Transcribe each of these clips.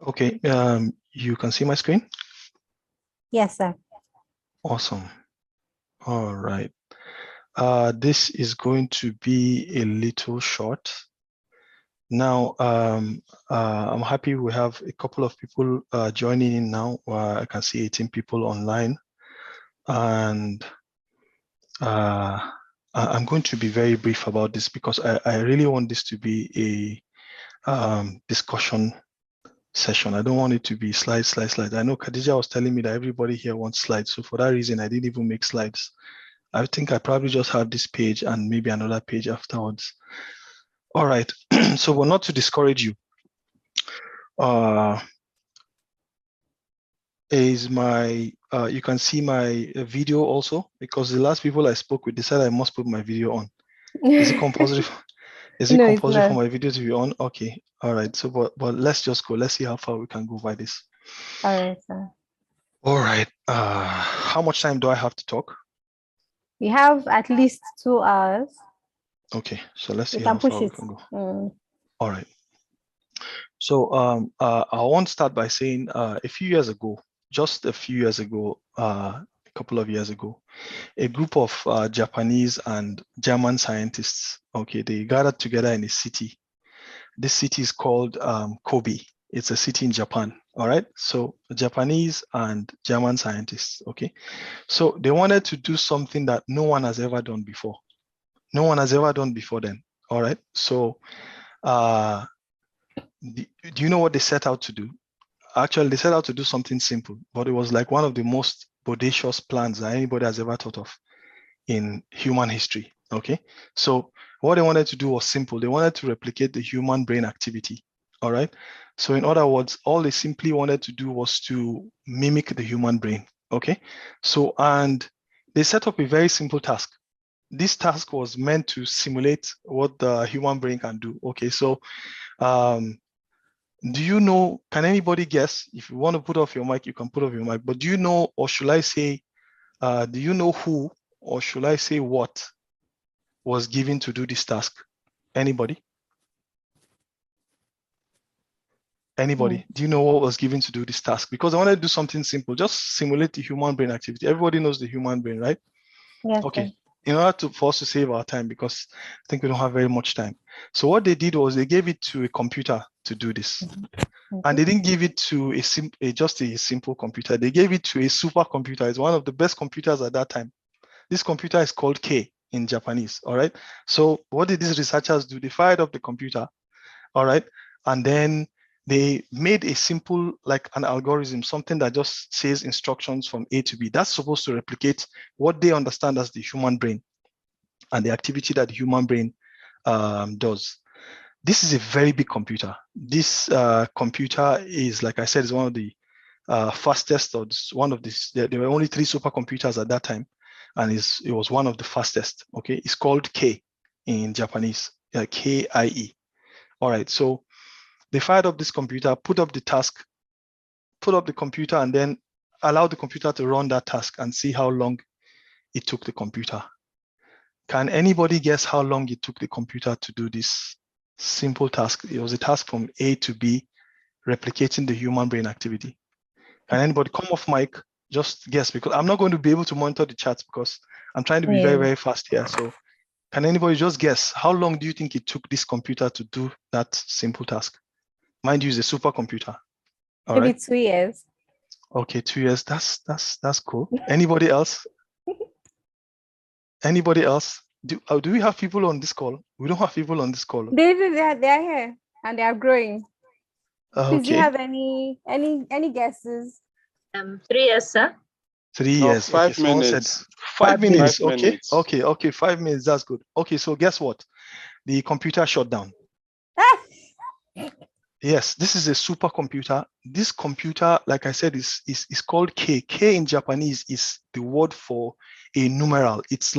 Okay, you can see my screen? Yes, sir. Awesome. All right. This is going to be a little short. Now, I'm happy we have a couple of people joining in now. I can see 18 people online. And I'm going to be very brief about this because I really want this to be a discussion session. I don't want it to be slides. I know Khadija was telling me that everybody here wants slides. So for that reason, I didn't even make slides. I think I probably just have this page and maybe another page afterwards. All right. So we're not to discourage you. You can see my video also, because the last people I spoke with decided I must put my video on. Is it compulsory? Is it No, compulsory it's for not. my video to be on? Okay. All right. So, but let's just go. Let's see how far we can go by this. All right, sir. All right. How much time do I have to talk? We have at least 2 hours. Okay. So let's see We how can push far we it. can go. All right. So I want to start by saying a few years ago, just a few years ago, a couple of years ago, a group of Japanese and German scientists, okay, they gathered together in a city. This city is called Kobe. It's a city in Japan. All right. So Japanese and German scientists. Okay. So they wanted to do something that no one has ever done before. No one has ever done before then. All right. So do you know what they set out to do? Actually, they set out to do something simple, but it was like one of the most audacious plans that anybody has ever thought of in human history. Okay. So what they wanted to do was simple. They wanted to replicate the human brain activity. All right. So in other words, all they simply wanted to do was to mimic the human brain. Okay. So, and they set up a very simple task. This task was meant to simulate what the human brain can do. Okay. So, do you know, can anybody guess? If you want to put off your mic, you can put off your mic. But do you know, or should I say, do you know who, or should I say what was given to do this task? Anybody? Anybody? Do you know what was given to do this task? Because I want to do something simple, just simulate the human brain activity. Everybody knows the human brain, right? Yes. Okay. Sir. In order for us to save our time, because I think we don't have very much time. So what they did was they gave it to a computer to do this. And they didn't give it to just a simple computer. They gave it to a supercomputer. It's one of the best computers at that time. This computer is called K in Japanese. All right. So what did these researchers do? They fired up the computer. All right. And then they made a simple, like an algorithm, something that just says instructions from A to B. That's supposed to replicate what they understand as the human brain and the activity that the human brain does. This is a very big computer. This computer is, like I said, is one of the fastest, or one of these. There were only 3 supercomputers at that time, and it was one of the fastest. Okay, it's called K in Japanese, KIE. All right, so they fired up this computer, put up the task, put up the computer, and then allowed the computer to run that task and see how long it took the computer. Can anybody guess how long it took the computer to do this simple task? It was a task from A to B, replicating the human brain activity. Can anybody come off mic? Just guess, because I'm not going to be able to monitor the chats because I'm trying to be very, very fast here. So can anybody just guess how long do you think it took this computer to do that simple task? Mind you, it's a supercomputer. All Maybe right. 2 years. Okay, 2 years. That's cool. Anybody else? Anybody else? Do we have people on this call? We don't have people on this call. They are here and they are growing. Okay. Do you have any guesses? 3 years, sir. 3 years. 5 okay, minutes. Said 5 minutes. 5 okay. minutes. Okay. 5 minutes. That's good. Okay, so guess what? The computer shut down. Yes, this is a supercomputer. This computer, like I said, is called K. K in Japanese is the word for a numeral. It's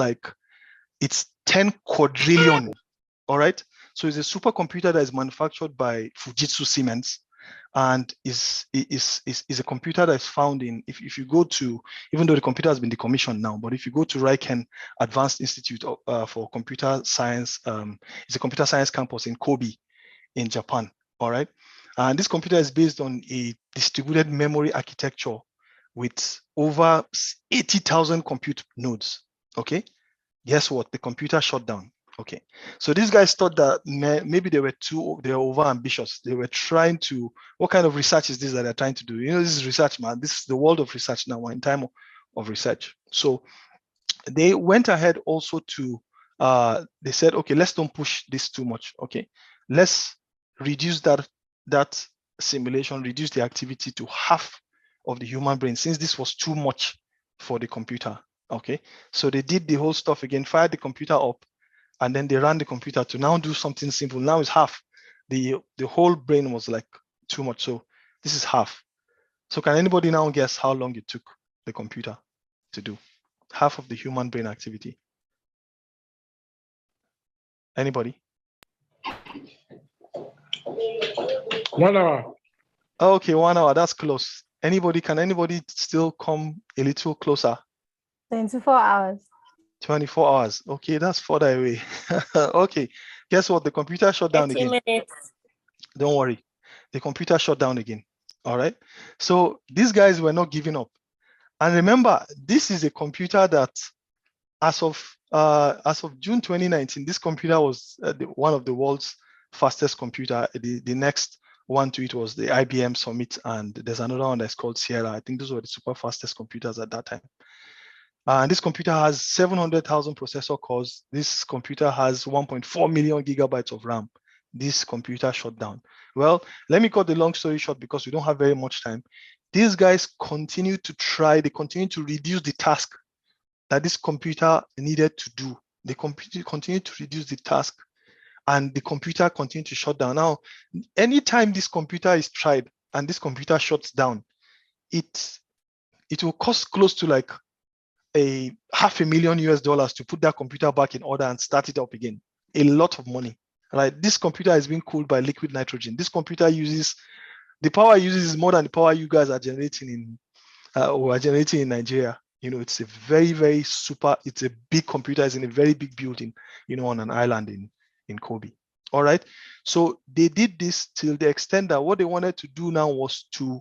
10 quadrillion. All right. So it's a supercomputer that is manufactured by Fujitsu Siemens, and is a computer that is found in, if you go to, even though the computer has been decommissioned now, but if you go to Riken Advanced Institute for Computer Science, it's a computer science campus in Kobe in Japan. All right. And this computer is based on a distributed memory architecture with over 80,000 compute nodes. Okay, guess what? The computer shut down. Okay, so these guys thought that maybe they were over ambitious. They were trying to, what kind of research is this that they're trying to do? You know, this is research, man. This is the world of research now. We're in time of research. So they went ahead also to, they said, okay, let's don't push this too much. Okay, let's reduce that simulation, reduce the activity to half of the human brain, since this was too much for the computer. Okay, so they did the whole stuff again, fired the computer up, and then they ran the computer to now do something simple. Now it's half. The whole brain was like too much. So this is half. So can anybody now guess how long it took the computer to do half of the human brain activity? Anybody? 1 hour. Okay, 1 hour. That's close. Anybody? Can anybody still come a little closer? 24 hours. 24 hours. Okay, that's further away. Okay, guess what? The computer shut down 30 again. minutes. Don't worry. The computer shut down again. All right. So these guys were not giving up. And remember, this is a computer that, as of June 2019, this computer was one of the world's fastest computer. The next one to it was the IBM Summit, and there's another one that's called Sierra. I think those were the super fastest computers at that time. And this computer has 700,000 processor cores. This computer has 1.4 million gigabytes of RAM. This computer shut down. Well, let me cut the long story short because we don't have very much time. These guys continue to try, they continue to reduce the task that this computer needed to do. They continue to reduce the task, and the computer continued to shut down. Now, anytime this computer is tried and this computer shuts down, it will cost close to like a $500,000 US to put that computer back in order and start it up again. A lot of money, right? This computer is being cooled by liquid nitrogen. This computer uses, the power it uses is more than the power you guys are generating in Nigeria. You know, it's a very, very it's a big computer. It's in a very big building, you know, on an island in Kobe. All right. So they did this till the extent that what they wanted to do now was to,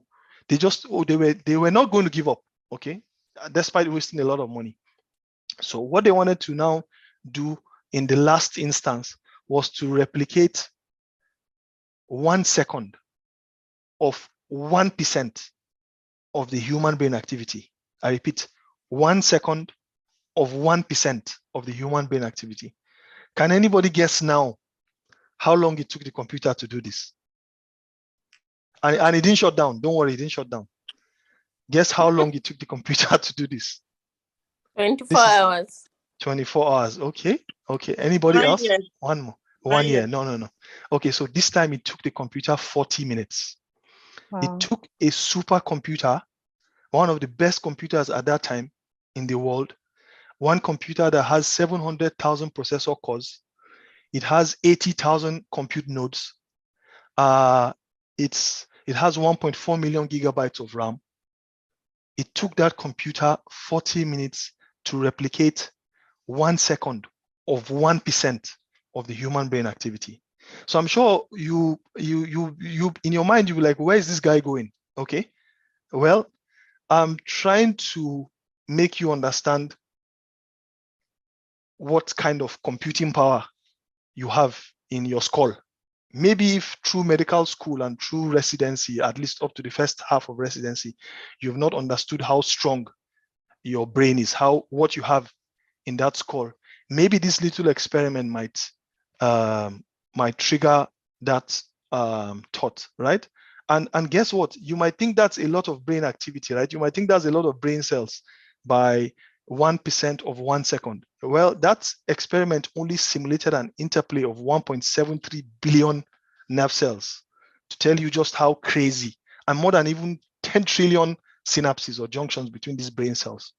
they were not going to give up. Okay. Despite wasting a lot of money. So what they wanted to now do in the last instance was to replicate 1 second of 1% of the human brain activity. I repeat, 1 second of 1% of the human brain activity. Can anybody guess now how long it took the computer to do this? And it didn't shut down. Don't worry, it didn't shut down. Guess how long it took the computer to do this? 24 hours. 24 hours. Okay. Okay. Anybody 1 else? year. One more. 1 1 year. year. No. Okay. So this time it took the computer 40 minutes. Wow. It took a supercomputer, one of the best computers at that time in the world, one computer that has 700,000 processor cores. It has 80,000 compute nodes. It has 1.4 million gigabytes of RAM. It took that computer 40 minutes to replicate 1 second of 1% of the human brain activity. So I'm sure you in your mind, you'll be like, where is this guy going? Okay. Well, I'm trying to make you understand what kind of computing power you have in your skull. Maybe if through medical school and through residency, at least up to the first half of residency, you've not understood how strong your brain is, what you have in that skull. Maybe this little experiment might trigger that thought, right? And guess what? You might think that's a lot of brain activity, right? You might think that's a lot of brain cells by 1% of 1 second. Well, that experiment only simulated an interplay of 1.73 billion nerve cells to tell you just how crazy, and more than even 10 trillion synapses or junctions between these brain cells.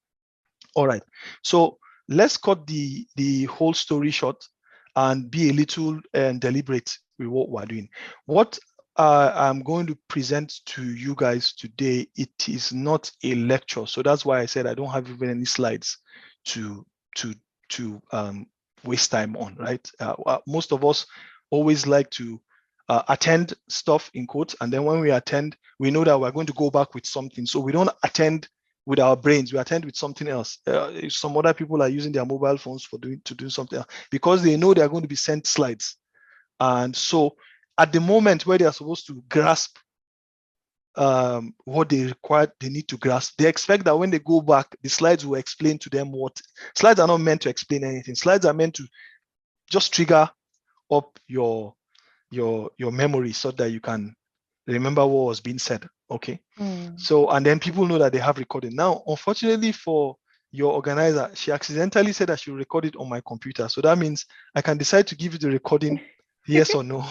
All right, so let's cut the whole story short and be a little deliberate with what we're doing. What I'm going to present to you guys today, it is not a lecture. So that's why I said I don't have even any slides to waste time on, right? Most of us always like to attend stuff in quotes, and then when we attend, we know that we're going to go back with something. So we don't attend with our brains, we attend with something else. Some other people are using their mobile phones to do something else because they know they're going to be sent slides. And so at the moment where they are supposed to grasp what they need to grasp, they expect that when they go back, the slides will explain to them what. Slides are not meant to explain anything. Slides are meant to just trigger up your memory so that you can remember what was being said. Okay. So, and then people know that they have recording. Now, unfortunately for your organizer, she accidentally said that she will record it on my computer. So that means I can decide to give you the recording, yes or no.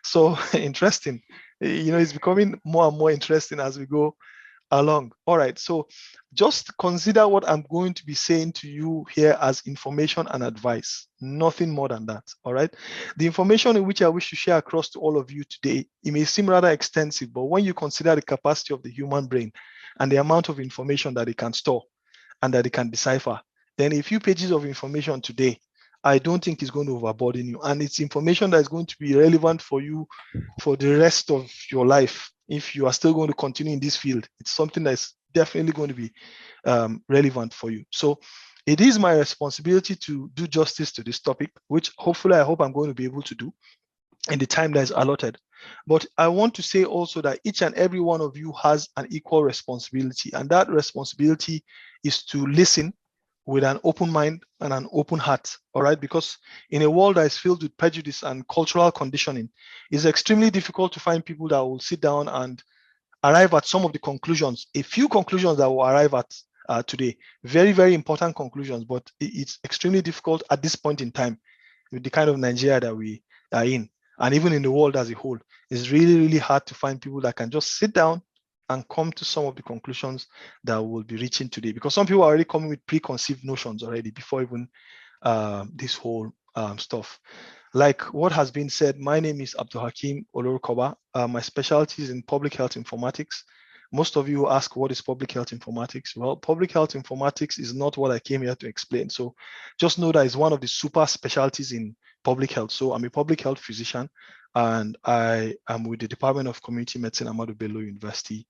So interesting. It's becoming more and more interesting as we go along. All right. So just consider what I'm going to be saying to you here as information and advice, nothing more than that. All right. The information in which I wish to share across to all of you today, it may seem rather extensive, but when you consider the capacity of the human brain and the amount of information that it can store and that it can decipher, then a few pages of information today, I don't think it's going to overburden you. And it's information that is going to be relevant for you for the rest of your life. If you are still going to continue in this field, it's something that's definitely going to be relevant for you. So it is my responsibility to do justice to this topic, which hopefully I hope I'm going to be able to do in the time that is allotted. But I want to say also that each and every one of you has an equal responsibility, and that responsibility is to listen with an open mind and an open heart, all right? Because in a world that is filled with prejudice and cultural conditioning, it's extremely difficult to find people that will sit down and arrive at some of the conclusions, a few conclusions that will arrive at today. Very, very important conclusions, but it's extremely difficult at this point in time with the kind of Nigeria that we are in, and even in the world as a whole. It's really, really hard to find people that can just sit down and come to some of the conclusions that we'll be reaching today, because some people are already coming with preconceived notions already before even this whole stuff. Like what has been said, my name is Abdul Hakim Olorukoba. My specialty is in public health informatics. Most of you ask, what is public health informatics? Well, public health informatics is not what I came here to explain. So just know that it's one of the super specialties in public health. So I'm a public health physician, and I am with the Department of Community Medicine, Ahmadu Bello University,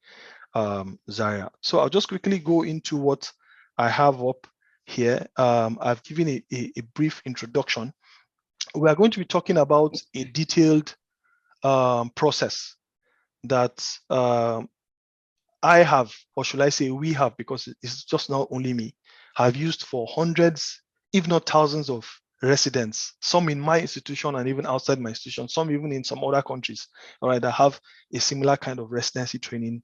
Zaria. So I'll just quickly go into what I have up here. I've given a brief introduction. We are going to be talking about a detailed process that I have, or should I say we have, because it's just not only me, have used for hundreds, if not thousands of residents, some in my institution and even outside my institution, some even in some other countries, all right, that have a similar kind of residency training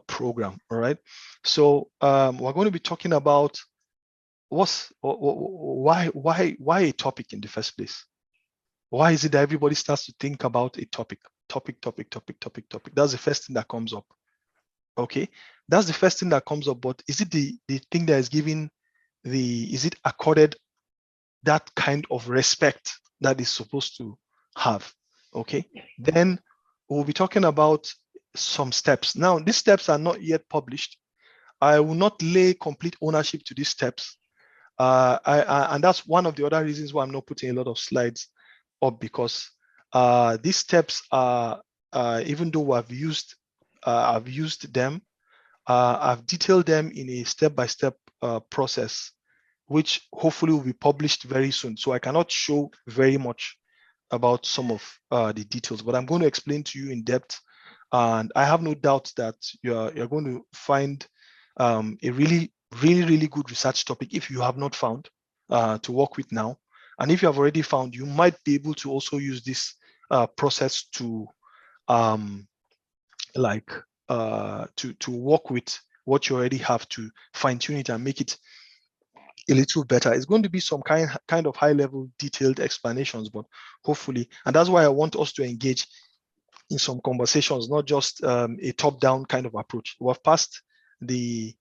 program, all right? So we're going to be talking about why a topic in the first place? Why is it that everybody starts to think about a topic? That's the first thing that comes up. Okay, that's the first thing that comes up. But is it the thing that is giving is it accorded that kind of respect that is supposed to have? Okay, then we'll be talking about some steps. Now, these steps are not yet published. I will not lay complete ownership to these steps. And that's one of the other reasons why I'm not putting a lot of slides up, because these steps are, even though I've used them, I've detailed them in a step-by-step process, which hopefully will be published very soon. So I cannot show very much about some of the details, but I'm going to explain to you in depth. And I have no doubt that you're going to find a really good research topic if you have not found to work with now. And if you have already found, you might be able to also use this process to to work with what you already have, to fine tune it and make it a little better. It's going to be some kind of high level detailed explanations, but hopefully, and that's why I want us to engage in some conversations, not just a top-down kind of approach. We've passed the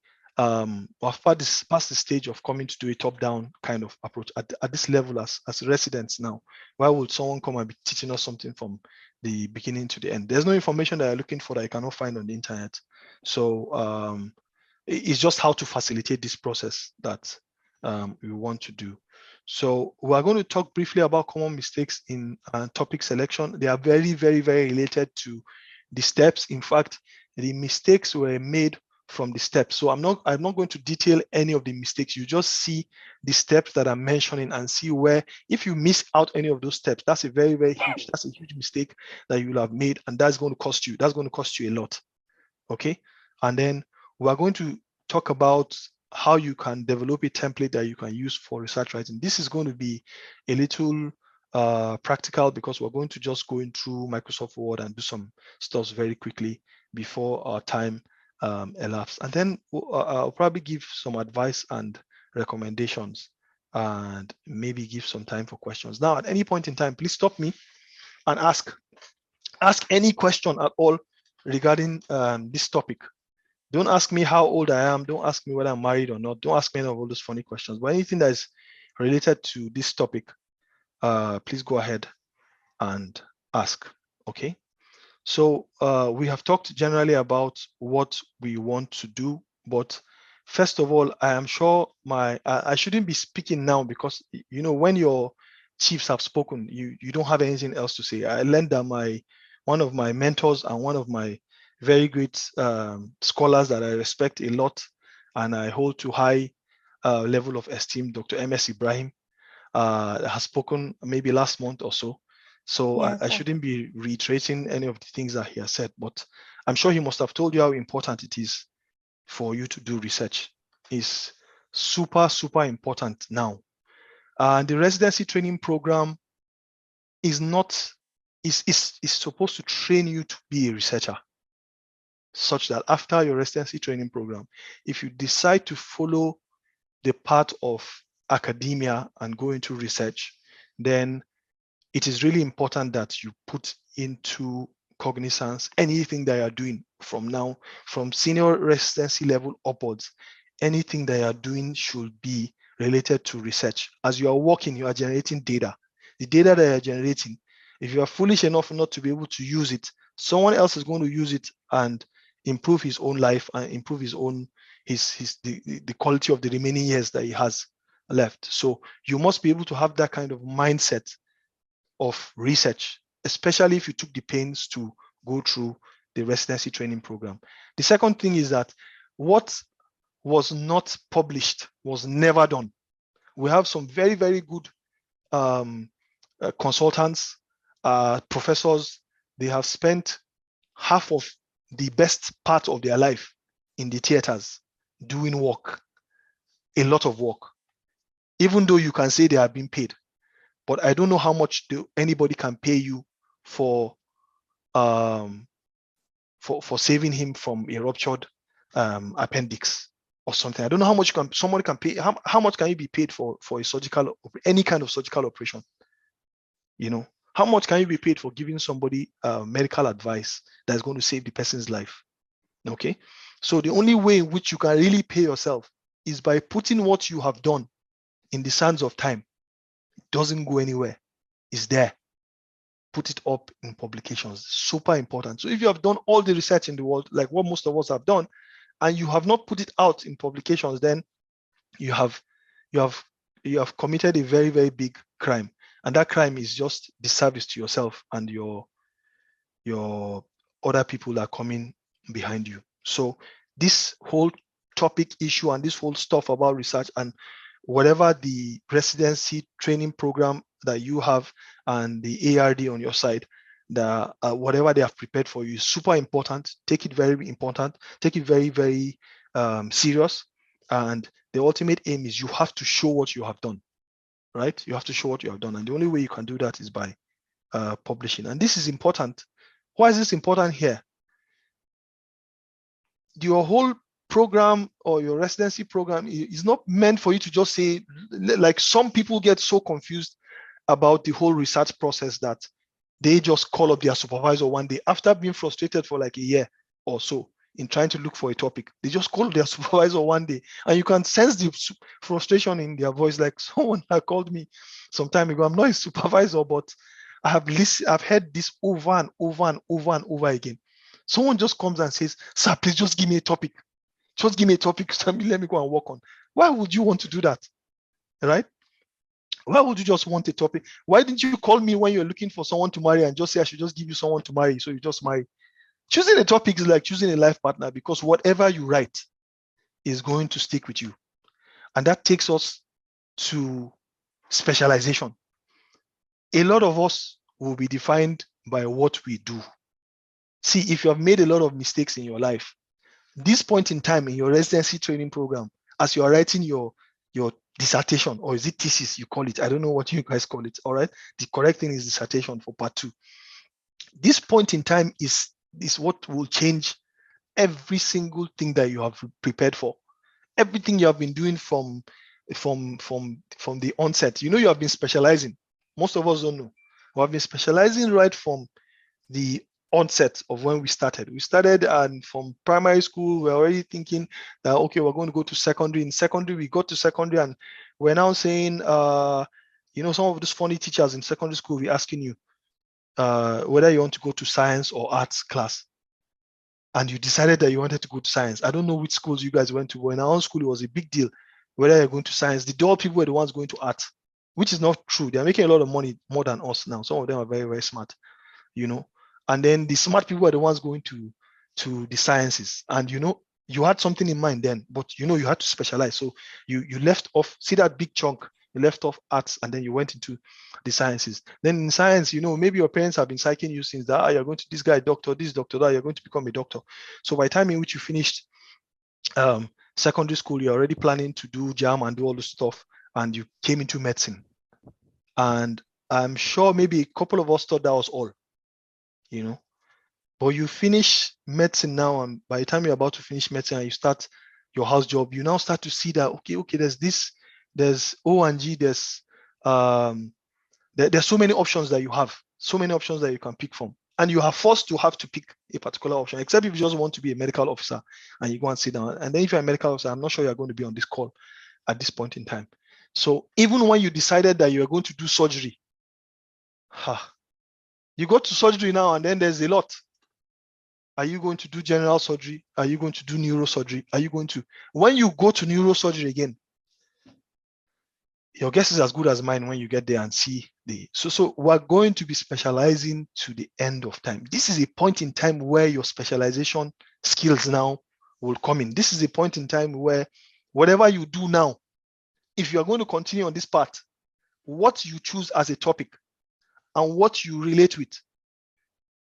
stage of coming to do a top-down kind of approach at this level as residents now. Why would someone come and be teaching us something from the beginning to the end? There's no information that you're looking for that you cannot find on the internet. So it's just how to facilitate this process that we want to do. So we are going to talk briefly about common mistakes in topic selection. They are very, very, very related to the steps. In fact, the mistakes were made from the steps. So I'm not going to detail any of the mistakes. You just see the steps that I'm mentioning and see where, if you miss out any of those steps, that's a huge mistake that you will have made, and that's going to cost you a lot. Okay. And then we are going to talk about how you can develop a template that you can use for research writing. This is going to be a little practical because we're going to just go in through Microsoft Word and do some stuff very quickly before our time elapses. And then I'll probably give some advice and recommendations and maybe give some time for questions. Now, at any point in time, please stop me and ask any question at all regarding this topic. Don't ask me how old I am. Don't ask me whether I'm married or not. Don't ask me any of all those funny questions. But anything that is related to this topic, please go ahead and ask. Okay. So we have talked generally about what we want to do. But first of all, I am sure I shouldn't be speaking now because, you know, when your chiefs have spoken, you don't have anything else to say. I learned that one of my mentors and one of my very great scholars that I respect a lot and I hold to high level of esteem, Dr. M.S. Ibrahim, has spoken maybe last month or so. So Yes, I sir. shouldn't be reiterating any of the things that he has said, but I'm sure he must have told you how important it is for you to do research. It's super, super important now. The residency training program is supposed to train you to be a researcher, such that after your residency training program, if you decide to follow the path of academia and go into research, then it is really important that you put into cognizance anything that you are doing from now, from senior residency level upwards. Anything that you are doing should be related to research. As you are working, you are generating data. The data that you are generating, if you are foolish enough not to be able to use it, someone else is going to use it and improve his own life and improve his own the quality of the remaining years that he has left. So you must be able to have that kind of mindset of research, especially if you took the pains to go through the residency training program. The second thing is that what was not published was never done. We have some very, very good consultants, professors. They have spent half of the best part of their life in the theaters doing work, a lot of work, even though you can say they are being paid. But I don't know how much anybody can pay you for saving him from a ruptured appendix or something. I don't know how much somebody can pay. How much can you be paid for a any kind of surgical operation? You know, how much can you be paid for giving somebody medical advice that's going to save the person's life? Okay, so the only way in which you can really pay yourself is by putting what you have done in the sands of time. It doesn't go anywhere. It's there. Put it up in publications. Super important. So if you have done all the research in the world, like what most of us have done, and you have not put it out in publications, then you have committed a very, very big crime. And that crime is just disservice to yourself and your other people that are coming behind you. So this whole topic issue and this whole stuff about research and whatever the residency training program that you have and the ARD on your side, whatever they have prepared for you is super important. Take it very important. Take it very, very serious. And the ultimate aim is you have to show what you have done, right? You have to show what you have done. And the only way you can do that is by publishing. And this is important. Why is this important here? Your whole program or your residency program is not meant for you to just say, like some people get so confused about the whole research process that they just call up their supervisor one day after being frustrated for like a year or so in trying to look for a topic. They just call their supervisor one day and you can sense the frustration in their voice. Like someone had called me some time ago. I'm not a supervisor, but I've heard this over and over and over and over again. Someone just comes and says, "Sir, please just give me a topic. Just give me a topic. Let me go and work on." Why would you want to do that? Right? Why would you just want a topic? Why didn't you call me when you're looking for someone to marry and just say I should just give you someone to marry, so you just marry? Choosing a topic is like choosing a life partner, because whatever you write is going to stick with you. And that takes us to specialization. A lot of us will be defined by what we do. See, if you have made a lot of mistakes in your life, this point in time in your residency training program, as you are writing your dissertation, or is it thesis you call it? I don't know what you guys call it. All right. The correct thing is dissertation for part 2. This point in time is what will change every single thing that you have prepared for. Everything you have been doing from the onset. You know, you have been specializing. Most of us don't know. We have been specializing right from the onset of when we started. We started, and from primary school, we're already thinking that, okay, we're going to go to secondary. In secondary, we got to secondary, and we're now saying, you know, some of those funny teachers in secondary school will be asking you whether you want to go to science or arts class. And you decided that you wanted to go to science. I don't know which schools you guys went to, but in our own school, it was a big deal whether you're going to science. The dull people were the ones going to art, which is not true. They're making a lot of money more than us now. Some of them are very, very smart, you know. And then the smart people are the ones going to the sciences. And, you know, you had something in mind then, but, you know, you had to specialize. So you left off, see that big chunk, you left off arts, and then you went into the sciences. Then in science, you know, maybe your parents have been psyching you since that, you're going to this guy, doctor, this doctor, that, you're going to become a doctor. So by the time in which you finished secondary school, you're already planning to do JAM and do all this stuff, and you came into medicine. And I'm sure maybe a couple of us thought that was all, you know. But you finish medicine now, and by the time you're about to finish medicine and you start your house job, you now start to see that, okay, there's this, there's O&G, there's so many options that you have, so many options that you can pick from. And you are forced to have to pick a particular option, except if you just want to be a medical officer and you go and sit down. And then if you're a medical officer, I'm not sure you're going to be on this call at this point in time. So even when you decided that you are going to do surgery, you go to surgery now, and then there's a lot. Are you going to do general surgery? Are you going to do neurosurgery? Are you going to, when you go to neurosurgery again, your guess is as good as mine when you get there and see the, so we're going to be specializing to the end of time. This is a point in time where your specialization skills now will come in. This is a point in time where whatever you do now, if you're going to continue on this path, what you choose as a topic and what you relate with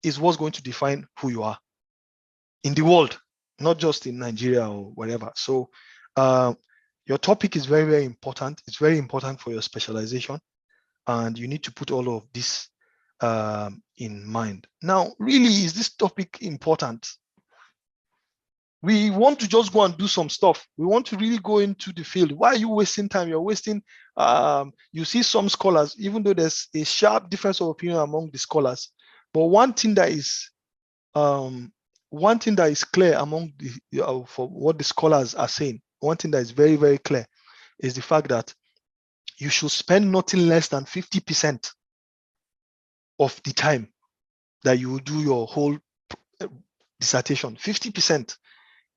is what's going to define who you are in the world, not just in Nigeria or whatever. So your topic is very, very important. It's very important for your specialization, and you need to put all of this in mind. Now, really, is this topic important? We want to just go and do some stuff. We want to really go into the field. Why are you wasting time? You're wasting, you see some scholars, even though there's a sharp difference of opinion among the scholars, but one thing that is clear among the, for what the scholars are saying, one thing that is very, very clear is the fact that you should spend nothing less than 50% of the time that you will do your whole dissertation. 50%.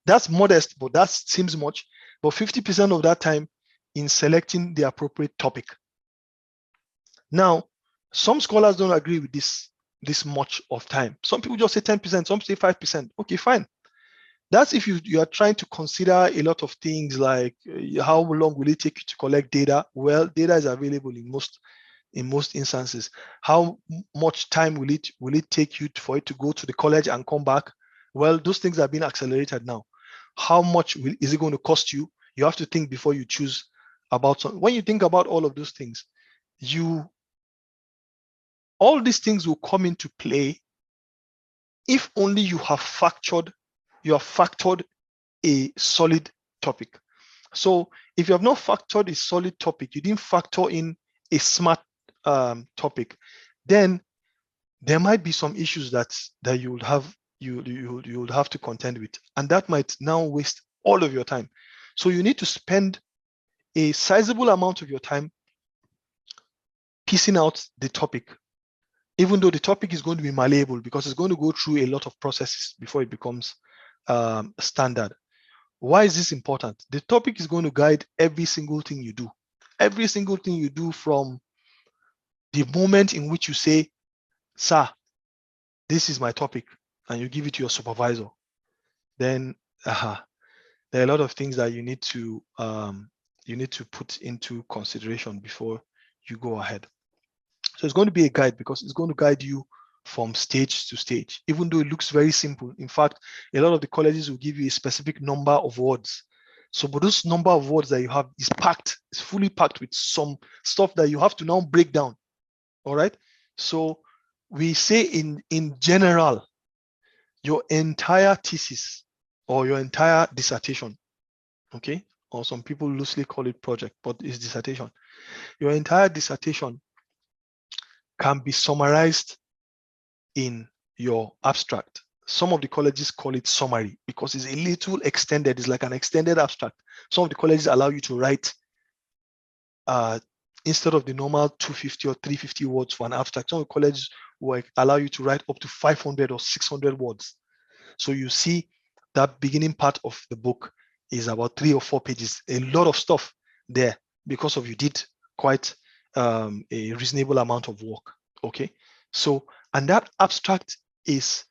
That's modest, but that seems much. But 50% of that time in selecting the appropriate topic. Now, some scholars don't agree with this much of time. Some people just say 10%, some say 5%. Okay, fine. That's if you are trying to consider a lot of things like how long will it take you to collect data? Well, data is available in most instances. How much time will it take you for it to go to the college and come back? Well, those things are being accelerated now. How much is it going to cost you? You have to think before you choose about something. When you think about all of those things, all these things will come into play if only you have factored a solid topic. So if you have not factored a solid topic, you didn't factor in a smart topic, then there might be some issues that you would have to contend with, and that might now waste all of your time. So you need to spend a sizable amount of your time piecing out the topic, even though the topic is going to be malleable because it's going to go through a lot of processes before it becomes standard. Why is this important? The topic is going to guide every single thing you do. Every single thing you do from the moment in which you say, sir, this is my topic, and you give it to your supervisor, then there are a lot of things that you need to put into consideration before you go ahead. So it's going to be a guide because it's going to guide you from stage to stage, even though it looks very simple. In fact, a lot of the colleges will give you a specific number of words. So, but this number of words that you have is packed, it's fully packed with some stuff that you have to now break down. All right. So we say in general, your entire thesis or your entire dissertation, okay, or some people loosely call it project, but it's dissertation. Your entire dissertation can be summarized in your abstract. Some of the colleges call it summary because it's a little extended. It's like an extended abstract. Some of the colleges allow you to write instead of the normal 250 or 350 words for an abstract. Some of the colleges will allow you to write up to 500 or 600 words. So you see that beginning part of the book is about 3 or 4 pages. A lot of stuff there because of you did quite a reasonable amount of work. Okay. So, and that abstract is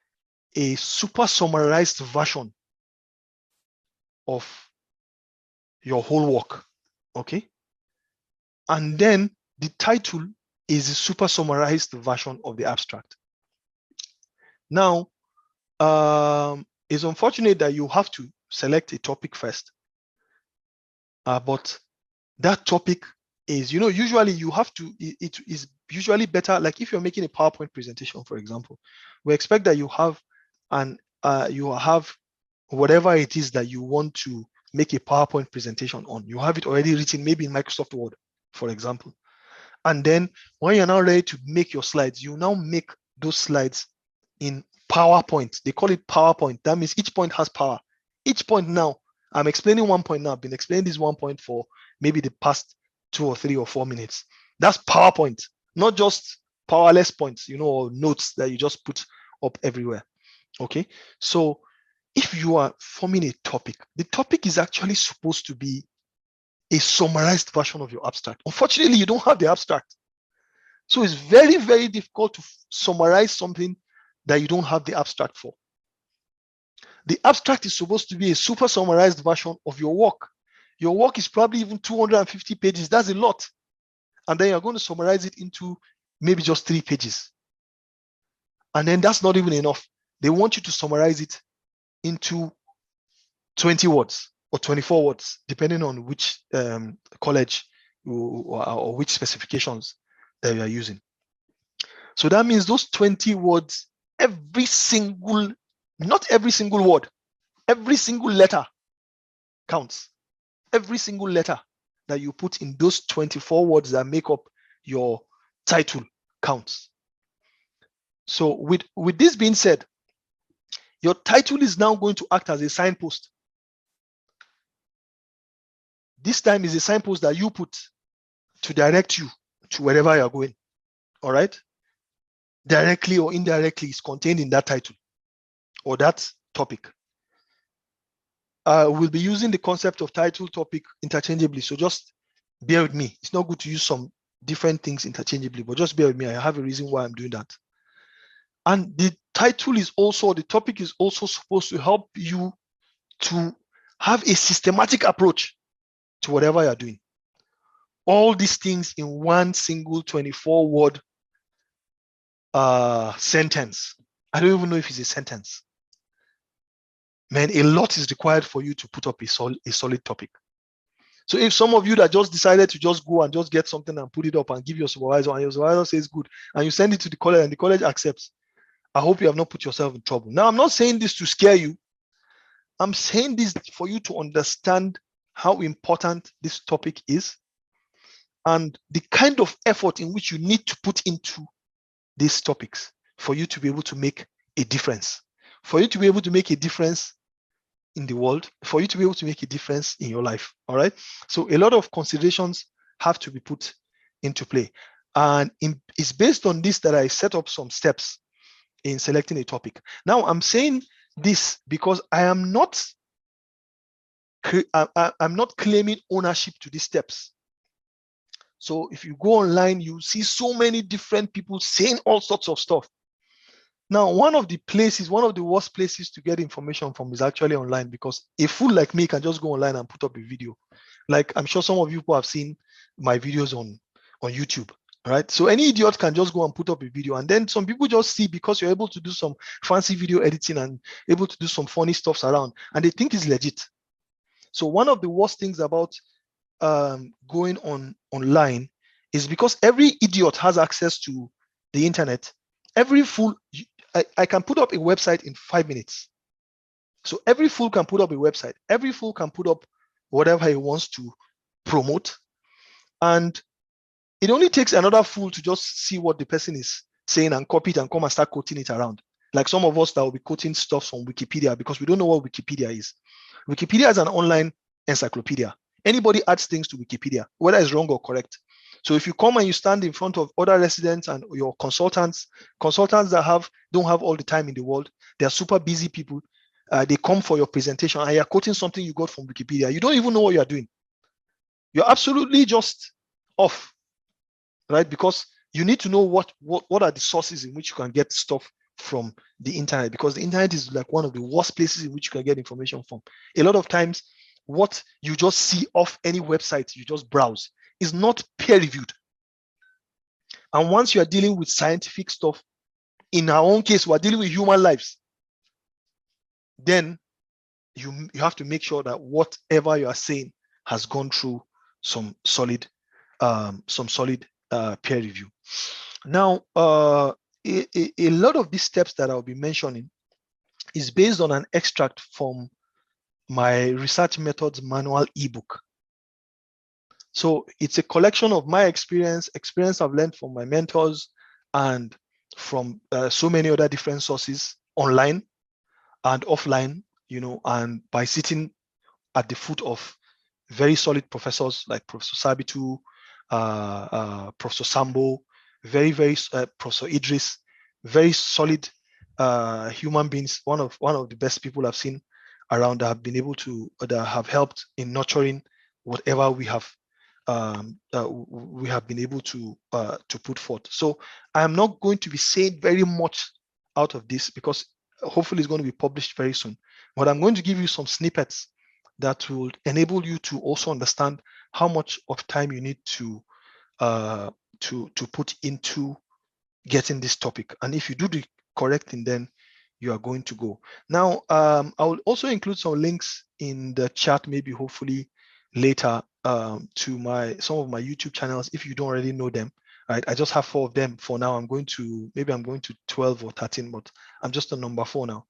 a super summarized version of your whole work. Okay. And then the title is a super summarized version of the abstract. Now, it's unfortunate that you have to select a topic first, but that topic is, usually you have to, it is usually better, like if you're making a PowerPoint presentation, for example, we expect that you have whatever it is that you want to make a PowerPoint presentation on. You have it already written, maybe in Microsoft Word, for example. And then when you're now ready to make your slides, you now make those slides in PowerPoint. They call it PowerPoint. That means each point has power. Each point now, I'm explaining one point now. I've been explaining this one point for maybe the past 2 or 3 or 4 minutes. That's PowerPoint, not just powerless points, or notes that you just put up everywhere. Okay. So if you are forming a topic, the topic is actually supposed to be a summarized version of your abstract. Unfortunately, you don't have the abstract. So it's very, very difficult to summarize something that you don't have the abstract for. The abstract is supposed to be a super summarized version of your work. Your work is probably even 250 pages. That's a lot. And then you're going to summarize it into maybe just 3 pages. And then that's not even enough. They want you to summarize it into 20 words or 24 words, depending on which college or which specifications that you are using. So that means those 20 words, not every single word, every single letter counts. Every single letter that you put in those 24 words that make up your title counts. So with this being said, your title is now going to act as a signpost. This time is a signpost that you put to direct you to wherever you're going. All right? Directly or indirectly is contained in that title or that topic. We'll be using the concept of title, topic interchangeably. So just bear with me. It's not good to use some different things interchangeably, but just bear with me. I have a reason why I'm doing that. And the topic is also supposed to help you to have a systematic approach to whatever you're doing. All these things in one single 24-word sentence. I don't even know if it's a sentence. Man, a lot is required for you to put up a solid topic. So if some of you that just decided to just go and just get something and put it up and give your supervisor, and your supervisor says good, and you send it to the college and the college accepts, I hope you have not put yourself in trouble. Now, I'm not saying this to scare you. I'm saying this for you to understand how important this topic is and the kind of effort in which you need to put into these topics for you to be able to make a difference, for you to be able to make a difference in the world, for you to be able to make a difference in your life. All right. So a lot of considerations have to be put into play. And it's based on this that I set up some steps in selecting a topic. Now, I'm saying this because I'm not claiming ownership to these steps. So if you go online, you see so many different people saying all sorts of stuff. Now, one of the worst places to get information from is actually online, because a fool like me can just go online and put up a video. Like, I'm sure some of you have seen my videos on YouTube, right? So any idiot can just go and put up a video, and then some people just see, because you're able to do some fancy video editing and able to do some funny stuffs around, and they think it's legit. So one of the worst things about going online is because every idiot has access to the internet. Every fool, I can put up a website in 5 minutes. So every fool can put up a website. Every fool can put up whatever he wants to promote. And it only takes another fool to just see what the person is saying and copy it and come and start quoting it around. Like some of us that will be quoting stuff from Wikipedia, because we don't know what Wikipedia is. Wikipedia is an online encyclopedia. Anybody adds things to Wikipedia, whether it's wrong or correct. So if you come and you stand in front of other residents and your consultants that don't have all the time in the world, they're super busy people. They come for your presentation and you're quoting something you got from Wikipedia. You don't even know what you're doing. You're absolutely just off, right? Because you need to know what are the sources in which you can get stuff from the internet, because the internet is like one of the worst places in which you can get information from. A lot of times, what you just see off any website you just browse is not peer-reviewed. And once you are dealing with scientific stuff, in our own case, we're dealing with human lives, then you have to make sure that whatever you are saying has gone through some solid peer review. Now, a lot of these steps that I'll be mentioning is based on an extract from my research methods manual ebook. So it's a collection of my experience I've learned from my mentors and from so many other different sources, online and offline, and by sitting at the foot of very solid professors like Professor Sabitu, Professor Sambo, Professor Idris, very solid human beings, one of the best people I've seen around that have helped in nurturing whatever we have been able to put forth. So I'm not going to be saying very much out of this, because hopefully it's going to be published very soon. But I'm going to give you some snippets that will enable you to also understand how much of time you need to put into getting this topic. And if you do the correct thing, then you are going to go. Now, I will also include some links in the chat, maybe hopefully later, to some of my YouTube channels if you don't already know them. Right, I just have 4 of them for now. I'm going to 12 or 13, but I'm just on number 4 now.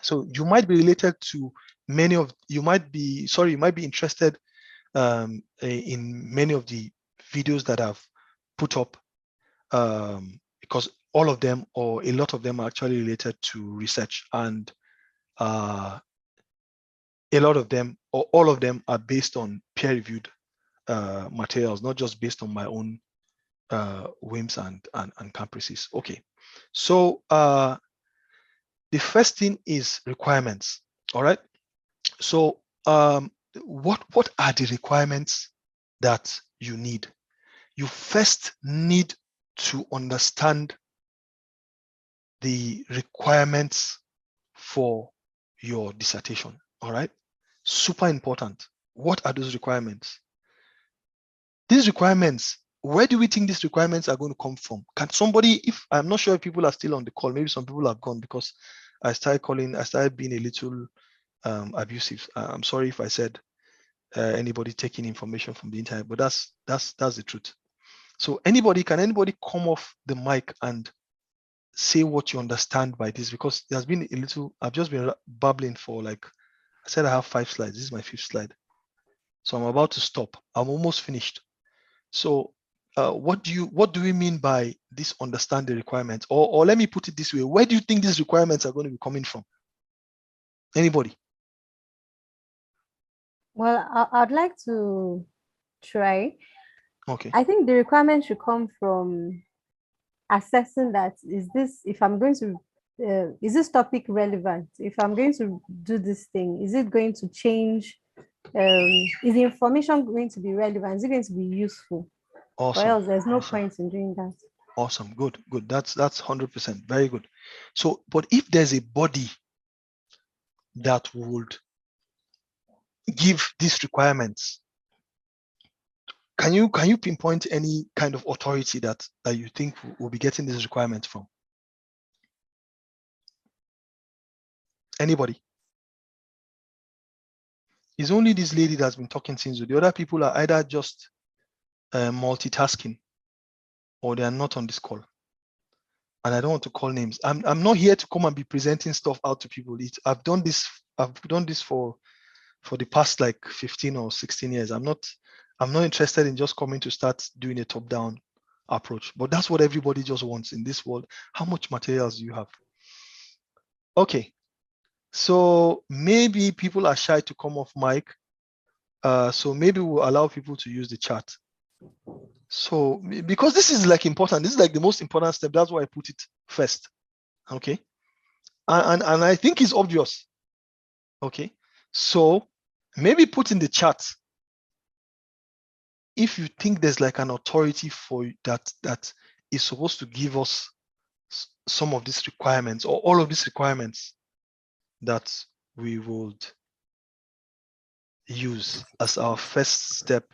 So you might be related to you might be interested in many of the videos that I've put up, because all of them or a lot of them are actually related to research, and a lot of them or all of them are based on peer-reviewed materials, not just based on my own whims and caprices. Okay, so the first thing is requirements. All right. So what are the requirements that you need? You first need to understand the requirements for your dissertation. All right. Super important. What are those requirements? These requirements, where do we think these requirements are going to come from? Can somebody, if I'm not sure if people are still on the call, maybe some people have gone, because I started being a little abusive. I'm sorry if I said anybody taking information from the internet, but that's the truth. So can anybody come off the mic and say what you understand by this? Because there's been I've just been babbling for, like I said, I have 5 slides. This is my 5th slide. So I'm about to stop. I'm almost finished. So what do we mean by this understand the requirements? Or let me put it this way, where do you think these requirements are going to be coming from? Anybody? Well, I'd like to try. Okay. I think the requirements should come from assessing that is this topic relevant? If I'm going to do this thing, is it going to change? Is the information going to be relevant? Is it going to be useful? Or Awesome. else there's no Awesome. point in doing that. Awesome. Good. Good. That's 100%. Very good. So, but if there's a body that would give these requirements, can you pinpoint any kind of authority that you think will be getting these requirements from? Anybody? It's only this lady that's been talking since. The other people are either just multitasking or they are not on this call. And I don't want to call names. I'm not here to come and be presenting stuff out to people. I've done this for the past like 15 or 16 years. I'm not interested in just coming to start doing a top-down approach. But that's what everybody just wants in this world. How much materials do you have? Okay. So maybe people are shy to come off mic. So maybe we'll allow people to use the chat. So because this is like important, this is like the most important step. That's why I put it first. Okay. And I think it's obvious. Okay. So maybe put in the chat if you think there's like an authority for that is supposed to give us some of these requirements or all of these requirements that we would use as our first step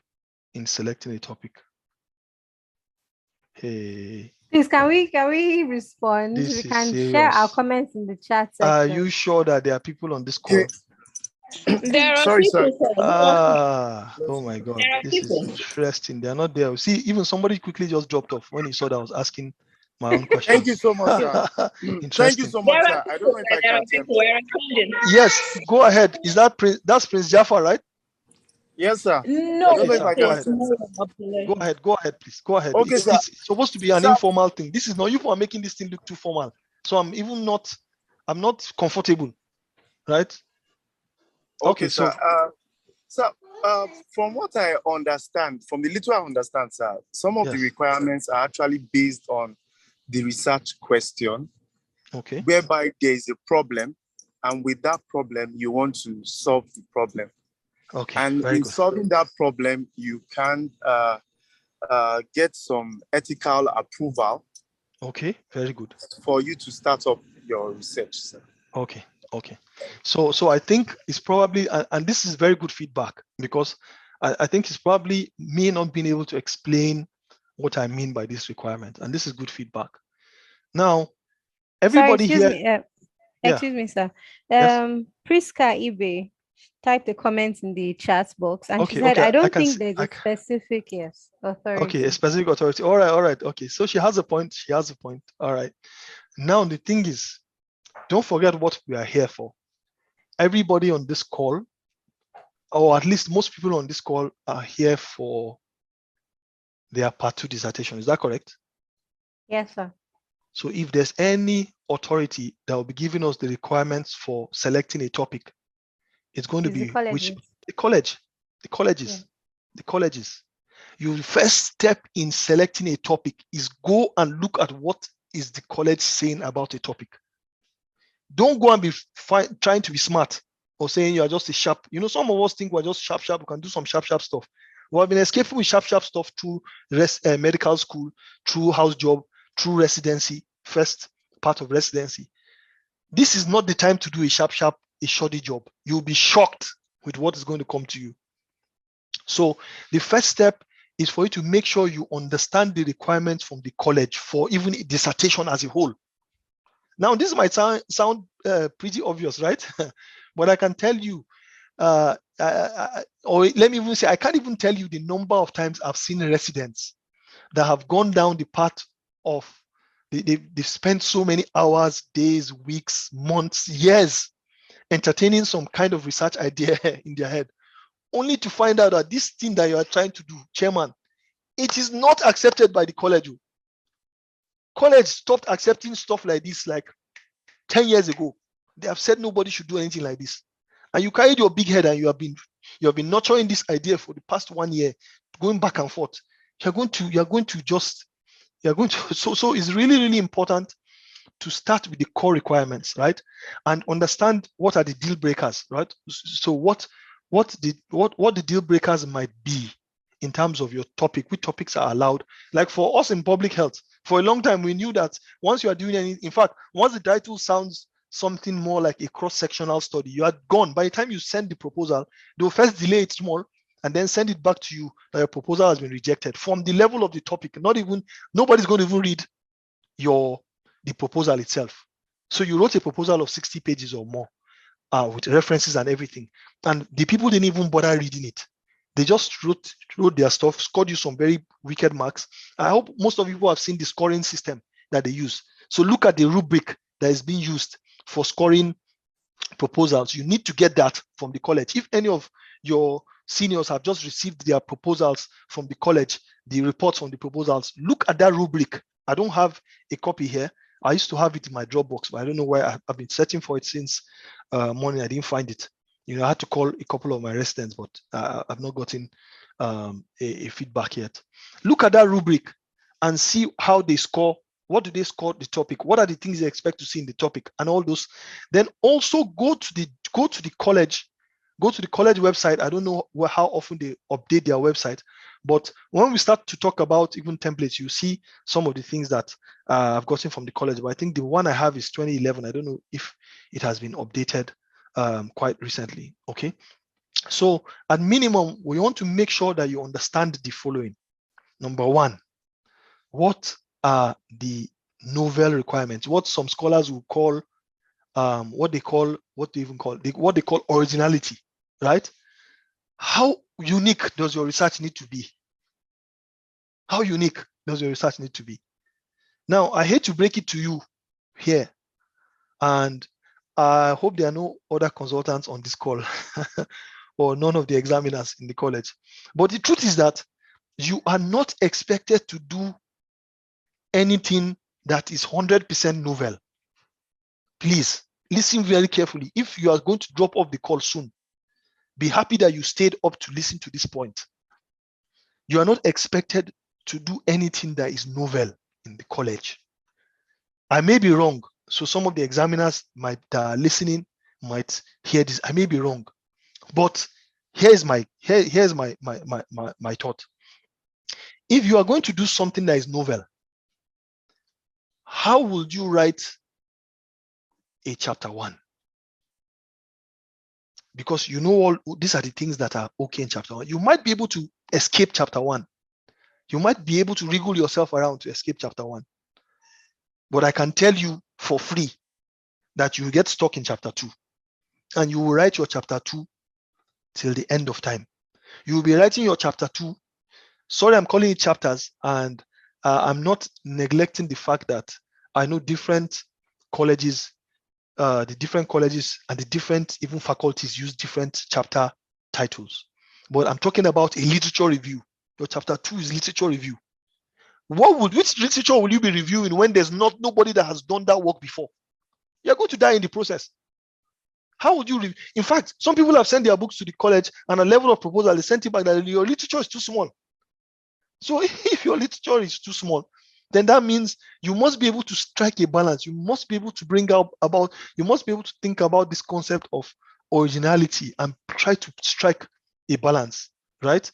in selecting a topic. Hey. Please, can we respond? This We is can serious. share our comments in the chat section. Are you sure that there are people on this call? There are Sorry, people. sir. Oh my God, There are this is people. interesting. They are not there. See, even somebody quickly just dropped off when he saw that I was asking my own question. Thank you so much, sir. Thank Interesting. you so much, There sir. are I don't know if I There can are tell. people. We're responding. Yes, go ahead. Is that that's Prince Jaffa, right? Yes, sir. No, I don't know Okay, if I go can ahead. tell. Go ahead, please. Go ahead. Okay, sir. It's supposed to be an Sir. informal thing. This is not, you are making this thing look too formal. So I'm not comfortable, right? Okay, So sir, from what I understand, from the little I understand, sir, some of the yes. requirements are actually based on the research question, Okay. whereby there is a problem, and with that problem, you want to solve the problem. Okay. And Very in good. solving that problem, you can get some ethical approval. Okay. Very good. For you to start up your research, sir. Okay. So I think it's probably, and this is very good feedback, because I think it's probably me not being able to explain what I mean by this requirement, and this is good feedback. Now, everybody here. Excuse me, sir. Yes? Priska Ibe typed a comment in the chat box, and she said, Okay, I don't think there's a specific authority. Okay, a specific authority. All right. Okay, so she has a point. All right. Now the thing is, don't forget what we are here for. Everybody on this call, or at least most people on this call, are here for their part 2 dissertation. Is that correct? Yes, sir. So if there's any authority that will be giving us the requirements for selecting a topic, it's going to be the colleges. Your first step in selecting a topic is go and look at what is the college saying about a topic. Don't go and be trying to be smart or saying you are just a sharp. Some of us think we're just sharp. We can do some sharp stuff. We have been escaping with sharp stuff through medical school, through house job, through residency, first part of residency. This is not the time to do a sharp, a shoddy job. You'll be shocked with what is going to come to you. So the first step is for you to make sure you understand the requirements from the college for even a dissertation as a whole. Now, this might sound pretty obvious, right? But I can tell you, or let me even say, I can't even tell you the number of times I've seen residents that have gone down the path of, they've spent so many hours, days, weeks, months, years, entertaining some kind of research idea in their head, only to find out that this thing that you are trying to do, chairman, it is not accepted by the college. College stopped accepting stuff like this like 10 years ago. They have said nobody should do anything like this. And you carried your big head and you have been nurturing this idea for the past 1 year, going back and forth. So it's really, really important to start with the core requirements, right? And understand what are the deal breakers, right? So what the deal breakers might be in terms of your topic, which topics are allowed. Like for us in public health, for a long time, we knew that once you are doing any, in fact, once the title sounds something more like a cross-sectional study, you are gone. By the time you send the proposal, they will first delay it small and then send it back to you that your proposal has been rejected from the level of the topic. Nobody's going to even read the proposal itself. So you wrote a proposal of 60 pages or more with references and everything. And the people didn't even bother reading it. They just wrote their stuff, scored you some very wicked marks. I hope most of you have seen the scoring system that they use. So look at the rubric that is being used for scoring proposals. You need to get that from the college. If any of your seniors have just received their proposals from the college, the reports from the proposals, look at that rubric. I don't have a copy here. I used to have it in my Dropbox, but I don't know why. I've been searching for it since morning. I didn't find it. I had to call a couple of my residents, but I've not gotten a feedback yet. Look at that rubric and see how they score. What do they score the topic? What are the things they expect to see in the topic and all those? Then also go to the college website. I don't know how often they update their website, but when we start to talk about even templates, you see some of the things that I've gotten from the college. But I think the one I have is 2011. I don't know if it has been updated quite recently. Okay, so at minimum, we want to make sure that you understand the following. Number one, what are the novel requirements? What some scholars will call what they call originality, right? How unique does your research need to be? How unique does your research need to be? Now, I hate to break it to you here, and I hope there are no other consultants on this call or none of the examiners in the college. But the truth is that you are not expected to do anything that is 100% novel. Please listen very carefully. If you are going to drop off the call soon, be happy that you stayed up to listen to this point. You are not expected to do anything that is novel in the college. I may be wrong. So some of the examiners listening might hear this. I may be wrong, but here's my thought. If you are going to do something that is novel, how would you write a chapter 1? Because you know all these are the things that are okay in chapter 1. You might be able to escape chapter 1. You might be able to wriggle yourself around to escape chapter 1. But I can tell you for free that you will get stuck in chapter 2. And you will write your chapter 2 till the end of time. You will be writing your chapter 2. Sorry, I'm calling it chapters, and I'm not neglecting the fact that I know different colleges, the different colleges and the different even faculties use different chapter titles. But I'm talking about a literature review. Your chapter 2 is literature review. Which literature will you be reviewing when there's nobody that has done that work before? You're going to die in the process. How would you in fact, some people have sent their books to the college, and a level of proposal they sent it back that your literature is too small. So if your literature is too small, then that means you must be able to strike a balance. You must be able to you must be able to think about this concept of originality and try to strike a balance, right?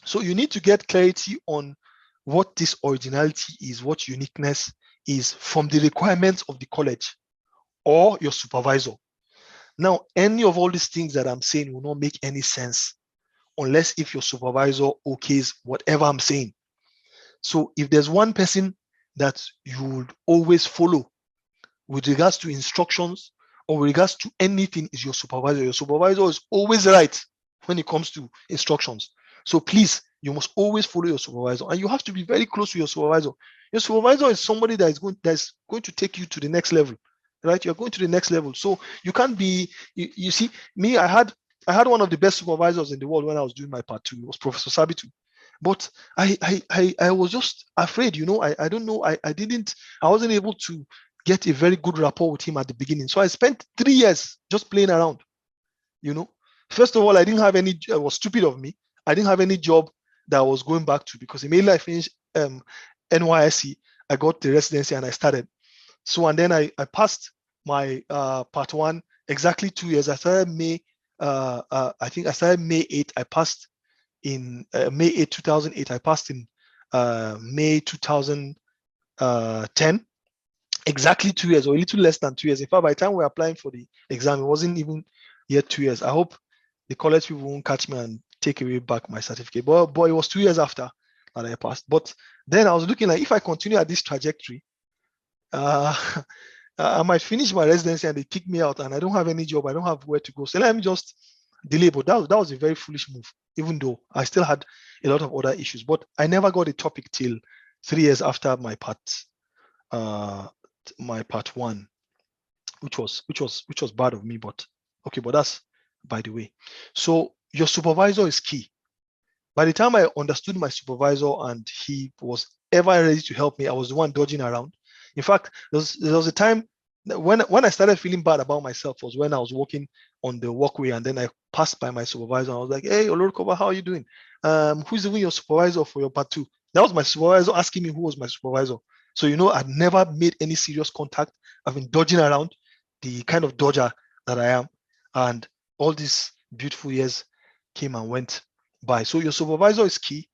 So you need to get clarity on what this originality is, what uniqueness is from the requirements of the college or your supervisor. Now, any of all these things that I'm saying will not make any sense unless if your supervisor okays whatever I'm saying. So if there's one person that you would always follow with regards to instructions or with regards to anything is your supervisor. Your supervisor is always right when it comes to instructions. So please, you must always follow your supervisor, and you have to be very close to your supervisor. Your supervisor is somebody that is going to take you to the next level, right? You're going to the next level. So you can't be, you see, me, I had one of the best supervisors in the world when I was doing my part 2. It was Professor Sabitu. But I was just afraid, I don't know, I wasn't able to get a very good rapport with him at the beginning. So I spent 3 years just playing around, First of all, I didn't have any, it was stupid of me. I didn't have any job that I was going back to, because immediately I finished NYSC, I got the residency and I started. So, and then I passed my part 1 exactly 2 years. I started May, I think I started May 8th. I passed in May 8, 2008. I passed in May 2010. Exactly 2 years, or a little less than 2 years. In fact, by the time we were applying for the exam, it wasn't even yet 2 years. I hope the college people won't catch me and take away back my certificate. But it was 2 years after that I passed. But then I was looking like, if I continue at this trajectory, I might finish my residency and they kick me out, and I don't have any job. I don't have where to go. So let me just delay. But that was a very foolish move, even though I still had a lot of other issues. But I never got a topic till 3 years after my part one, which was bad of me. But okay, but that's by the way. So your supervisor is key. By the time I understood my supervisor and he was ever ready to help me, I was the one dodging around. In fact, there was a time when I started feeling bad about myself was when I was walking on the walkway, and then I passed by my supervisor. And I was like, "Hey, Olorukova, how are you doing? Who's even your supervisor for your part 2?" That was my supervisor asking me who was my supervisor. So, I'd never made any serious contact. I've been dodging around, the kind of dodger that I am. And all these beautiful years came and went by. So your supervisor is key.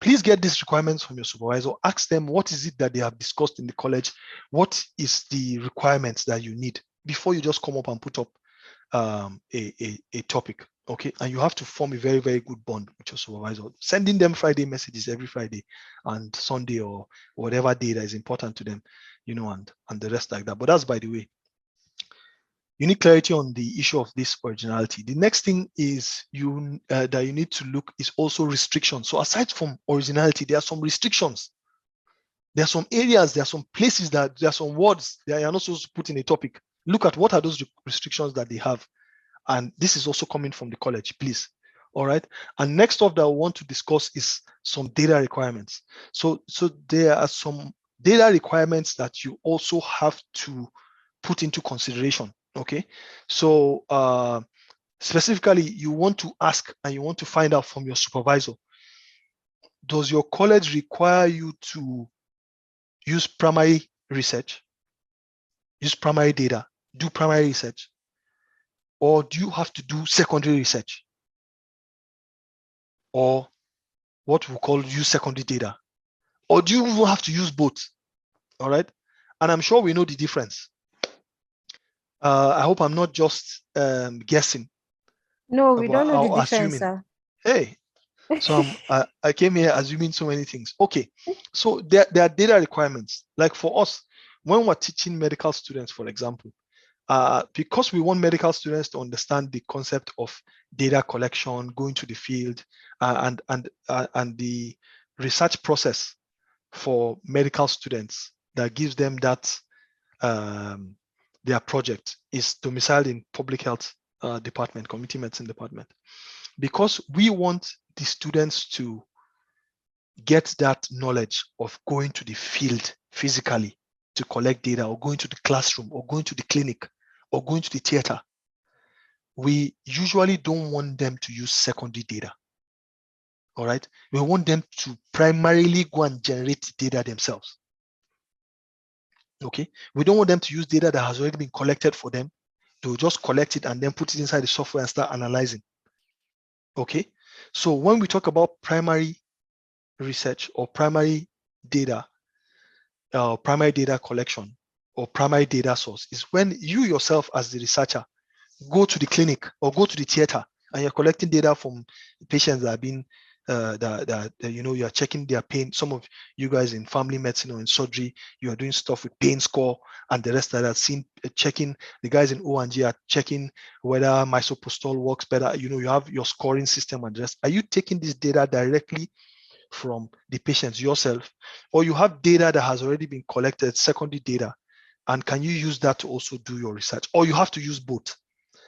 Please get these requirements from your supervisor. Ask them what is it that they have discussed in the college. What is the requirements that you need before you just come up and put up a topic. Okay, and you have to form a very, very good bond with your supervisor. Sending them Friday messages every Friday and Sunday or whatever day that is important to them, and the rest like that. But that's by the way. You need clarity on the issue of this originality. The next thing is that you need to look is also restrictions. So aside from originality, there are some restrictions. There are some areas, there are some places that there are some words that you're not supposed to put in a topic. Look at what are those restrictions that they have. And this is also coming from the college, please. All right. And next up that I want to discuss is some data requirements. So there are some data requirements that you also have to put into consideration. Okay, so specifically, you want to ask and you want to find out from your supervisor, does your college require you to use primary research, use primary data, do primary research, or do you have to do secondary research, or what we call use secondary data, or do you even have to use both? All right, and I'm sure we know the difference. I hope I'm not just guessing. No, we don't know the difference, assuming. sir. Hey, so I came here assuming so many things. Okay, so there are data requirements. Like for us, when we're teaching medical students, for example, because we want medical students to understand the concept of data collection, going to the field, and the research process for medical students that gives them that their project is domiciled in public health department, community medicine department, because we want the students to get that knowledge of going to the field physically to collect data, or going to the classroom, or going to the clinic, or going to the theater. We usually don't want them to use secondary data. All right, we want them to primarily go and generate data themselves. Okay, we don't want them to use data that has already been collected for them. They'll just collect it and then put it inside the software and start analyzing. Okay, so when we talk about primary research or primary data collection or primary data source, is when you yourself as the researcher go to the clinic or go to the theater and you're collecting data from patients that have been you are checking their pain. Some of you guys in family medicine or in surgery, you are doing stuff with pain score and the rest of that. Checking the guys in O&G are checking whether misoprostol works better. You have your scoring system and the rest. Are you taking this data directly from the patients yourself, or you have data that has already been collected, secondary data, and can you use that to also do your research, or you have to use both?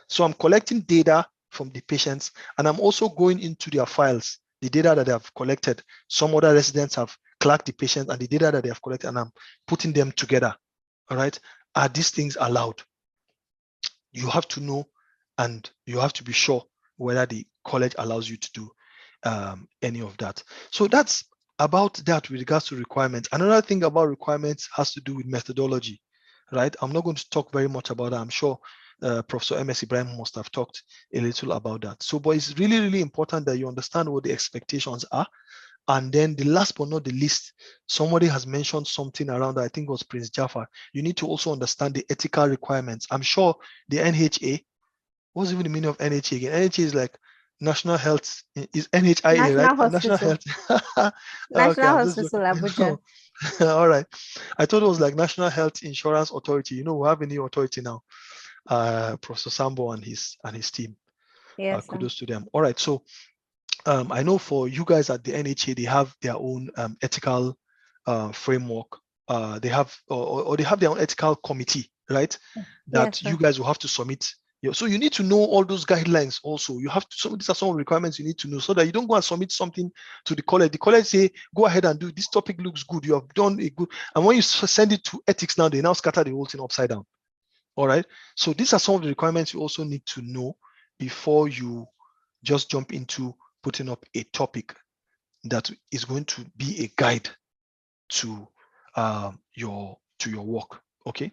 So I'm collecting data from the patients, and I'm also going into their files, the data that they have collected. Some other residents have clocked the patients and the data that they have collected, and I'm putting them together. All right. Are these things allowed? You have to know, and you have to be sure whether the college allows you to do any of that. So that's about that with regards to requirements. Another thing about requirements has to do with methodology. right? I'm not going to talk very much about that. I'm sure Professor M.S. Ibrahim must have talked a little about that. So, but it's really, really important that you understand what the expectations are. And then the last but not the least, somebody has mentioned something around that, I think it was Prince Jafar. You need to also understand the ethical requirements. I'm sure the NHA, what's even the meaning of NHA again? NHA is like National Health, is NHIA, right? National National Hospital. Health. Okay, National I'm just Hospital, joking. Abuja. All right. I thought it was like National Health Insurance Authority. You know, we have a new authority now. Professor Sambo and his team. Yes, sir. Kudos to them. All right. So I know for you guys at the NHA, they have their own ethical framework. They have or they have their own ethical committee, right? That Yes, you sir. guys will have to submit. So you need to know all those guidelines also. You have to, so these are some requirements you need to know so that you don't go and submit something to the college. The college say, go ahead and do this topic looks good. You have done a good, and when you send it to ethics now, they now scatter the whole thing upside down. All right. So these are some of the requirements you also need to know before you just jump into putting up a topic that is going to be a guide to your work. Okay.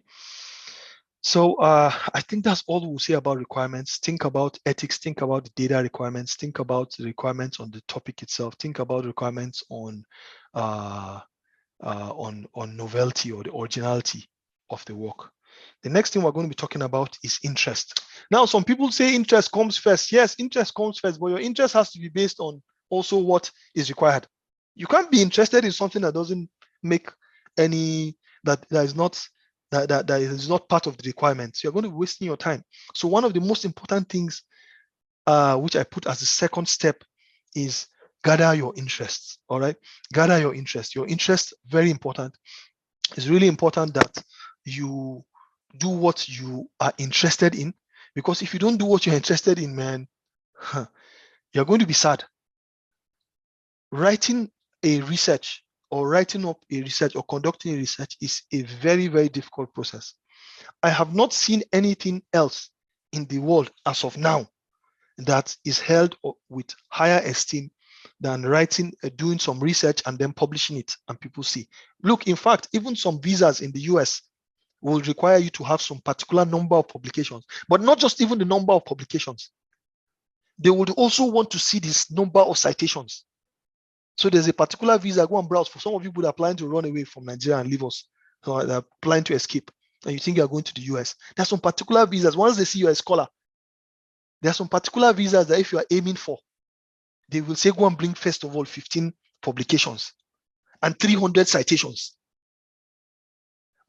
So I think that's all we'll say about requirements. Think about ethics, think about the data requirements, think about the requirements on the topic itself, think about requirements on novelty or the originality of the work. The next thing we're going to be talking about is interest. Now, some people say interest comes first. Yes, interest comes first, but your interest has to be based on also what is required. You can't be interested in something that doesn't make any, that is not part of the requirements. You're going to be wasting your time. So one of the most important things which I put as the second step is gather your interests. All right, gather your interest. Your interest, very important. It's really important that you do what you are interested in, because if you don't do what you're interested in, man, you're going to be sad. Writing a research or writing up a research or conducting a research is a very, very difficult process. I have not seen anything else in the world as of now that is held with higher esteem than writing, doing some research and then publishing it and people see. Look, in fact, even some visas in the US will require you to have some particular number of publications, but not just even the number of publications. They would also want to see this number of citations. So there's a particular visa, go and browse. For some of you who are planning to run away from Nigeria and leave us, so they're planning to escape, and you think you're going to the US. There's some particular visas. Once they see you're a scholar, there are some particular visas that if you are aiming for, they will say, go and bring first of all 15 publications and 300 citations.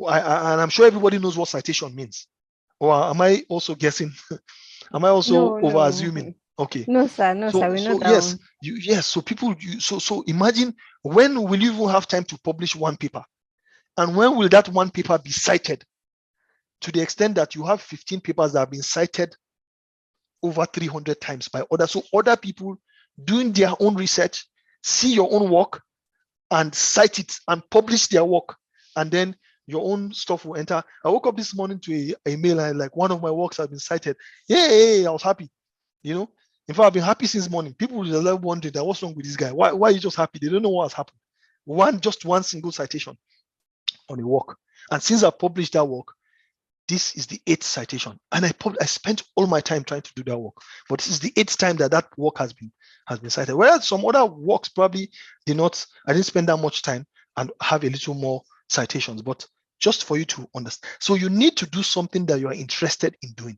And I'm sure everybody knows what citation means. Or am I also guessing? Am I also over assuming? Okay. No, sir. No, sir. We know that yes, one. yes. So people, so imagine, when will you even have time to publish one paper, and when will that one paper be cited? To the extent that you have 15 papers that have been cited over 300 times by others. So other people doing their own research, see your own work, and cite it and publish their work, and then your own stuff will enter. I woke up this morning to a mail and like, one of my works has been cited. Hey, I was happy. You know, in fact, I've been happy since morning. People will wondering that what's wrong with this guy. Why are you just happy? They don't know what has happened. Just one single citation on a work. And since I published that work, this is the 8th citation, and I spent all my time trying to do that work. But this is the 8th time that work has been cited. Whereas some other works probably I didn't spend that much time and have a little more citations. But just for you to understand, so you need to do something that you are interested in doing.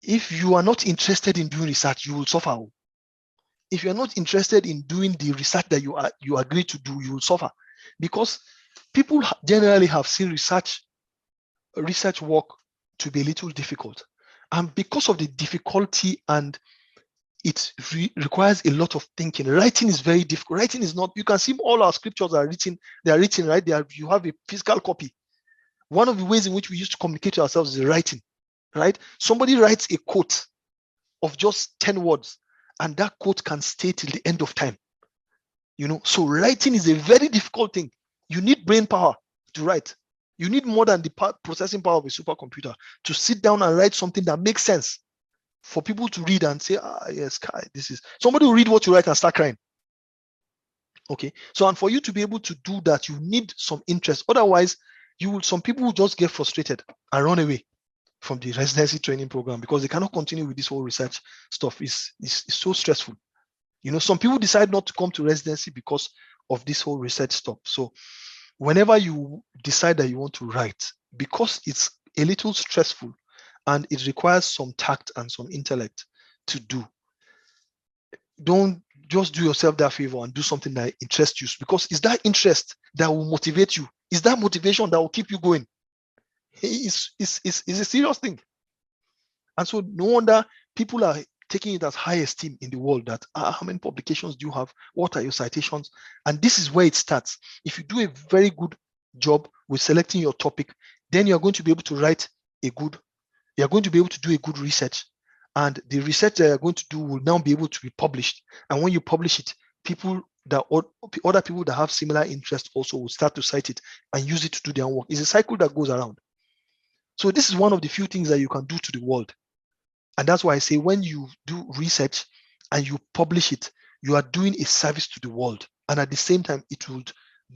If you are not interested in doing research, you will suffer. If you are not interested in doing the research that you agree to do, you will suffer, because people generally have seen research work to be a little difficult, and because of the difficulty, and it requires a lot of thinking. Writing is very difficult. Writing is not, you can see all our scriptures are written, right there. You have a physical copy. One of the ways in which we used to communicate to ourselves is writing, right? Somebody writes a quote of just 10 words, and that quote can stay till the end of time. So writing is a very difficult thing. You need brain power to write. You need more than the processing power of a supercomputer to sit down and write something that makes sense for people to read and say, yes, Kai, this is. Somebody will read what you write and start crying. Okay. So, and for you to be able to do that, you need some interest. Otherwise, Some people will just get frustrated and run away from the residency training program because they cannot continue with this whole research stuff. It's so stressful. Some people decide not to come to residency because of this whole research stuff. So whenever you decide that you want to write, because it's a little stressful and it requires some tact and some intellect to do, don't just do yourself that favor and do something that interests you, because it's that interest that will motivate you. It's that motivation that will keep you going. It's a serious thing. And so no wonder people are taking it as high esteem in the world that how many publications do you have? What are your citations? And this is where it starts. If you do a very good job with selecting your topic, then you're going to be able to you're going to be able to do a good research. And the research that you're going to do will now be able to be published. And when you publish it, other people that have similar interests also will start to cite it and use it to do their work. It's a cycle that goes around. So this is one of the few things that you can do to the world. And that's why I say when you do research and you publish it, you are doing a service to the world. And at the same time, it will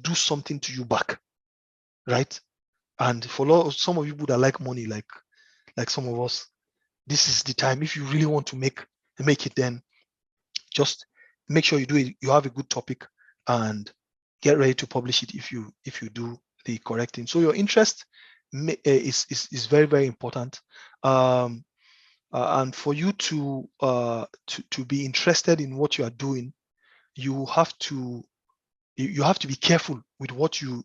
do something to you back, right? And for some of you that like money, like some of us, this is the time. If you really want to make it, then just make sure you have a good topic and get ready to publish it if you do the correct thing. So your interest is very, very important. And for you to be interested in what you are doing, you have to be careful with what you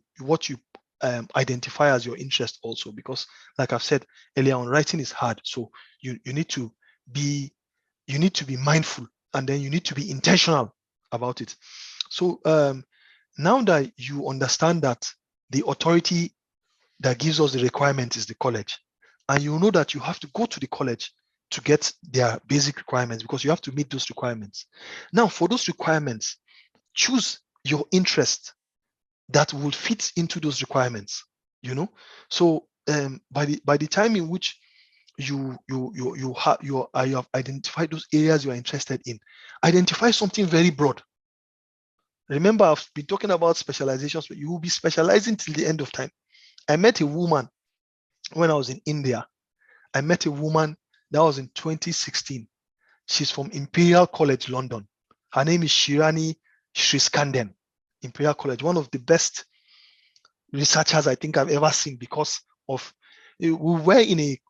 identify as your interest also, because like I've said earlier on, writing is hard. So you need to be mindful, and then you need to be intentional about it. So now that you understand that the authority that gives us the requirement is the college, and you know that you have to go to the college to get their basic requirements because you have to meet those requirements. Now, for those requirements, choose your interest that will fit into those requirements. So by the time in which you have identified those areas you are interested in, identify something very broad. Remember, I've been talking about specializations, but you will be specializing till the end of time. I met a woman when I was in India. I met a woman that was in 2016. She's from Imperial College London. Her name is Shirani Sriskanden. Imperial College, one of the best researchers I think I've ever seen, because of during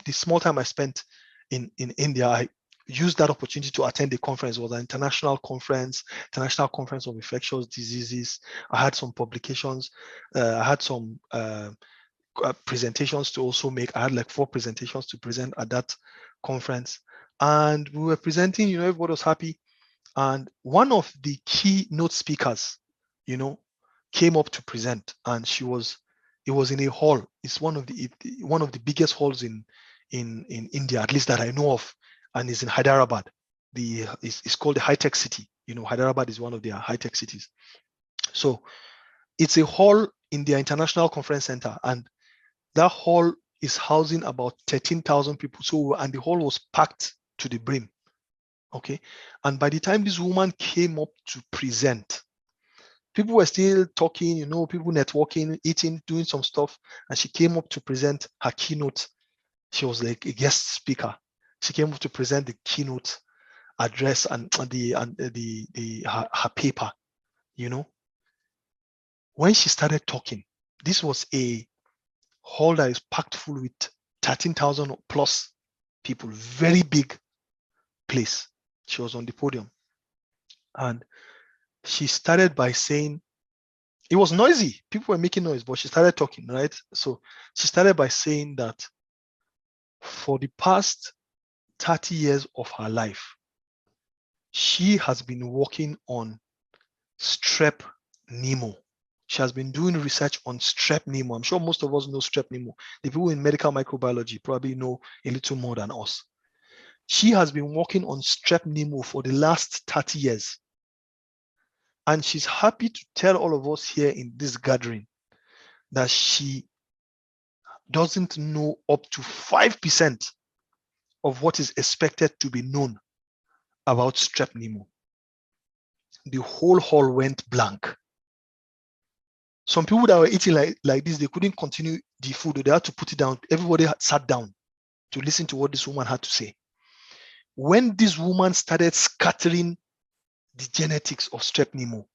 the small time I spent in India, I used that opportunity to attend a conference. It was an international conference of infectious diseases. I had some publications. I had some presentations to also make. I had like 4 presentations to present at that conference, and we were presenting. Everybody was happy, and one of the keynote speakers, came up to present, and it was in a hall. It's one of the biggest halls in India, at least that I know of, and it's in Hyderabad. It's called the high-tech city. Hyderabad is one of their high-tech cities. So it's a hall in their international conference center, and that hall is housing about 13,000 people. And the hall was packed to the brim. Okay. And by the time this woman came up to present, people were still talking, people networking, eating, doing some stuff. And she came up to present her keynote. She was like a guest speaker. She came up to present the keynote address and her paper. When she started talking, this was a hall that is packed full with 13,000 plus people, very big place. She was on the podium, and she started by saying, it was noisy, people were making noise, but she started talking, right? So she started by saying that for the past 30 years of her life, she has been working on strep pneumo. She has been doing research on strep pneumo. I'm sure most of us know strep pneumo. The people in medical microbiology probably know a little more than us. She has been working on strep pneumo for the last 30 years. And she's happy to tell all of us here in this gathering that she doesn't know up to 5% of what is expected to be known about strep pneumo. The whole hall went blank. Some people that were eating like this, they couldn't continue the food. They had to put it down. Everybody sat down to listen to what this woman had to say. When this woman started scattering the genetics of strep pneumo,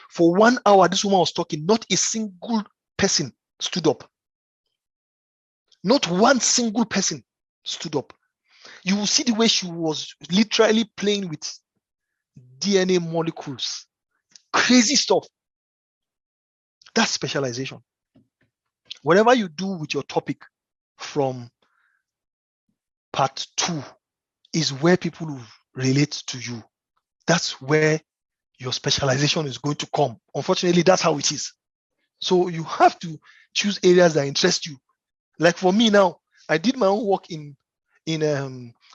for 1 hour, this woman was talking. Not a single person stood up. Not one single person stood up. You will see the way she was literally playing with DNA molecules. Crazy stuff. That's specialization. Whatever you do with your topic from part 2 is where people will relate to you. That's where your specialization is going to come. Unfortunately, that's how it is. So you have to choose areas that interest you. Like for me now, I did my own work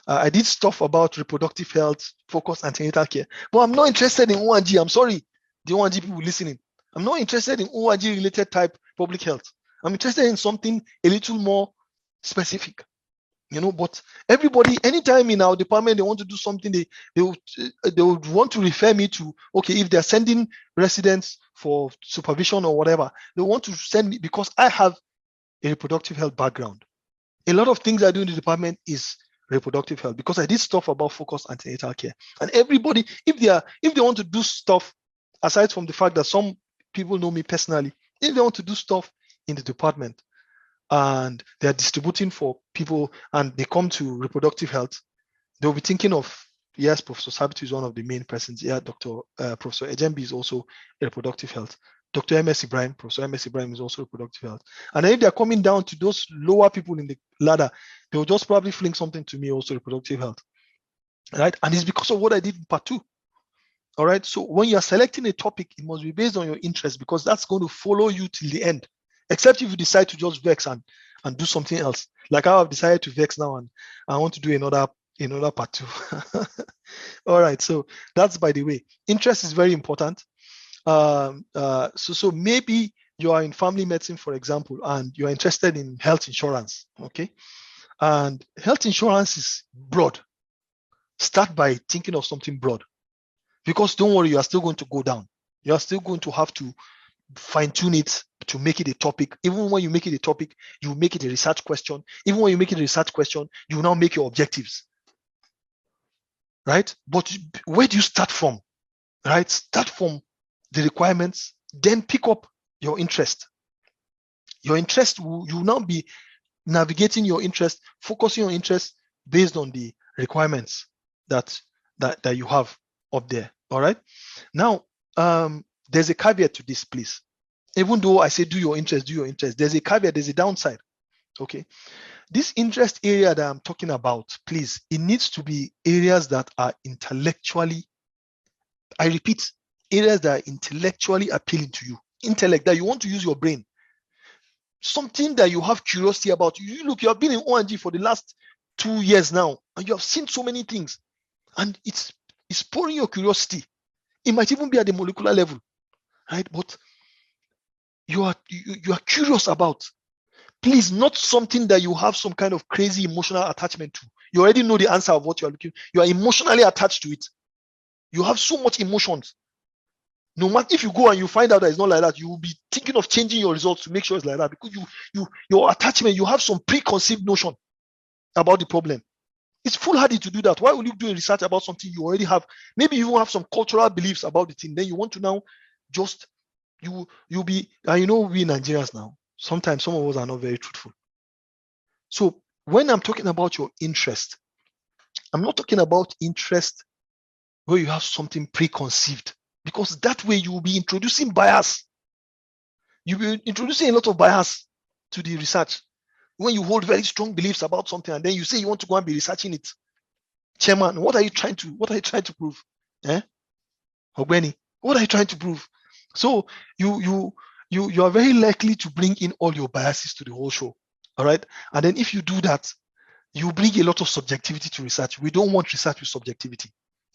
I did stuff about reproductive health, focused antenatal care. But I'm not interested in O&G. I'm sorry, the O&G people listening. I'm not interested in O&G related type public health. I'm interested in something a little more specific. But everybody, anytime in our department, they want to do something, they would want to refer me to, okay, if they're sending residents for supervision or whatever, they want to send me because I have a reproductive health background. A lot of things I do in the department is reproductive health because I did stuff about focused antenatal care. And everybody, if they want to do stuff, aside from the fact that some people know me personally, if they want to do stuff in the department, and they're distributing for people and they come to reproductive health, they'll be thinking of, yes, Professor Sabitu is one of the main persons. Yeah, Professor Ejembi is also reproductive health. Dr. Professor MS Ibrahim is also reproductive health. And if they're coming down to those lower people in the ladder, they'll just probably fling something to me, also reproductive health. Right? And it's because of what I did in part 2. All right. So when you're selecting a topic, it must be based on your interest because that's going to follow you till the end. Except if you decide to just vex and do something else. Like I have decided to vex now and I want to do another part 2. All right, so that's by the way. Interest is very important. So maybe you are in family medicine, for example, and you're interested in health insurance, okay? And health insurance is broad. Start by thinking of something broad. Because don't worry, you are still going to go down. You are still going to have to fine-tune it to make it a topic. Even when you make it a topic, you make it a research question. Even when you make it a research question, you now make your objectives. Right? But where do you start from? Right? Start from the requirements, then pick up your interest. Your interest, you will now be navigating your interest, focusing your interest based on the requirements that you have up there. All right? Now, there's a caveat to this, please. Even though I say do your interest, there's a caveat, there's a downside. Okay. This interest area that I'm talking about, please, it needs to be areas that are intellectually, I repeat, areas that are intellectually appealing to you. Intellect, that you want to use your brain. Something that you have curiosity about. You have been in O&G for the last 2 years now, and you have seen so many things, and it's pouring your curiosity. It might even be at the molecular level, right? But you are curious about. Please, not something that you have some kind of crazy emotional attachment to. You already know the answer of what you are looking. You are emotionally attached to it. You have so much emotions. No matter if you go and you find out that it's not like that, you will be thinking of changing your results to make sure it's like that because your attachment, you have some preconceived notion about the problem. It's foolhardy to do that. Why will you do a research about something you already have? Maybe you have some cultural beliefs about the thing. Then you want to now just you'll be, we Nigerians now, sometimes some of us are not very truthful. So when I'm talking about your interest, I'm not talking about interest where you have something preconceived, because that way you will be introducing bias. You'll be introducing a lot of bias to the research. When you hold very strong beliefs about something and then you say you want to go and be researching it. Chairman, what are you trying to prove? Ogbeni, what are you trying to prove? So you are very likely to bring in all your biases to the whole show. All right. And then if you do that, you bring a lot of subjectivity to research. We don't want research with subjectivity.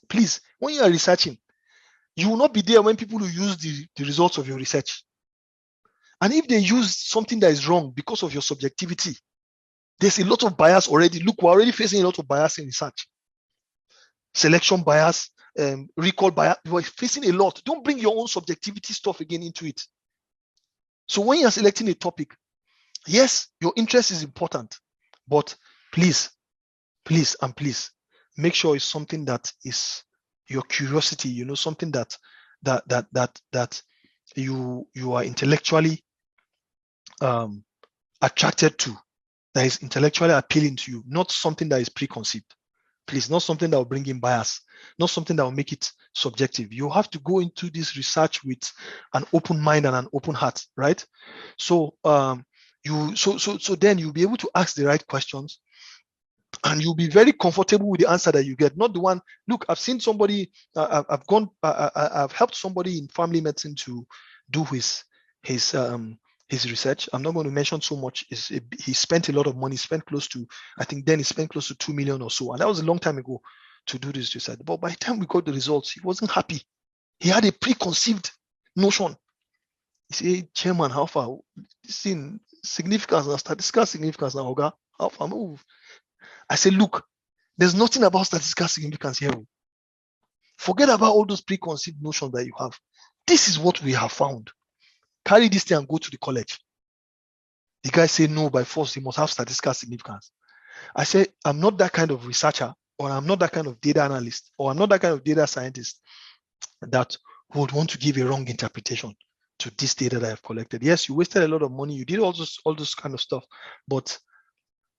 Please, when you are researching, you will not be there when people will use the results of your research. And if they use something that is wrong because of your subjectivity, there's a lot of bias already. Look, we're already facing a lot of bias in research. Selection bias, recall bias, we're facing a lot. Don't bring your own subjectivity stuff again into it. So when you're selecting a topic, yes, your interest is important, but please make sure it's something that is your curiosity, something that you are intellectually attracted to, that is intellectually appealing to you, not something that is preconceived. Please, not something that will bring in bias, not something that will make it subjective. You have to go into this research with an open mind and an open heart, right? So then you'll be able to ask the right questions, and you'll be very comfortable with the answer that you get. Not the one. Look, I've seen somebody. I've helped somebody in family medicine to do his research. I'm not going to mention so much. He spent a lot of money. Spent close to, I think then he spent close to 2 million or so, and that was a long time ago to do this research. But by the time we got the results, he wasn't happy. He had a preconceived notion. He said, "Chairman, how far? This in significance and statistical significance now, Oga, how far move?" I said, "Look, there's nothing about statistical significance here. Forget about all those preconceived notions that you have. This is what we have found. Carry this thing and go to the college." The guy said, "No, by force, he must have statistical significance." I said, "I'm not that kind of researcher, or I'm not that kind of data analyst, or I'm not that kind of data scientist that would want to give a wrong interpretation to this data that I've collected. Yes, you wasted a lot of money. You did all those kind of stuff, but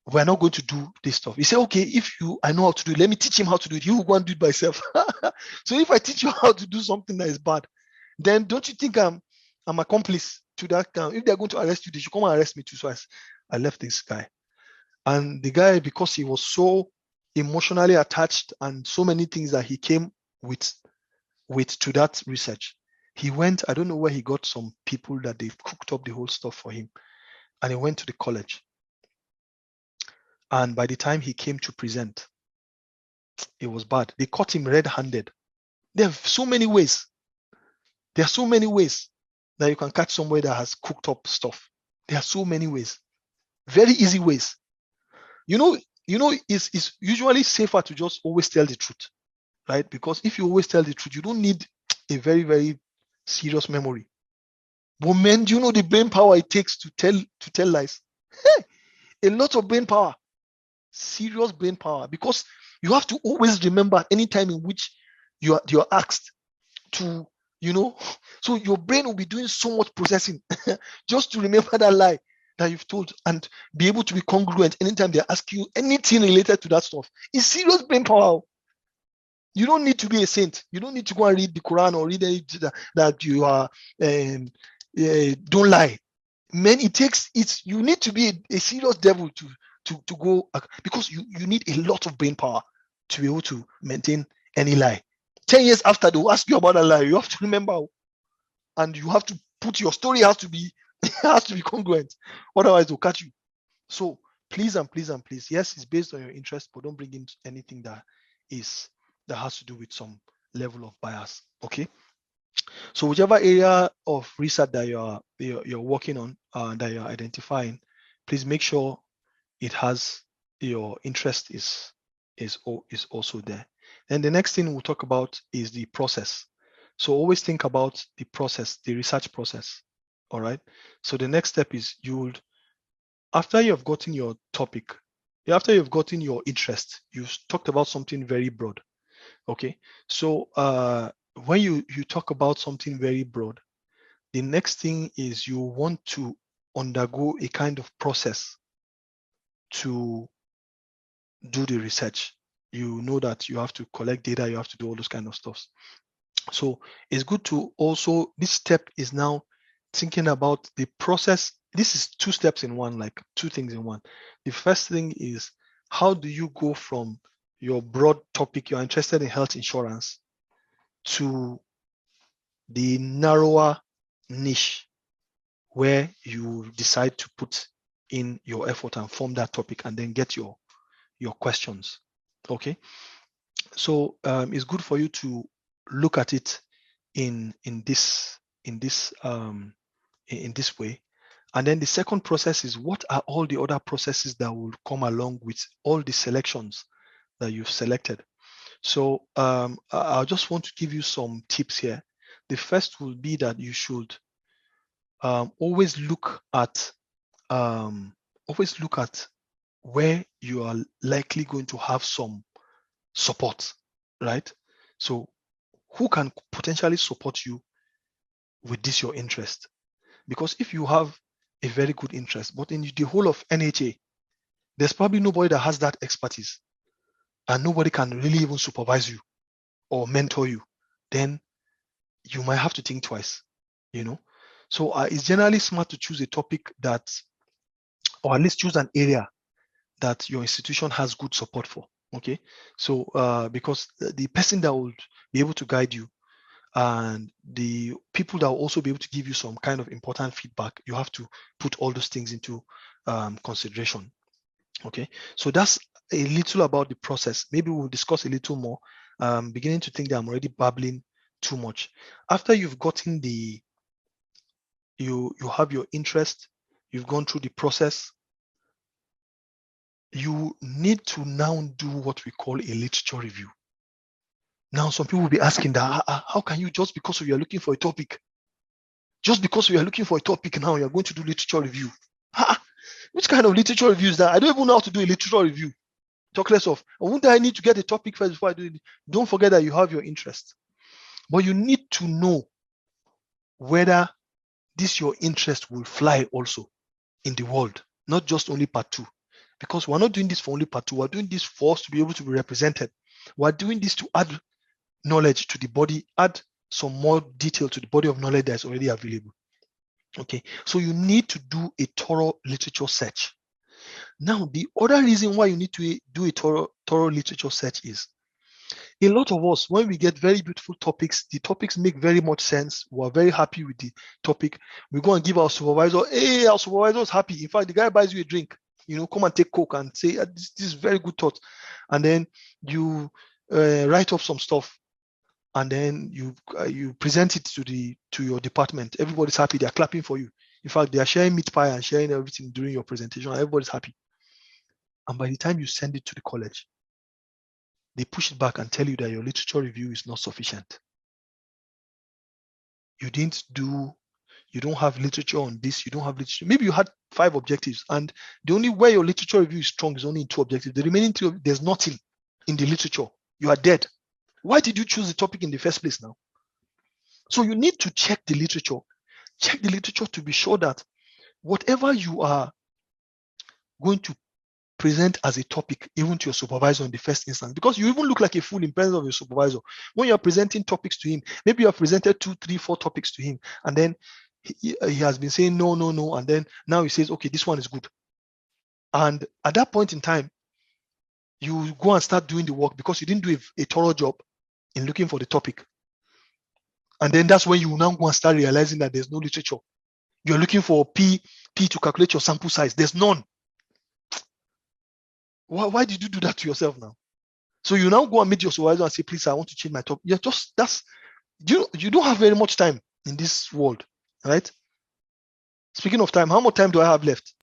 we're not going to do this stuff." He said, "Okay, I know how to do it, let me teach him how to do it. He will go and do it by himself." So if I teach you how to do something that is bad, then don't you think I'm accomplice to that? If they're going to arrest you, they should come and arrest me too. So I left this guy. And the guy, because he was so emotionally attached and so many things that he came with to that research, he went, I don't know where he got some people that they've cooked up the whole stuff for him. And he went to the college. And by the time he came to present, it was bad. They caught him red-handed. There are so many ways. There are so many ways that you can catch somebody that has cooked up stuff. There are so many ways. Very easy ways. It's usually safer to just always tell the truth, right? Because if you always tell the truth, you don't need a very, very serious memory. But man, do you know the brain power it takes to tell lies? A lot of brain power. Serious brain power, because you have to always remember any time in which you're asked to, so your brain will be doing so much processing just to remember that lie that you've told and be able to be congruent anytime they ask you anything related to that stuff. It's serious brain power. You don't need to be a saint. You don't need to go and read the Quran or read anything that you are don't lie. Man, you need to be a serious devil to go, because you need a lot of brain power to be able to maintain any lie. 10 years after they will ask you about a lie, you have to remember, and you have to put your story has to be congruent, otherwise they'll catch you. So please, yes, it's based on your interest, but don't bring in anything that has to do with some level of bias. Okay. So whichever area of research that you're working on, that you're identifying, please make sure it has your interest is also there. Then the next thing we'll talk about is the process. So always think about the process, the research process. All right. So the next step is after you've gotten your topic, after you've gotten your interest, you've talked about something very broad. Okay. So when you talk about something very broad, the next thing is you want to undergo a kind of process to do the research. You know that you have to collect data, you have to do all those kind of stuff. So it's good to also, this step is now thinking about the process. This is 2 steps in one, like 2 things in one. The first thing is, how do you go from your broad topic, you're interested in health insurance, to the narrower niche where you decide to put in your effort and form that topic and then get your questions. Okay. So it's good for you to look at it in this way. And then the second process is, what are all the other processes that will come along with all the selections that you've selected? So I just want to give you some tips here. The first will be that you should always look at where you are likely going to have some support, right? So who can potentially support you with this your interest? Because if you have a very good interest, but in the whole of NHA, there's probably nobody that has that expertise, and nobody can really even supervise you or mentor you, then you might have to think twice, you know. So it's generally smart to choose a topic that, or at least choose an area that your institution has good support for. Okay, so because the person that would be able to guide you and the people that will also be able to give you some kind of important feedback, you have to put all those things into consideration. Okay, so that's a little about the process. Maybe we'll discuss a little more. Beginning to think that I'm already babbling too much. After you've gotten you have your interest, you've gone through the process, you need to now do what we call a literature review. Now, some people will be asking that, how can you, just because you're looking for a topic, now you're going to do literature review? Which kind of literature review is that? I don't even know how to do a literature review. Talk less of, wouldn't I need to get a topic first before I do it? Don't forget that you have your interest. But you need to know whether this your interest will fly also in the world, not just only part 2. Because we're not doing this for only part 2. We're doing this for us to be able to be represented. We're doing this to add knowledge to the body, add some more detail to the body of knowledge that is already available. Okay, so you need to do a thorough literature search. Now, the other reason why you need to do a thorough literature search is a lot of us, when we get very beautiful topics, the topics make very much sense. We're very happy with the topic. We go and give our supervisor, hey, our supervisor is happy. In fact, the guy buys you a drink, come and take Coke and say, this is very good thought. And then you write up some stuff, and then you present it to your department. Everybody's happy. They're clapping for you. In fact, they are sharing meat pie and sharing everything during your presentation. Everybody's happy. And by the time you send it to the college, they push it back and tell you that your literature review is not sufficient. You don't have literature on this. You don't have literature. Maybe you had 5 objectives, and the only way your literature review is strong is only in 2 objectives. The remaining 2, there's nothing in the literature. You are dead. Why did you choose the topic in the first place now? So you need to check the literature. Check the literature to be sure that whatever you are going to present as a topic, even to your supervisor in the first instance, because you even look like a fool in presence of your supervisor. When you're presenting topics to him, maybe you have presented 2, 3, 4 topics to him, and then he has been saying no, and then now he says, okay, this one is good. And at that point in time, you go and start doing the work because you didn't do a thorough job in looking for the topic. And then that's when you now go and start realizing that there's no literature. You're looking for P to calculate your sample size. There's none. Why did you do that to yourself now? So you now go and meet your supervisor and say, please, I want to change my topic. You don't have very much time in this world, right? Speaking of time, how much time do I have left?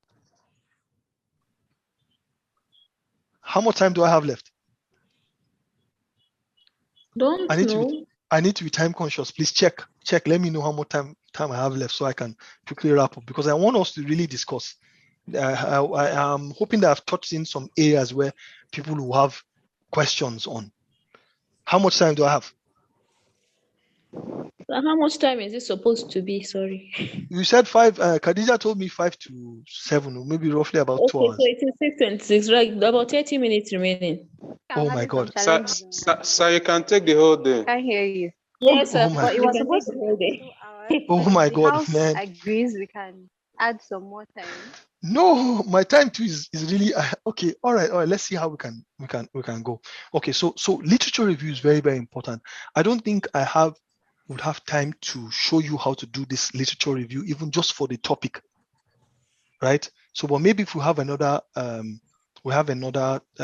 How much time do I have left? I need to be time conscious. Please check. Let me know how much time I have left so I can quickly wrap up, because I want us to really discuss. I am hoping that I've touched in some areas where people will have questions on. How much time do I have? How much time is it supposed to be? Sorry. You said 5. Khadija told me 5 to 7, maybe roughly about 2 hours. So it is 6:26, right? About 30 minutes remaining. Oh my God. Sir, you can take the whole day. I can't hear you. Yes, sir. Oh my. But it was You can supposed take to the whole be day. 2 hours. Oh but my if the God, house man. agrees, we can add some more time. No, my time too is really okay. All right. Let's see how we can go. Okay, so literature review is very, very important. I don't think I would have time to show you how to do this literature review, even just for the topic, right? So, but maybe if we have another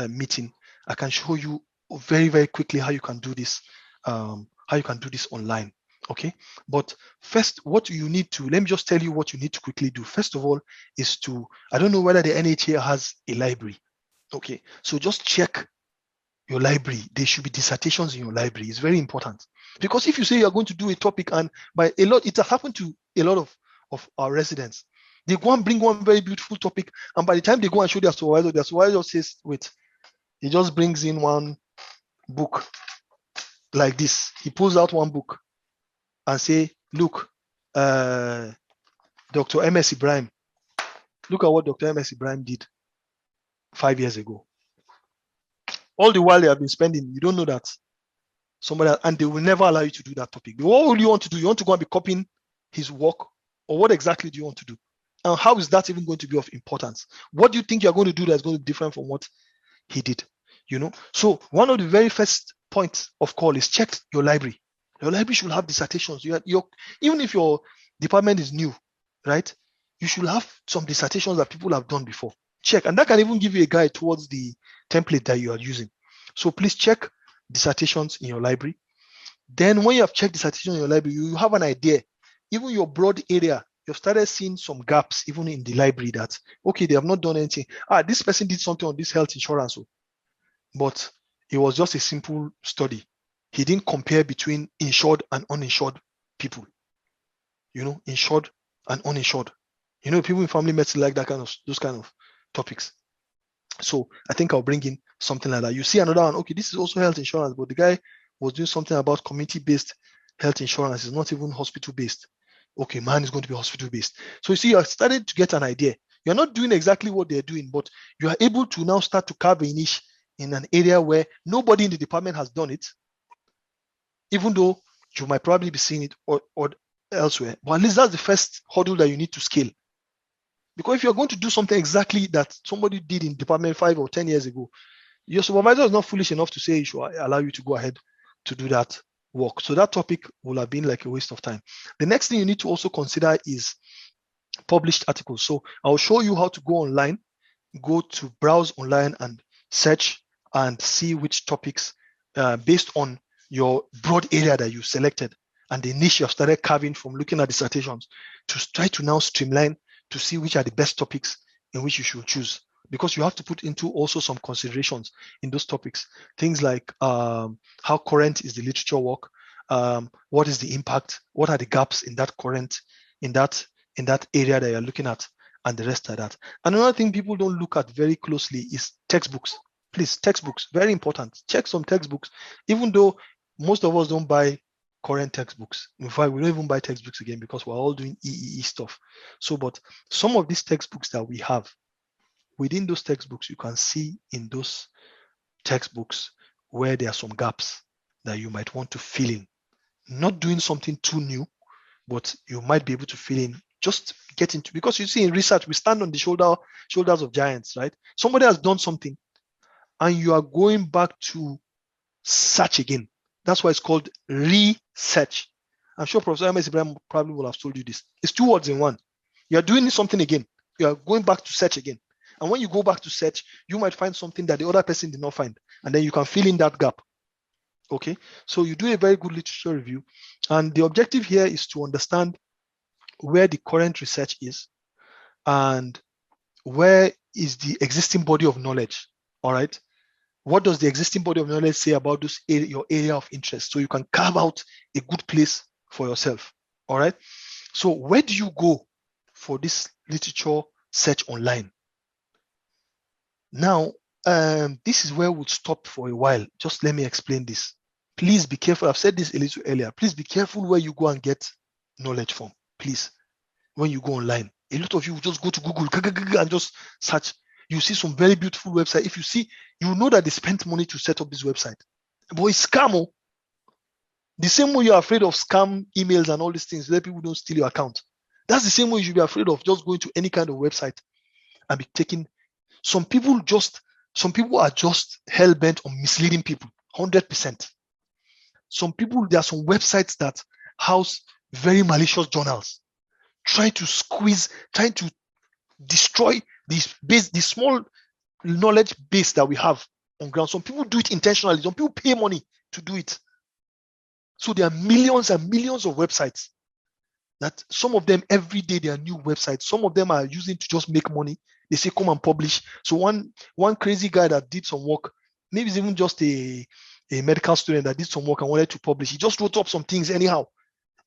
meeting, I can show you very, very quickly how you can do this. How you can do this online. Okay, but first, what you need to, let me just tell you what you need to quickly do. First of all, is I don't know whether the NHA has a library. Okay, so just check your library. There should be dissertations in your library. It's very important, because if you say you're going to do a topic, and by a lot, it has happened to a lot of our residents. They go and bring one very beautiful topic, and by the time they go and show their supervisor says, wait, he just brings in one book like this. He pulls out one book and say, look, Dr. M.S. Ibrahim, look at what Dr. M.S. Ibrahim did 5 years ago. All the while they have been spending, you don't know that somebody else, and they will never allow you to do that topic. What will you want to do? You want to go and be copying his work, or what exactly do you want to do? And how is that even going to be of importance? What do you think you're going to do that's going to be different from what he did? So one of the very first points of call is check your library. Your library should have dissertations. Even if your department is new, right? You should have some dissertations that people have done before. Check, and that can even give you a guide towards the template that you are using. So please check dissertations in your library. Then when you have checked dissertation in your library, you have an idea. Even your broad area, you've started seeing some gaps even in the library that, okay, they have not done anything. This person did something on this health insurance, but it was just a simple study. He didn't compare between insured and uninsured people. Insured and uninsured. People in family medicine like those kind of topics. So I think I'll bring in something like that. You see another one, okay, this is also health insurance, but the guy was doing something about community-based health insurance. It's not even hospital-based. Okay, mine is going to be hospital-based. So you see, you're starting to get an idea. You're not doing exactly what they're doing, but you are able to now start to carve a niche in an area where nobody in the department has done it, even though you might probably be seeing it or elsewhere. But at least that's the first hurdle that you need to scale. Because if you're going to do something exactly that somebody did in department 5 or 10 years ago, your supervisor is not foolish enough to say he should allow you to go ahead to do that work. So that topic will have been like a waste of time. The next thing you need to also consider is published articles. So I'll show you how to go online, go to browse online and search and see which topics based on your broad area that you selected and the niche you've started carving from looking at dissertations to try to now streamline to see which are the best topics in which you should choose, because you have to put into also some considerations in those topics. Things like how current is the literature work, what is the impact, what are the gaps in that current, in that area that you're looking at, and the rest of that. And another thing people don't look at very closely is textbooks. Please, textbooks, very important. Check some textbooks, even though most of us don't buy current textbooks. In fact, we don't even buy textbooks again because we're all doing EEE stuff. So, but some of these textbooks that we have, within those textbooks, you can see in those textbooks where there are some gaps that you might want to fill in. Not doing something too new, but you might be able to fill in, just get into, because you see in research, we stand on the shoulders of giants, right? Somebody has done something and you are going back to search again. That's why it's called research. I'm sure Professor M.S. Ibrahim probably will have told you this. It's 2 words in one. You are doing something again. You are going back to search again. And when you go back to search, you might find something that the other person did not find. And then you can fill in that gap. Okay. So you do a very good literature review. And the objective here is to understand where the current research is and where is the existing body of knowledge. All right. What does the existing body of knowledge say about your area of interest? So you can carve out a good place for yourself. All right. So where do you go for this literature search online? Now, this is where we'll stop for a while. Just let me explain this. Please be careful. I've said this a little earlier. Please be careful where you go and get knowledge from. Please, when you go online, a lot of you will just go to Google and just search. You see some very beautiful website. If you see, you know that they spent money to set up this website. But it's scam. The same way you're afraid of scam emails and all these things, let people don't steal your account. That's the same way you should be afraid of just going to any kind of website and be taking. Some people are just hell-bent on misleading people, 100%. Some people, there are some websites that house very malicious journals, trying to destroy the small knowledge base that we have on ground. Some people do it intentionally. Some people pay money to do it. So there are millions and millions of websites that some of them every day they are new websites. Some of them are using to just make money. They say come and publish. So one crazy guy that did some work, maybe it's even just a medical student that did some work and wanted to publish. He just wrote up some things anyhow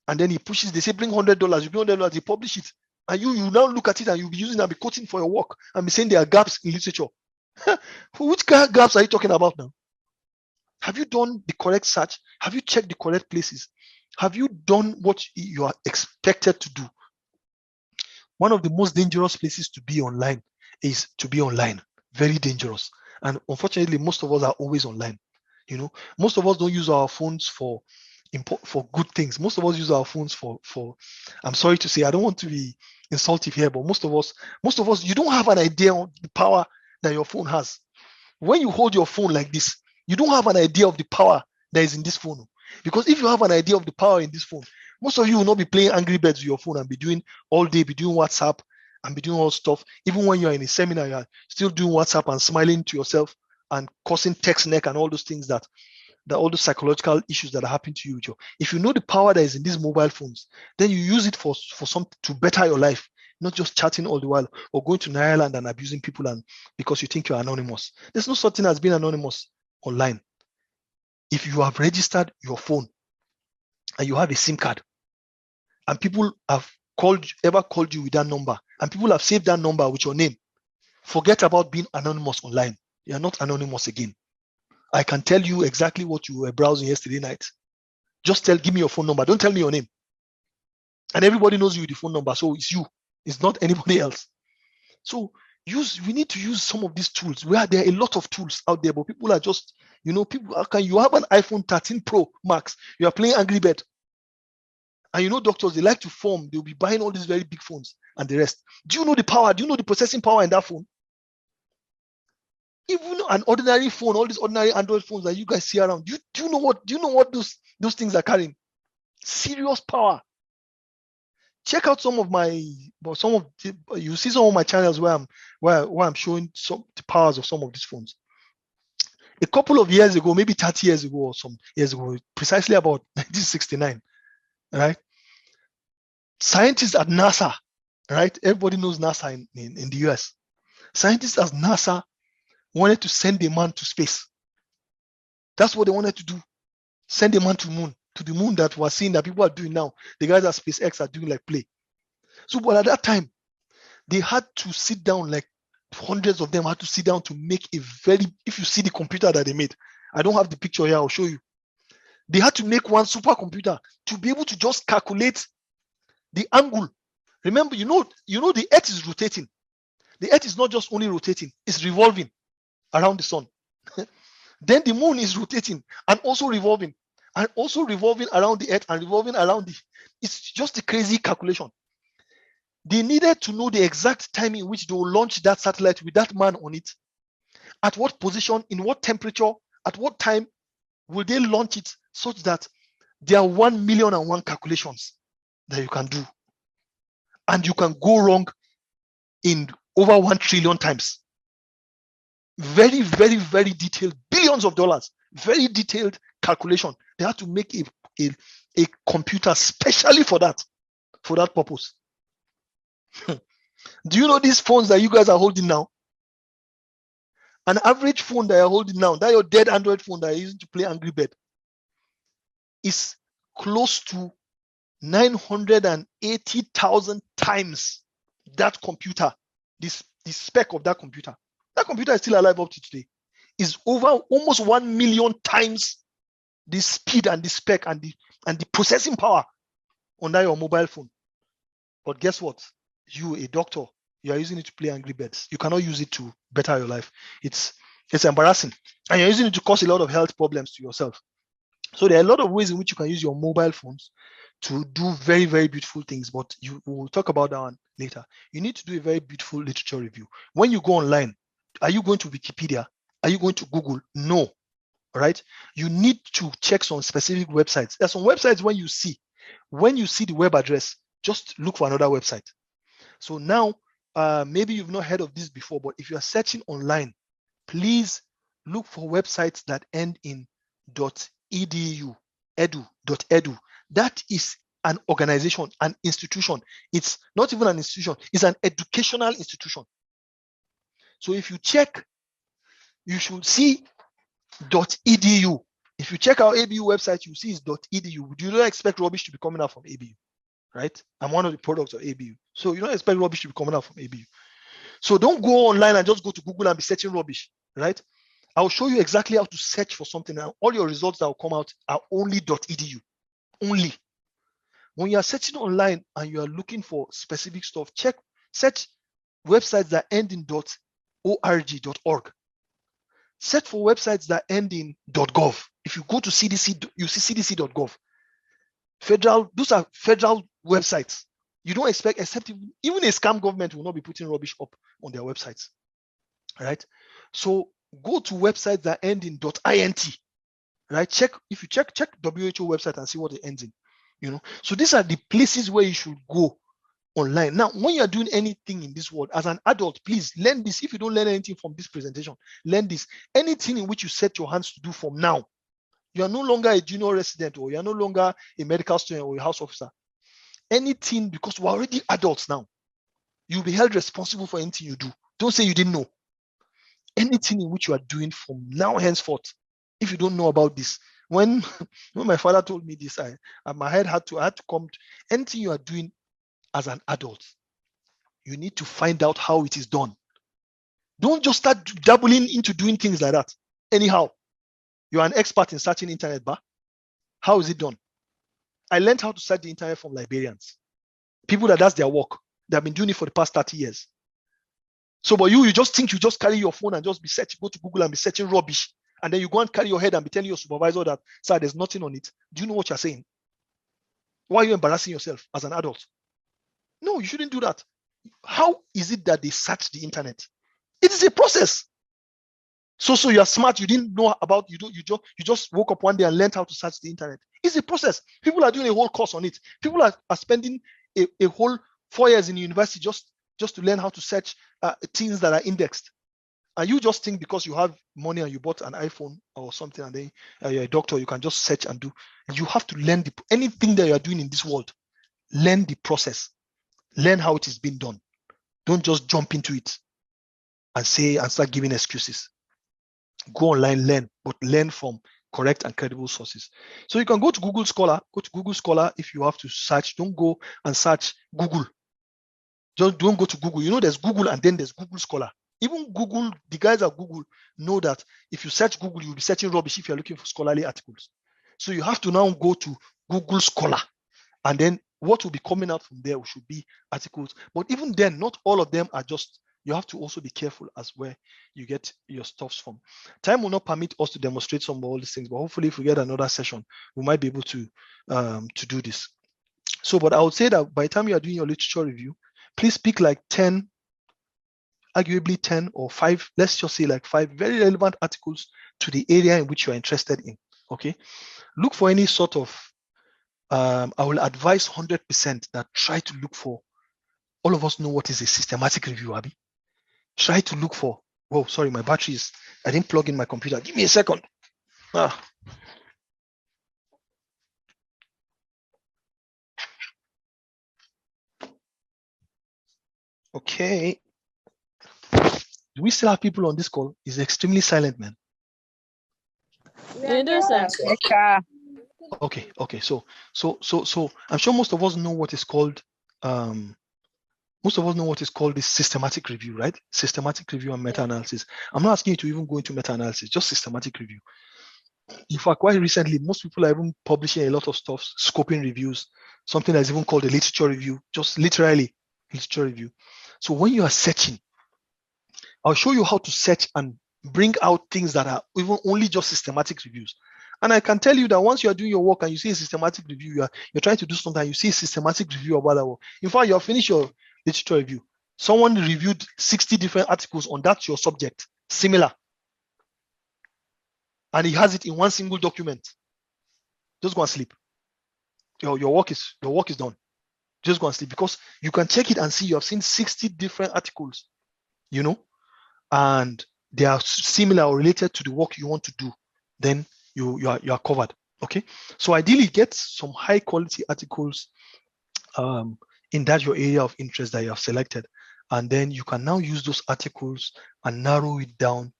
And then he pushes, they say, bring $100, you bring $100, they publish it. And you now look at it and you'll be using and be quoting for your work and be saying there are gaps in literature. Which gaps are you talking about now? Have you done the correct search? Have you checked the correct places? Have you done what you are expected to do? One of the most dangerous places to be online is to be online. Very dangerous. And unfortunately, most of us are always online. You know, most of us don't use our phones for good things. Most of us use our phones for I'm sorry to say, I don't want to be insultive here, but most of us, you don't have an idea of the power that your phone has. When you hold your phone like this, you don't have an idea of the power that is in this phone. Because if you have an idea of the power in this phone, most of you will not be playing Angry Birds with your phone and be doing all day, be doing WhatsApp and be doing all stuff. Even when you're in a seminar, you're still doing WhatsApp and smiling to yourself and causing text neck and all those things that all the psychological issues that are happening to you. If you know the power that is in these mobile phones, then you use it for something to better your life, not just chatting all the while or going to Ireland and abusing people and because you think you're anonymous. There's no such thing as being anonymous online. If you have registered your phone and you have a SIM card and people have ever called you with that number and people have saved that number with your name, forget about being anonymous online. You are not anonymous again. I can tell you exactly what you were browsing yesterday night. Just give me your phone number. Don't tell me your name. And everybody knows you with the phone number. So it's you. It's not anybody else. So we need to use some of these tools where there are a lot of tools out there, but people are just, you have an iPhone 13 Pro Max. You are playing Angry Bird. And doctors, they like to form. They'll be buying all these very big phones and the rest. Do you know the power? Do you know the processing power in that phone? Even an ordinary phone, all these ordinary Android phones that you guys see around, do you know what those things are carrying? Serious power. Check out you see some of my channels where I'm showing some the powers of some of these phones. A couple of years ago, maybe 30 years ago or some years ago, precisely about 1969, right? Scientists at NASA, right? Everybody knows NASA in the US. Scientists at NASA wanted to send a man to space. That's what they wanted to do. Send a man to the moon that we're seeing that people are doing now. The guys at SpaceX are doing like play. So, but at that time, they had to sit down, like hundreds of them had to sit down to make if you see the computer that they made, I don't have the picture here, I'll show you. They had to make one supercomputer to be able to just calculate the angle. Remember, the Earth is rotating. The Earth is not just only rotating, it's revolving around the sun. Then the moon is rotating and also revolving around the Earth and revolving around it's just a crazy calculation. They needed to know the exact time in which they will launch that satellite with that man on it. At what position, in what temperature, at what time will they launch it, such that there are 1,000,001 calculations that you can do. And you can go wrong in over 1 trillion times. Very, very, very detailed, billions of dollars, very detailed calculation. They have to make a computer specially for that purpose. Do you know these phones that you guys are holding now? An average phone that you're holding now, that your dead Android phone that you're using to play Angry Bird, is close to 980,000 times that computer, the spec of that computer. That computer is still alive up to today. Is over almost 1,000,000 times the speed and the spec and the processing power on that your mobile phone. But guess what? You, a doctor, you are using it to play Angry Birds. You cannot use it to better your life. It's embarrassing. And you're using it to cause a lot of health problems to yourself. So there are a lot of ways in which you can use your mobile phones to do very, very beautiful things, but we'll talk about that one later. You need to do a very beautiful literature review. When you go online, are you going to Wikipedia? Are you going to Google? No. All right. You need to check some specific websites. There's some websites when you see the web address, just look for another website. So now, maybe you've not heard of this before, but if you are searching online, please look for websites that end in .edu, edu.edu. That is an organization, an institution. It's not even an institution, it's an educational institution. So if you check, you should see .edu. If you check our ABU website, you see it's .edu. You don't expect rubbish to be coming out from ABU, right? I'm one of the products of ABU. So you don't expect rubbish to be coming out from ABU. So don't go online and just go to Google and be searching rubbish, right? I'll show you exactly how to search for something, and all your results that will come out are only .edu, only. When you are searching online and you are looking for specific stuff, search websites that end in .org. Search for websites that end in .gov. If you go to CDC, you see CDC.gov. Those are federal websites. You don't expect, except even a scam government will not be putting rubbish up on their websites, right? So go to websites that end in .int, right? If you check WHO website and see what it ends in, So these are the places where you should go online. Now, when you're doing anything in this world as an adult, please learn this. If you don't learn anything from this presentation, learn this. Anything in which you set your hands to do from now, you are no longer a junior resident, or you are no longer a medical student or a house officer. Anything, because we're already adults now, you'll be held responsible for anything you do. Don't say you didn't know. Anything in which you are doing from now henceforth, if you don't know about this, when my father told me this, my head had to come to anything you are doing as an adult, you need to find out how it is done. Don't just start dabbling into doing things like that. Anyhow, you are an expert in searching internet, but how is it done? I learned how to search the internet from librarians, people that's their work. They have been doing it for the past 30 years. So, but you just think you just carry your phone and just be searching, go to Google and be searching rubbish, and then you go and carry your head and be telling your supervisor that, sir, there's nothing on it. Do you know what you're saying? Why are you embarrassing yourself as an adult? No, you shouldn't do that. How is it that they search the internet? It is a process. So you're smart. You didn't know about, you just woke up one day and learned how to search the internet. It's a process. People are doing a whole course on it. People are spending a whole 4 years in university just to learn how to search things that are indexed. And you just think because you have money and you bought an iPhone or something, and then you're a doctor, you can just search and do. You have to learn anything that you are doing in this world. Learn the process. Learn how it is being done. Don't just jump into it and start giving excuses. Go online, learn, but learn from correct and credible sources. So you can go to Google Scholar. Go to Google Scholar if you have to search. Don't go and search Google. Just don't go to Google. There's Google and then there's Google Scholar. Even Google, the guys at Google know that if you search Google, you'll be searching rubbish if you're looking for scholarly articles. So you have to now go to Google Scholar, and then what will be coming out from there should be articles. But even then, not all of them are just, you have to also be careful as where you get your stuffs from. Time will not permit us to demonstrate some of all these things, but hopefully if we get another session, we might be able to do this. So, but I would say that by the time you are doing your literature review, please pick like 10, arguably 10 or 5, let's just say like 5 very relevant articles to the area in which you are interested in, okay? Look for any sort of, I will advise 100% that try to look for, all of us know what is a systematic review, Abby. Try to look for, oh, sorry, my battery is, I didn't plug in my computer. Give me a second. Okay. Do we still have people on this call? It's extremely silent, man. You do, sir. Okay. So I'm sure most of us know what is called this systematic review, right? Systematic review and meta-analysis. I'm not asking you to even go into meta-analysis, just systematic review. In fact, quite recently, most people are even publishing a lot of stuff, scoping reviews, something that's even called a literature review, just literally literature review. So when you are searching, I'll show you how to search and bring out things that are even only just systematic reviews. And I can tell you that once you are doing your work and you see a systematic review, you're trying to do something, you see a systematic review about that work. In fact, you have finished your literature review. Someone reviewed 60 different articles on that your subject, similar. And he has it in one single document. Just go and sleep. Your work is done. Just go and sleep, because you can check it and see you have seen 60 different articles, and they are similar or related to the work you want to do. Then you are covered. Okay. So ideally get some high quality articles in that your area of interest that you have selected. And then you can now use those articles and narrow down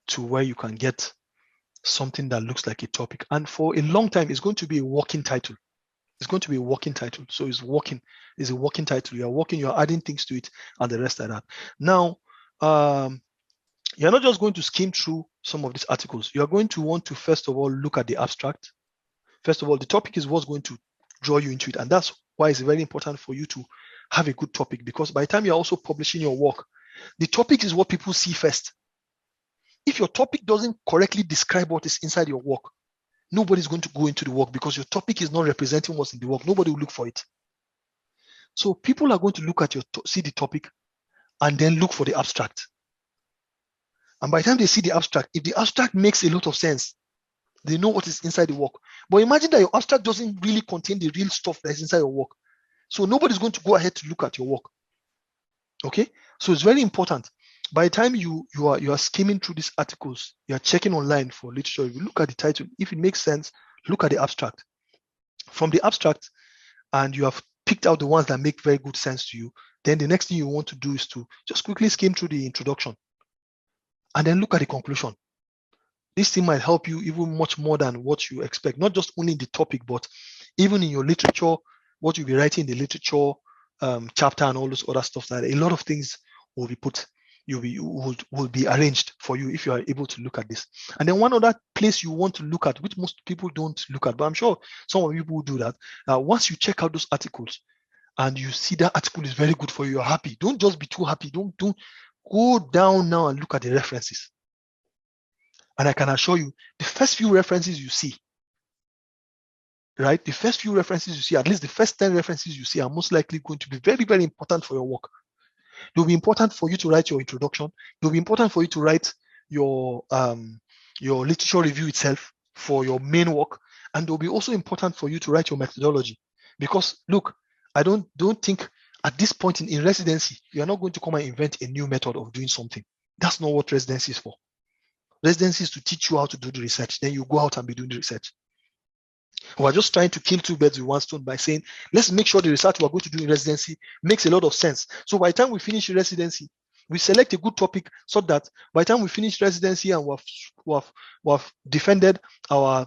to where you can get something that looks like a topic. And for a long time, it's going to be a working title. It's going to be a working title. So it's working. It's a working title. You are working, you are adding things to it and the rest of that. Now, you're not just going to skim through some of these articles. You are going to want to, first of all, look at the abstract. First of all, the topic is what's going to draw you into it. And that's why it's very important for you to have a good topic, because by the time you're also publishing your work, the topic is what people see first. If your topic doesn't correctly describe what is inside your work, nobody's going to go into the work because your topic is not representing what's in the work. Nobody will look for it. So people are going to look at see the topic and then look for the abstract. And by the time they see the abstract, if the abstract makes a lot of sense, they know what is inside the work. But imagine that your abstract doesn't really contain the real stuff that is inside your work. So nobody's going to go ahead to look at your work. Okay? So it's very important. By the time you are skimming through these articles, you are checking online for literature, you look at the title. If it makes sense, look at the abstract. From the abstract, and you have picked out the ones that make very good sense to you, then the next thing you want to do is to just quickly skim through the introduction and then look at the conclusion. This thing might help you even much more than what you expect, not just only in the topic, but even in your literature, what you'll be writing in the literature chapter and all those other stuff. That a lot of things will be put, will be arranged for you if you are able to look at this. And then one other place you want to look at, which most people don't look at, but I'm sure some of you will do that. Once you check out those articles and you see that article is very good for you, you're happy. Don't just be too happy. Don't go down now and look at the references. And I can assure you, the first few references you see, right? The first few references you see, at least the first 10 references you see, are most likely going to be very, very important for your work. They'll be important for you to write your introduction. They'll be important for you to write your literature review itself for your main work. And they'll be also important for you to write your methodology. Because look, I don't think at this point in residency, you're not going to come and invent a new method of doing something. That's not what residency is for. Residency is to teach you how to do the research. Then you go out and be doing the research. We're just trying to kill two birds with one stone by saying, let's make sure the research we're going to do in residency makes a lot of sense. So by the time we finish residency, we select a good topic so that by the time we finish residency and we've defended our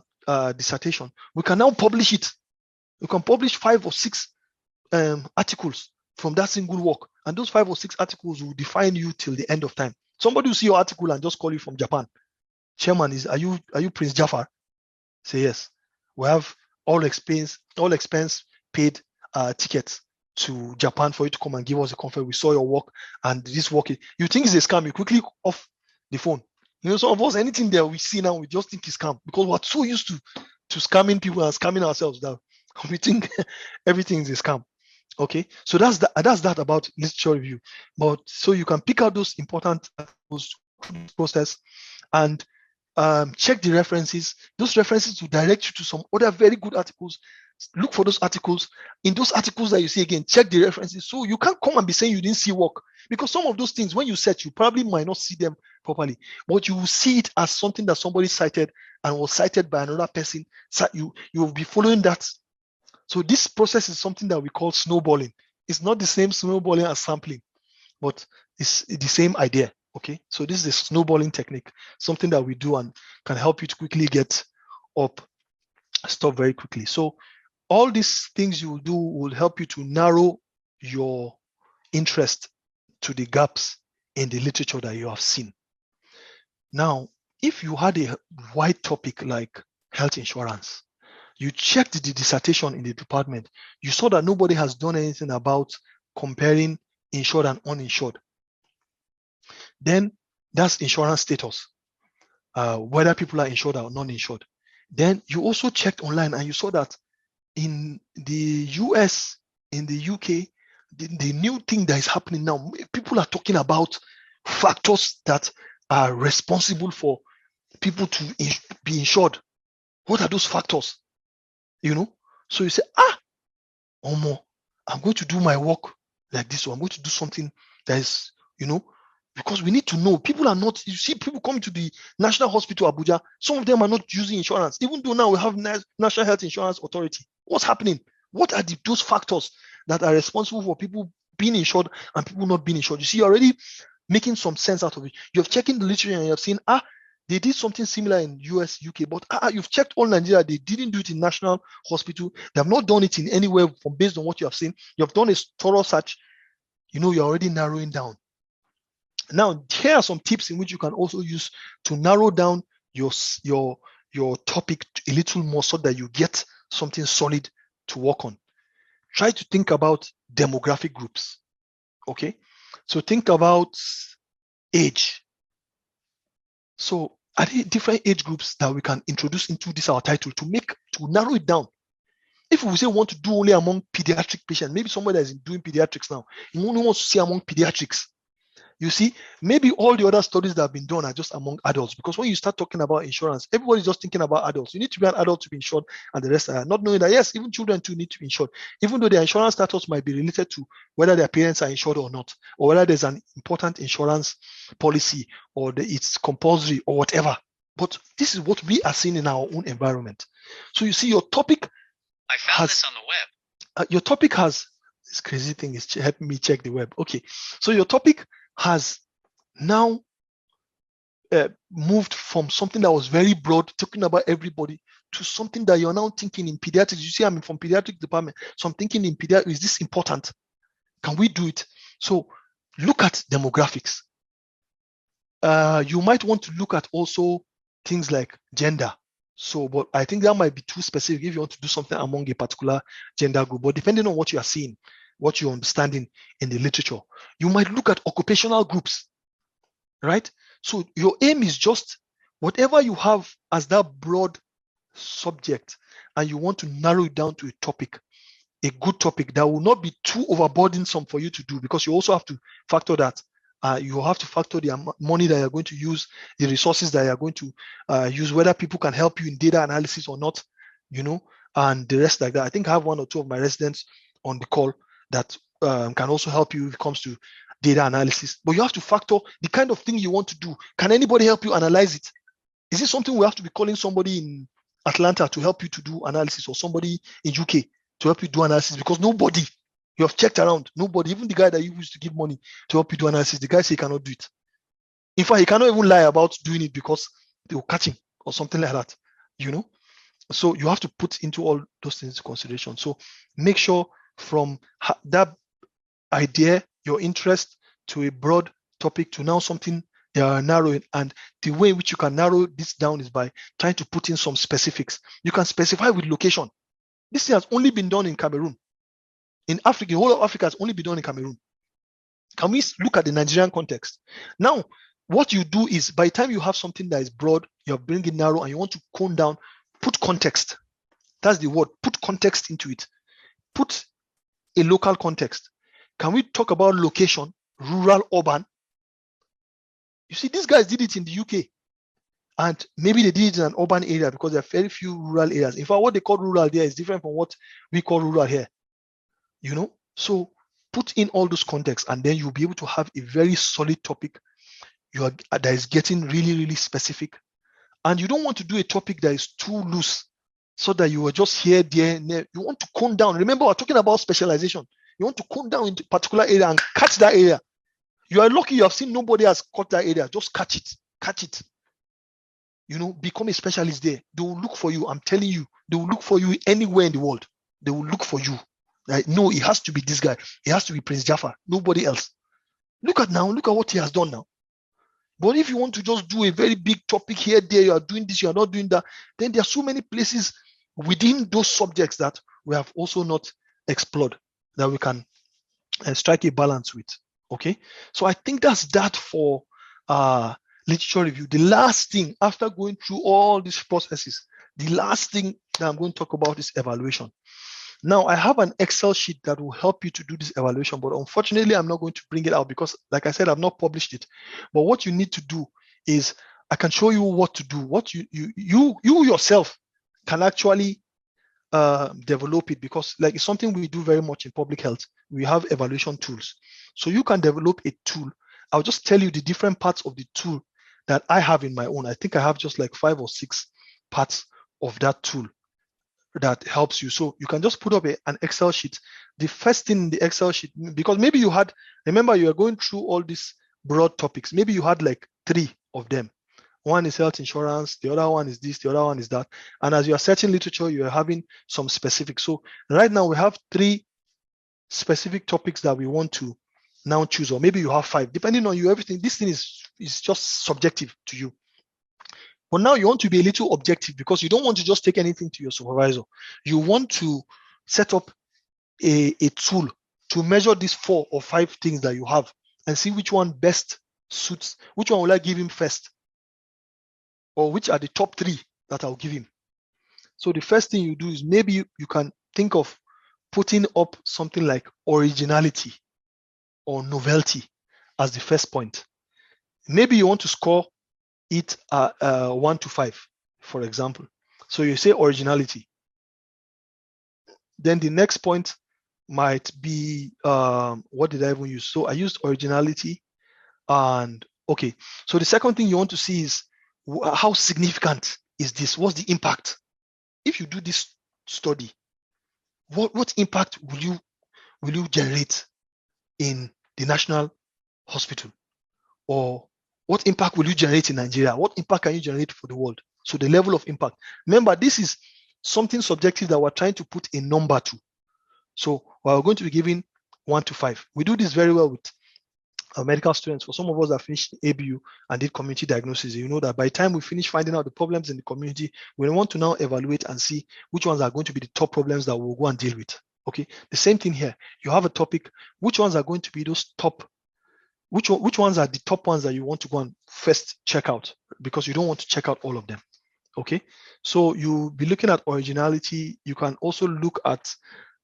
dissertation, we can now publish it. We can publish 5 or 6 articles from that single work. And those 5 or 6 articles will define you till the end of time. Somebody will see your article and just call you from Japan. Chairman, are you Prince Jafar? Say yes. We have all expense paid tickets to Japan for you to come and give us a conference. We saw your work and this work. You think it's a scam, you quickly off the phone. You know, some of us, anything that we see now, we just think it's scam because we're so used to scamming people and scamming ourselves that we think everything is a scam. Okay, so that's that about literature review. But so you can pick out those important process and check the references. Those references will direct you to some other very good articles. Look for those articles. In those articles that you see again, check the references. So you can't come and be saying you didn't see work, because some of those things, when you search, you probably might not see them properly, but you will see it as something that somebody cited and was cited by another person. So you will be following that. So this process is something that we call snowballing. It's not the same snowballing as sampling, but it's the same idea. Okay, so this is a snowballing technique, something that we do and can help you to quickly get up stuff very quickly. So all these things you will do will help you to narrow your interest to the gaps in the literature that you have seen. Now, if you had a wide topic like health insurance, you checked the dissertation in the department, you saw that nobody has done anything about comparing insured and uninsured. Then that's insurance status, whether people are insured or non-insured. Then you also checked online and you saw that in the US, in the UK, the new thing that is happening now, people are talking about factors that are responsible for people to be insured. What are those factors? You know, so you say, Omo, I'm going to do my work like this, or I'm going to do something that is, you know, because we need to know. People are not, you see people coming to the National Hospital Abuja, some of them are not using insurance, even though now we have National Health Insurance Authority. What's happening? What are those factors that are responsible for people being insured and people not being insured? You see, you're already making some sense out of it. You're checking the literature and you've seen, They did something similar in US, UK, but you've checked all Nigeria. They didn't do it in national hospital. They have not done it in anywhere based on what you have seen. You have done a thorough search. You're already narrowing down. Now, here are some tips in which you can also use to narrow down your topic a little more so that you get something solid to work on. Try to think about demographic groups. Okay, so think about age. So are there different age groups that we can introduce into this our title to narrow it down? If we say we want to do only among pediatric patients, maybe somebody that is doing pediatrics now, you only want to see among pediatrics. You see, maybe all the other studies that have been done are just among adults, because when you start talking about insurance, everybody's just thinking about adults. You need to be an adult to be insured, and the rest are not knowing that, yes, even children too need to be insured, even though their insurance status might be related to whether their parents are insured or not, or whether there's an important insurance policy, or it's compulsory or whatever. But this is what we are seeing in our own environment. So you see, your topic this on the web. Your topic has this crazy thing is helping me check the web. Okay, so your topic has now moved from something that was very broad, talking about everybody, to something that you're now thinking in pediatrics. You see, I'm from pediatric department, so I'm thinking in pediatrics, is this important? Can we do it? So look at demographics. You might want to look at also things like gender. So, but I think that might be too specific if you want to do something among a particular gender group. But depending on what you are seeing, what you're understanding in the literature, you might look at occupational groups, right? So your aim is just whatever you have as that broad subject, and you want to narrow it down to a topic, a good topic that will not be too overburdensome for you to do, because you also have to factor that. You have to factor the money that you're going to use, the resources that you're going to use, whether people can help you in data analysis or not, and the rest like that. I think I have one or two of my residents on the call that can also help you if it comes to data analysis. But you have to factor the kind of thing you want to do. Can anybody help you analyze it? Is it something we have to be calling somebody in Atlanta to help you to do analysis, or somebody in UK to help you do analysis? Because nobody, you have checked around, nobody, even the guy that you used to give money to help you do analysis, the guy says he cannot do it. In fact, he cannot even lie about doing it because they will catch him or something like that, So you have to put into all those things into consideration. So make sure from that idea, your interest, to a broad topic, to now something narrowing. And the way in which you can narrow this down is by trying to put in some specifics. You can specify with location. This has only been done in Cameroon. In Africa, the whole of Africa has only been done in Cameroon. Can we look at the Nigerian context? Now, what you do is, by the time you have something that is broad, you're bringing it narrow, and you want to cone down, put context. That's the word. Put context into it. Put a local context. Can we talk about location, rural, urban? You see, these guys did it in the UK, and maybe they did it in an urban area because there are very few rural areas. In fact, what they call rural there is different from what we call rural here. So put in all those contexts, and then you'll be able to have a very solid topic that is getting really, really specific. And you don't want to do a topic that is too loose, so that you are just here, there, and there. You want to cone down. Remember, we're talking about specialization. You want to cone down into a particular area and catch that area. You are lucky you have seen nobody has caught that area. Just catch it. Catch it. Become a specialist there. They will look for you. I'm telling you, they will look for you anywhere in the world. They will look for you. Like, no, it has to be this guy. It has to be Prince Jaffa. Nobody else. Look at what he has done now. But if you want to just do a very big topic here, there, you are doing this, you are not doing that, then there are so many places within those subjects that we have also not explored that we can strike a balance with. Okay, so I think that's that for literature review. The last thing, after going through all these processes, the last thing that I'm going to talk about is evaluation. Now, I have an Excel sheet that will help you to do this evaluation, but unfortunately, I'm not going to bring it out because, like I said, I've not published it. But what you need to do is, I can show you what to do. What you yourself can actually develop it, because it's something we do very much in public health. We have evaluation tools. So you can develop a tool. I'll just tell you the different parts of the tool that I have in my own. I think I have just like 5 or 6 parts of that tool that helps you. So you can just put up an Excel sheet. The first thing in the Excel sheet, because maybe you had, remember you are going through all these broad topics. Maybe you had like 3 of them One is health insurance, the other one is this, the other one is that. And as you are searching literature, you are having some specific. So right now we have 3 specific topics that we want to now choose, or maybe you have 5, depending on you, everything. This thing is just subjective to you. But now you want to be a little objective, because you don't want to just take anything to your supervisor. You want to set up a tool to measure these 4 or 5 things that you have and see which one best suits, which one will I give him first, or which are the top 3 that I'll give him. So the first thing you do is maybe you can think of putting up something like originality or novelty as the first point. Maybe you want to score it 1 to 5, for example. So you say originality. Then the next point might be, what did I even use? So I used originality. And okay, so the second thing you want to see is how significant is this? What's the impact? If you do this study, what impact will you generate in the national hospital? Or what impact will you generate in Nigeria? What impact can you generate for the world? So the level of impact. Remember, this is something subjective that we're trying to put a number to. So we're going to be giving 1 to 5. We do this very well with our medical students. For some of us that finished ABU and did community diagnosis, you know that by the time we finish finding out the problems in the community, we want to now evaluate and see which ones are going to be the top problems that we'll go and deal with. Okay, the same thing here. You have a topic. Which ones are going to be those top? Which ones are the top ones that you want to go and first check out, because you don't want to check out all of them. Okay, so you'll be looking at originality. You can also look at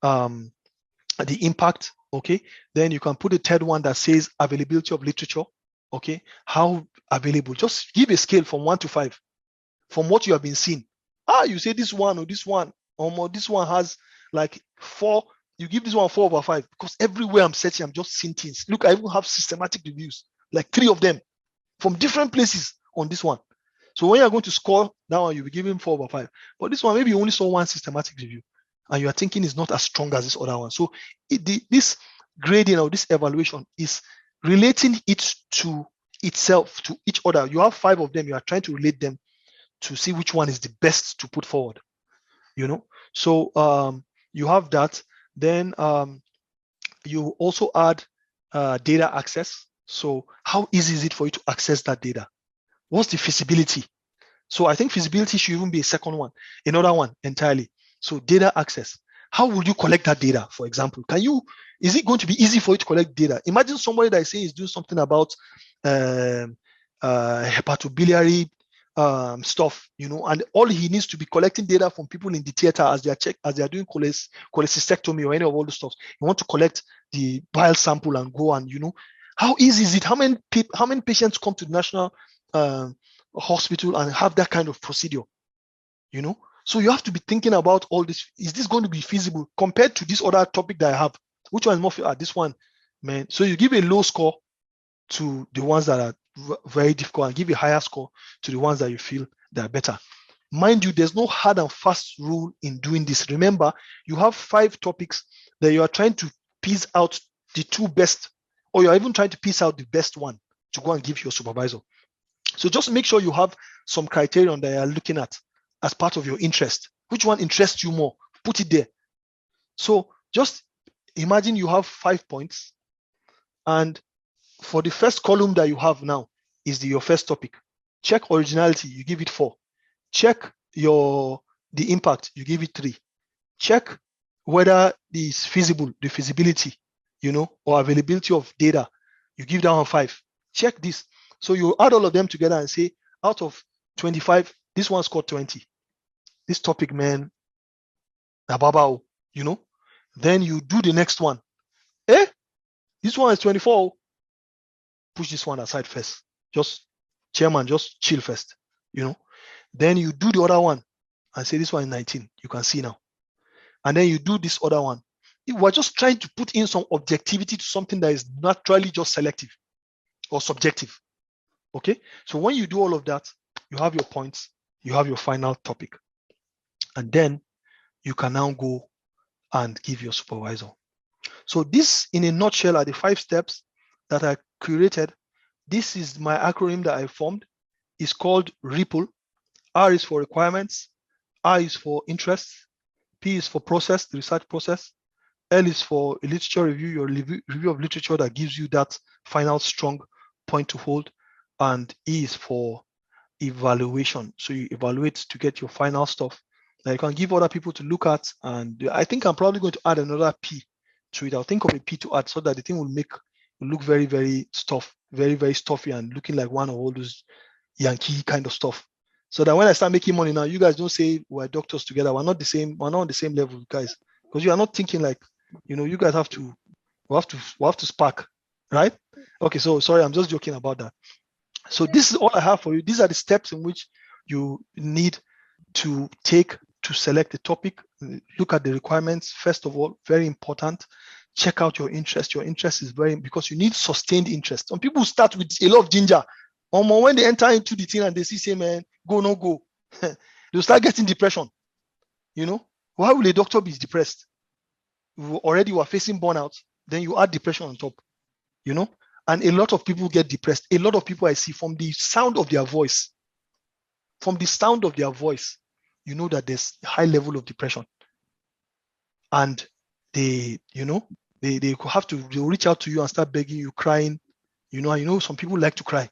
the impact. Okay, then you can put a third one that says availability of literature. Okay, how available? Just give a scale from 1 to 5 from what you have been seeing. You say this one or this one, or this one has like 4. You give this one 4 over 5, because everywhere I'm searching, I'm just seeing things. Look, I even have systematic reviews, like 3 of them from different places on this one. So when you're going to score that one, you'll be giving 4 over 5. But this one, maybe you only saw 1 systematic review, and you are thinking it's not as strong as this other one. So this grading or this evaluation is relating it to itself, to each other. You have 5 of them. You are trying to relate them to see which one is the best to put forward. You know, so you have that. Then you also add data access. So how easy is it for you to access that data? What's the feasibility? So I think feasibility should even be a second one, another one entirely. So data access. How will you collect that data? For example, is it going to be easy for you to collect data? Imagine somebody that is saying is doing something about hepatobiliary stuff, you know, and all he needs to be collecting data from people in the theater as they are doing cholecystectomy or any of all the stuff. You want to collect the bile sample and go, and you know, how easy is it? How many patients come to the national hospital and have that kind of procedure? You know, so you have to be thinking about all this. Is this going to be feasible compared to this other topic that I have? Which one is more? This one, man. So you give a low score to the ones that are very difficult, and give a higher score to the ones that you feel that are better. Mind you, there's no hard and fast rule in doing this. Remember, you have 5 topics that you are trying to piece out the 2 best, or you're even trying to piece out the best one to go and give your supervisor. So just make sure you have some criterion that you're looking at as part of your interest. Which one interests you more? Put it there. So just imagine you have 5 points, and for the first column that you have now is your first topic. Check originality, you give it 4. Check the impact, you give it 3. Check whether it's feasible, the feasibility, you know, or availability of data, you give that one 5. Check this. So you add all of them together and say, out of 25, this one scored 20. This topic, man, ababao, you know. Then you do the next one. This one is 24. Push this one aside first. Just chairman, just chill first, you know. Then you do the other one and say this one is 19. You can see now. And then you do this other one. We're just trying to put in some objectivity to something that is naturally just selective or subjective. Okay. So when you do all of that, you have your points, you have your final topic. And then you can now go and give your supervisor. So this, in a nutshell, are the 5 steps that I curated. This is my acronym that I formed. is called ripple. R is for requirements. I is for interest. P is for process, the research process. L is for a literature review, your review of literature that gives you that final strong point to hold. And E is for evaluation. So you evaluate to get your final stuff. Now you can give other people to look at. And I think I'm probably going to add another P to it. I'll think of a P to add so that the thing will look very, very very stuffy and looking like one of all those Yankee kind of stuff. So that when I start making money now, you guys don't say we're doctors together. We're not on the same level, guys. Because you are not thinking like, you guys we have to spark, right? Okay, so sorry, I'm just joking about that. So this is all I have for you. These are the steps in which you need to take to select a topic. Look at the requirements. First of all, very important. Check out your interest. Your interest is because you need sustained interest. Some people start with a lot of ginger. When they enter into the thing and they see, say, man, go, no go, they'll start getting depression. Why will a doctor be depressed? Already you are facing burnout, then you add depression on top, and a lot of people get depressed. A lot of people I see from the sound of their voice, you know that there's a high level of depression. And they'll reach out to you and start begging you, crying. Some people like to cry.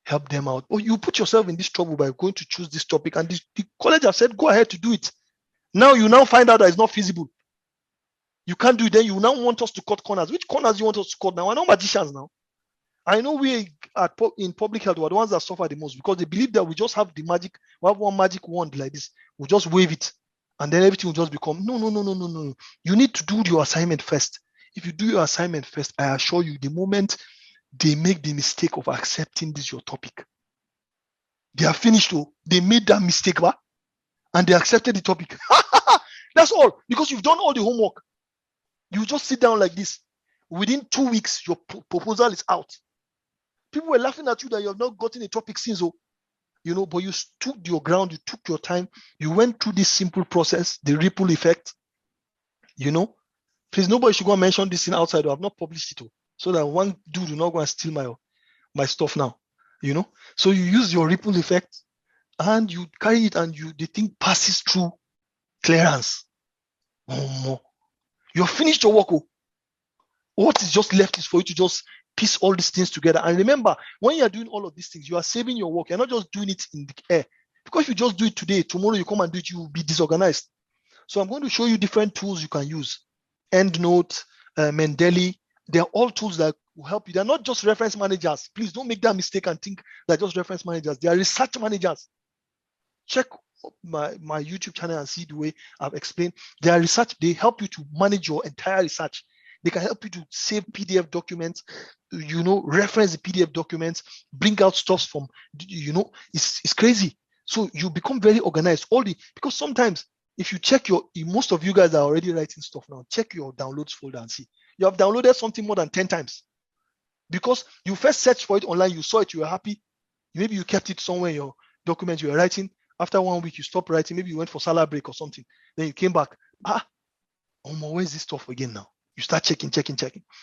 Help them out. Or you put yourself in this trouble by going to choose this topic, and the college have said, go ahead to do it. Now you find out that it's not feasible. You can't do it. Then you now want us to cut corners. Which corners you want us to cut now? We're not magicians now. I know we in public health were the ones that suffer the most because they believe that we just have we have one magic wand like this. We'll just wave it and then everything will just become, no. You need to do your assignment first. If you do your assignment first, I assure you, the moment they make the mistake of accepting this your topic, they are finished. They made that mistake, and they accepted the topic. That's all, because you've done all the homework. You just sit down like this. Within 2 weeks, your proposal is out. People were laughing at you that you have not gotten a topic since, but you stood your ground, you took your time, you went through this simple process, the ripple effect. Please, nobody should go and mention this thing outside. I've not published it, so that one dude will not go and steal my stuff now. So you use your ripple effect and you carry it, and the thing passes through clearance. You've finished your work. What is just left is for you to just piece all these things together. And remember, when you are doing all of these things, you are saving your work. You're not just doing it in the air. Because if you just do it today, tomorrow you come and do it, you will be disorganized. So I'm going to show you different tools you can use. EndNote, Mendeley, they're all tools that will help you. They're not just reference managers. Please don't make that mistake and think they're just reference managers. They are research managers. Check my YouTube channel and see the way I've explained. They are research. They help you to manage your entire research. They can help you to save PDF documents, reference the PDF documents, bring out stuff from, it's crazy. So you become very organized. Because sometimes if you check most of you guys are already writing stuff now, check your downloads folder and see. You have downloaded something more than 10 times. Because you first searched for it online, you saw it, you were happy. Maybe you kept it somewhere in your document you were writing. After 1 week, you stopped writing. Maybe you went for salad break or something. Then you came back. Where's this stuff again now? You start checking.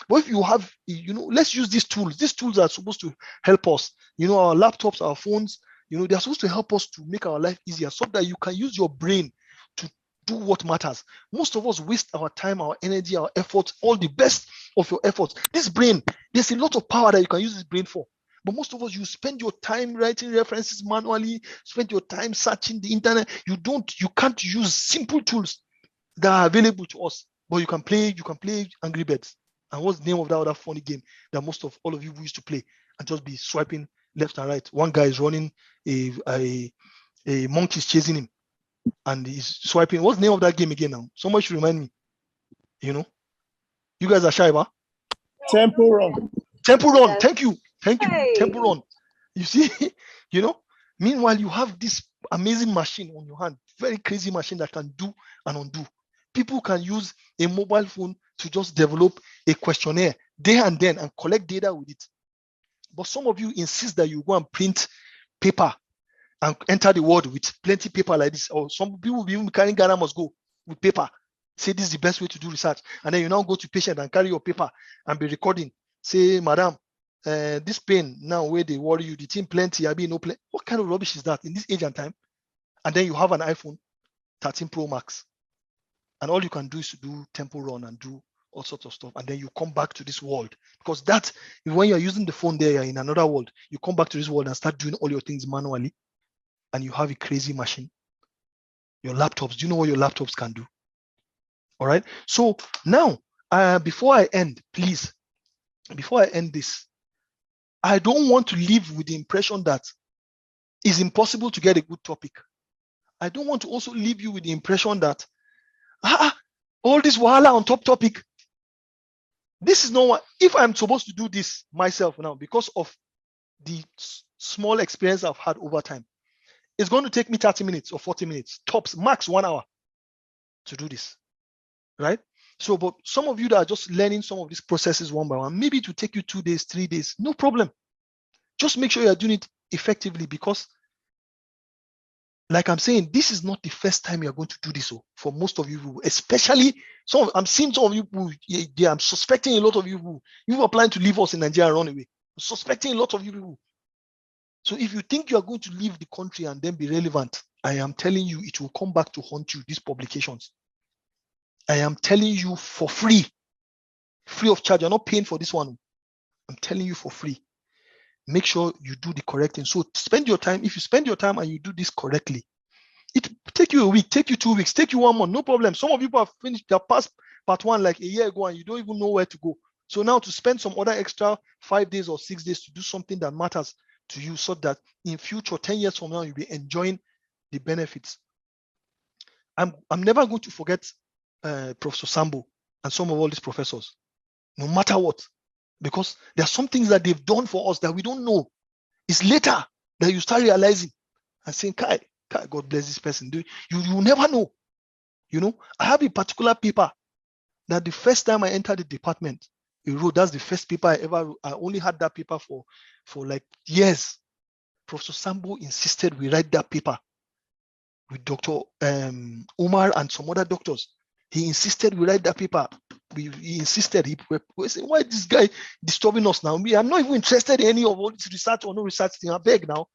But if you have, let's use these tools. These tools are supposed to help us. Our laptops, our phones, they're supposed to help us to make our life easier so that you can use your brain to do what matters. Most of us waste our time, our energy, our efforts, all the best of your efforts. This brain, there's a lot of power that you can use this brain for. But most of us, you spend your time writing references manually, spend your time searching the internet. You can't use simple tools that are available to us. But you can play Angry Birds. And what's the name of that other funny game that most of all of you used to play and just be swiping left and right? One guy is running, a monkey is chasing him, and he's swiping. What's the name of that game again now? Somebody should remind me. You guys are shy, huh? Temple Run. Thank you. Hey. Temple Run. You see, meanwhile, you have this amazing machine on your hand, very crazy machine that can do and undo. People can use a mobile phone to just develop a questionnaire there and then and collect data with it. But some of you insist that you go and print paper and enter the world with plenty of paper like this. Or some people will be even carrying Ghana must go with paper. Say this is the best way to do research. And then you now go to patient and carry your paper and be recording. Say, madam, this pain now where they worry you, the thing plenty, I be no play. What kind of rubbish is that in this age and time? And then you have an iPhone 13 Pro Max, and all you can do is to do tempo run and do all sorts of stuff, and then you come back to this world, because that when you're using the phone there, you're in another world. You come back to this world and start doing all your things manually, and you have a crazy machine. Your laptops, do you know what your laptops can do? All right. So now, before I end, please, before I end this, I don't want to live with the impression that it's impossible to get a good topic. I don't want to also leave you with the impression that all this wahala on top topic. This is not what, if I'm supposed to do this myself now, because of the small experience I've had over time, it's going to take me 30 minutes or 40 minutes, tops, max 1 hour to do this, right? So, but some of you that are just learning some of these processes one by one, maybe it will take you 2 days, 3 days, no problem. Just make sure you're doing it effectively, because like I'm saying, this is not the first time you're going to do this. So for most of you, especially I'm seeing some of you who, I'm suspecting a lot of you who are planning to leave us in Nigeria and run away. I'm suspecting a lot of you people. So if you think you are going to leave the country and then be relevant, I am telling you, it will come back to haunt you, these publications. I am telling you for free of charge. You're not paying for this one. I'm telling you for free. Make sure you do the correct thing. So spend your time. If you spend your time and you do this correctly, it take you a week, take you 2 weeks, take you 1 month, no problem. Some of you have finished their past part 1 like a year ago and you don't even know where to go. So now to spend some other extra 5 days or 6 days to do something that matters to you, so that in future, 10 years from now, you'll be enjoying the benefits. I'm never going to forget Professor Sambo and some of all these professors, no matter what, because there are some things that they've done for us that we don't know. It's later that you start realizing and saying, Kai, God bless this person. You never know. You know, I have a particular paper that the first time I entered the department, he wrote, that's the first paper I ever wrote. I only had that paper for like years. Professor Sambo insisted we write that paper with Dr. Omar and some other doctors. He insisted we write that paper. He insisted. He said, why is this guy disturbing us now? I'm not even interested in any of all this research or no research thing. I beg now.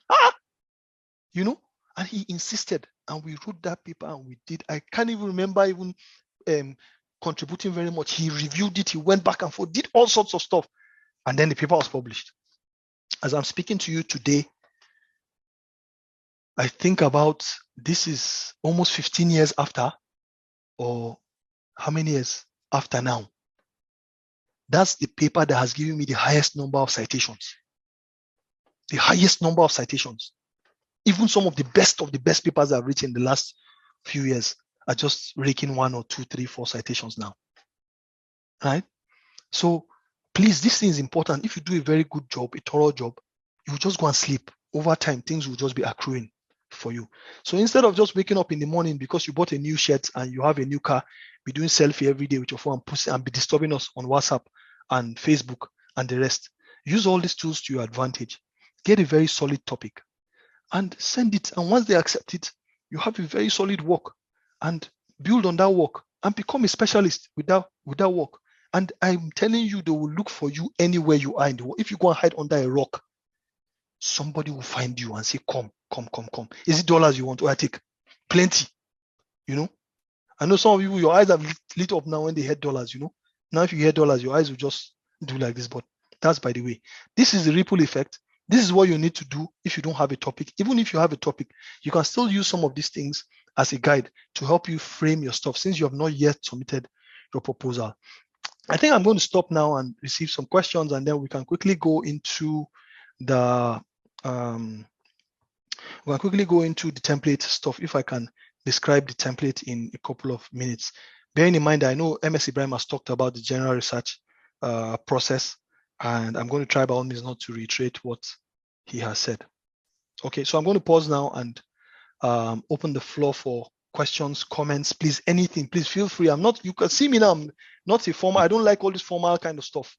You know? And he insisted. And we wrote that paper and we did. I can't even remember even contributing very much. He reviewed it. He went back and forth, did all sorts of stuff. And then the paper was published. As I'm speaking to you today, I think about, this is almost 15 years after, or how many years after now? That's the paper that has given me the highest number of citations. The highest number of citations. Even some of the best papers I've written in the last few years are just raking 1 or 2, 3, 4 citations now. Right? So please, this thing is important. If you do a very good job, a thorough job, you will just go and sleep. Over time, things will just be accruing for you. So instead of just waking up in the morning because you bought a new shirt and you have a new car, be doing selfie every day with your phone and be disturbing us on WhatsApp and Facebook and the rest. Use all these tools to your advantage. Get a very solid topic and send it. And once they accept it, you have a very solid work, and build on that work and become a specialist with that work. And I'm telling you, they will look for you anywhere you are in the world. If you go and hide under a rock, somebody will find you and say, come. Is it dollars you want? Oh, I take plenty. You know, I know some of you, your eyes have lit up now when they hear dollars, you know. Now, if you hear dollars, your eyes will just do like this. But that's by the way. This is the ripple effect. This is what you need to do if you don't have a topic. Even if you have a topic, you can still use some of these things as a guide to help you frame your stuff, since you have not yet submitted your proposal. I think I'm going to stop now and receive some questions, and then we can quickly go into the template stuff, if I can describe the template in a couple of minutes. Bearing in mind, I know MS Ibrahim has talked about the general research process, and I'm going to try by all means not to reiterate what he has said. Okay, so I'm going to pause now and open the floor for questions, comments, please, anything, please feel free. You can see me now, I'm not a formal, I don't like all this formal kind of stuff.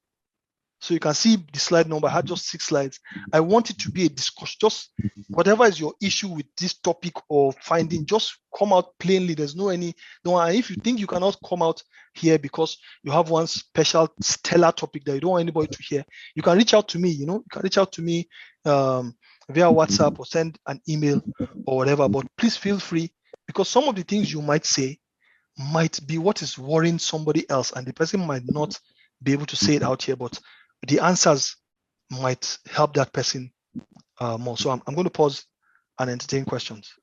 So you can see the slide number. I had just 6 slides. I want it to be a discussion. Just whatever is your issue with this topic or finding, just come out plainly. There's no. And if you think you cannot come out here because you have one special stellar topic that you don't want anybody to hear, you can reach out to me. You can reach out to me via WhatsApp or send an email or whatever. But please feel free, because some of the things you might say might be what is worrying somebody else, and the person might not be able to say it out here, but the answers might help that person more. So I'm going to pause and entertain questions.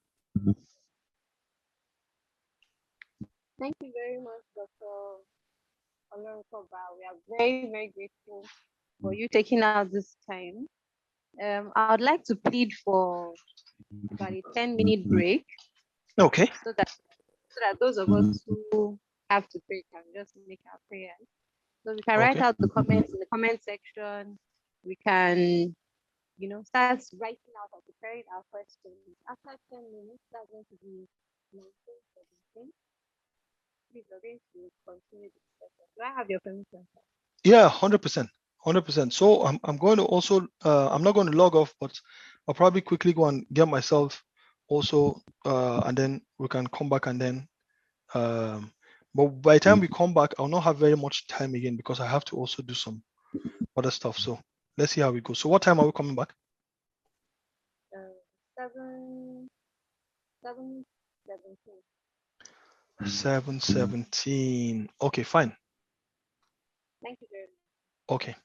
Thank you very much, Dr. Olorunkoba. We are very, very grateful for you taking out this time. I would like to plead for about a 10-minute break. Okay. So that those of us who have to pray can just make our prayers. So we can write out the comments in the comment section. We can, start writing out or preparing our questions. After 10 minutes, that's going to be 19:17. Please, we're going to continue the discussion. Do I have your permission, sir? Yeah, 100%. 100%. So I'm going to also, I'm not going to log off, but I'll probably quickly go and get myself also, and then we can come back and then, but by the time we come back, I'll not have very much time again because I have to also do some other stuff. So let's see how we go. So what time are we coming back? 7:17. 7:17. Okay, fine. Thank you very much. Okay.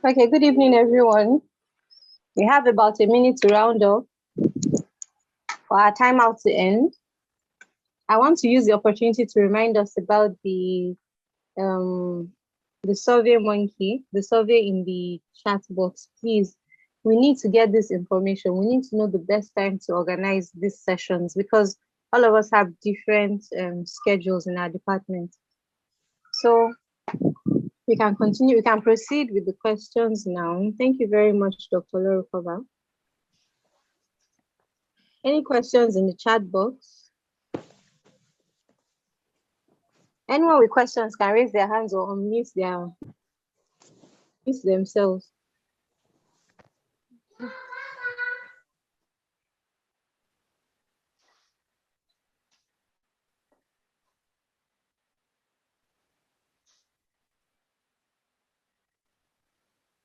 Okay, good evening, everyone. We have about a minute to round up for our timeout to end. I want to use the opportunity to remind us about the survey monkey, the survey in the chat box. Please, we need to get this information. We need to know the best time to organize these sessions because all of us have different schedules in our department. So We can continue. We can proceed with the questions now. Thank you very much, Dr. Lorukova. Any questions in the chat box? Anyone with questions can raise their hands or unmute themselves.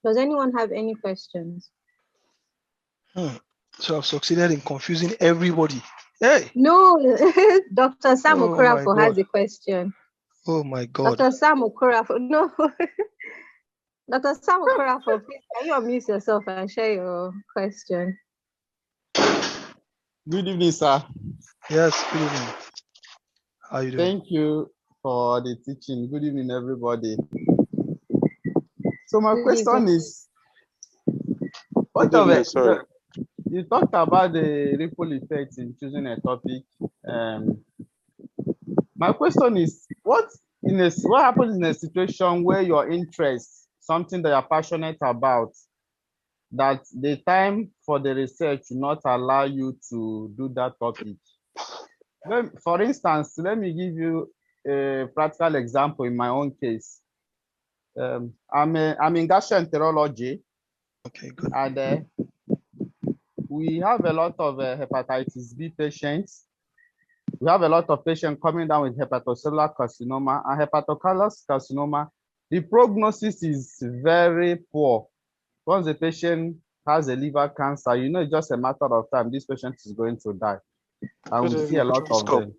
Does anyone have any questions? So I've succeeded in confusing everybody. Hey! No, Dr. Sam Oh my Okorafo has God. a question. Oh my God. Dr. Sam Okorafo, no. Dr. Sam Okorafo, please, can you unmute yourself and share your question? Good evening, sir. Yes, good evening. How are you doing? Thank you for the teaching. Good evening, everybody. So my Good question evening. is, what Good of evening, it? sorry. You talked about the ripple effect in choosing a topic. My question is, what happens in a situation where your interest, something that you're passionate about, that the time for the research will not allow you to do that topic? For instance, let me give you a practical example in my own case. I'm in gastroenterology. Okay, good. And we have a lot of hepatitis B patients. We have a lot of patients coming down with hepatocellular carcinoma and hepatocellular carcinoma. The prognosis is very poor. Once the patient has a liver cancer, you know, it's just a matter of time. This patient is going to die. And we see a lot of them.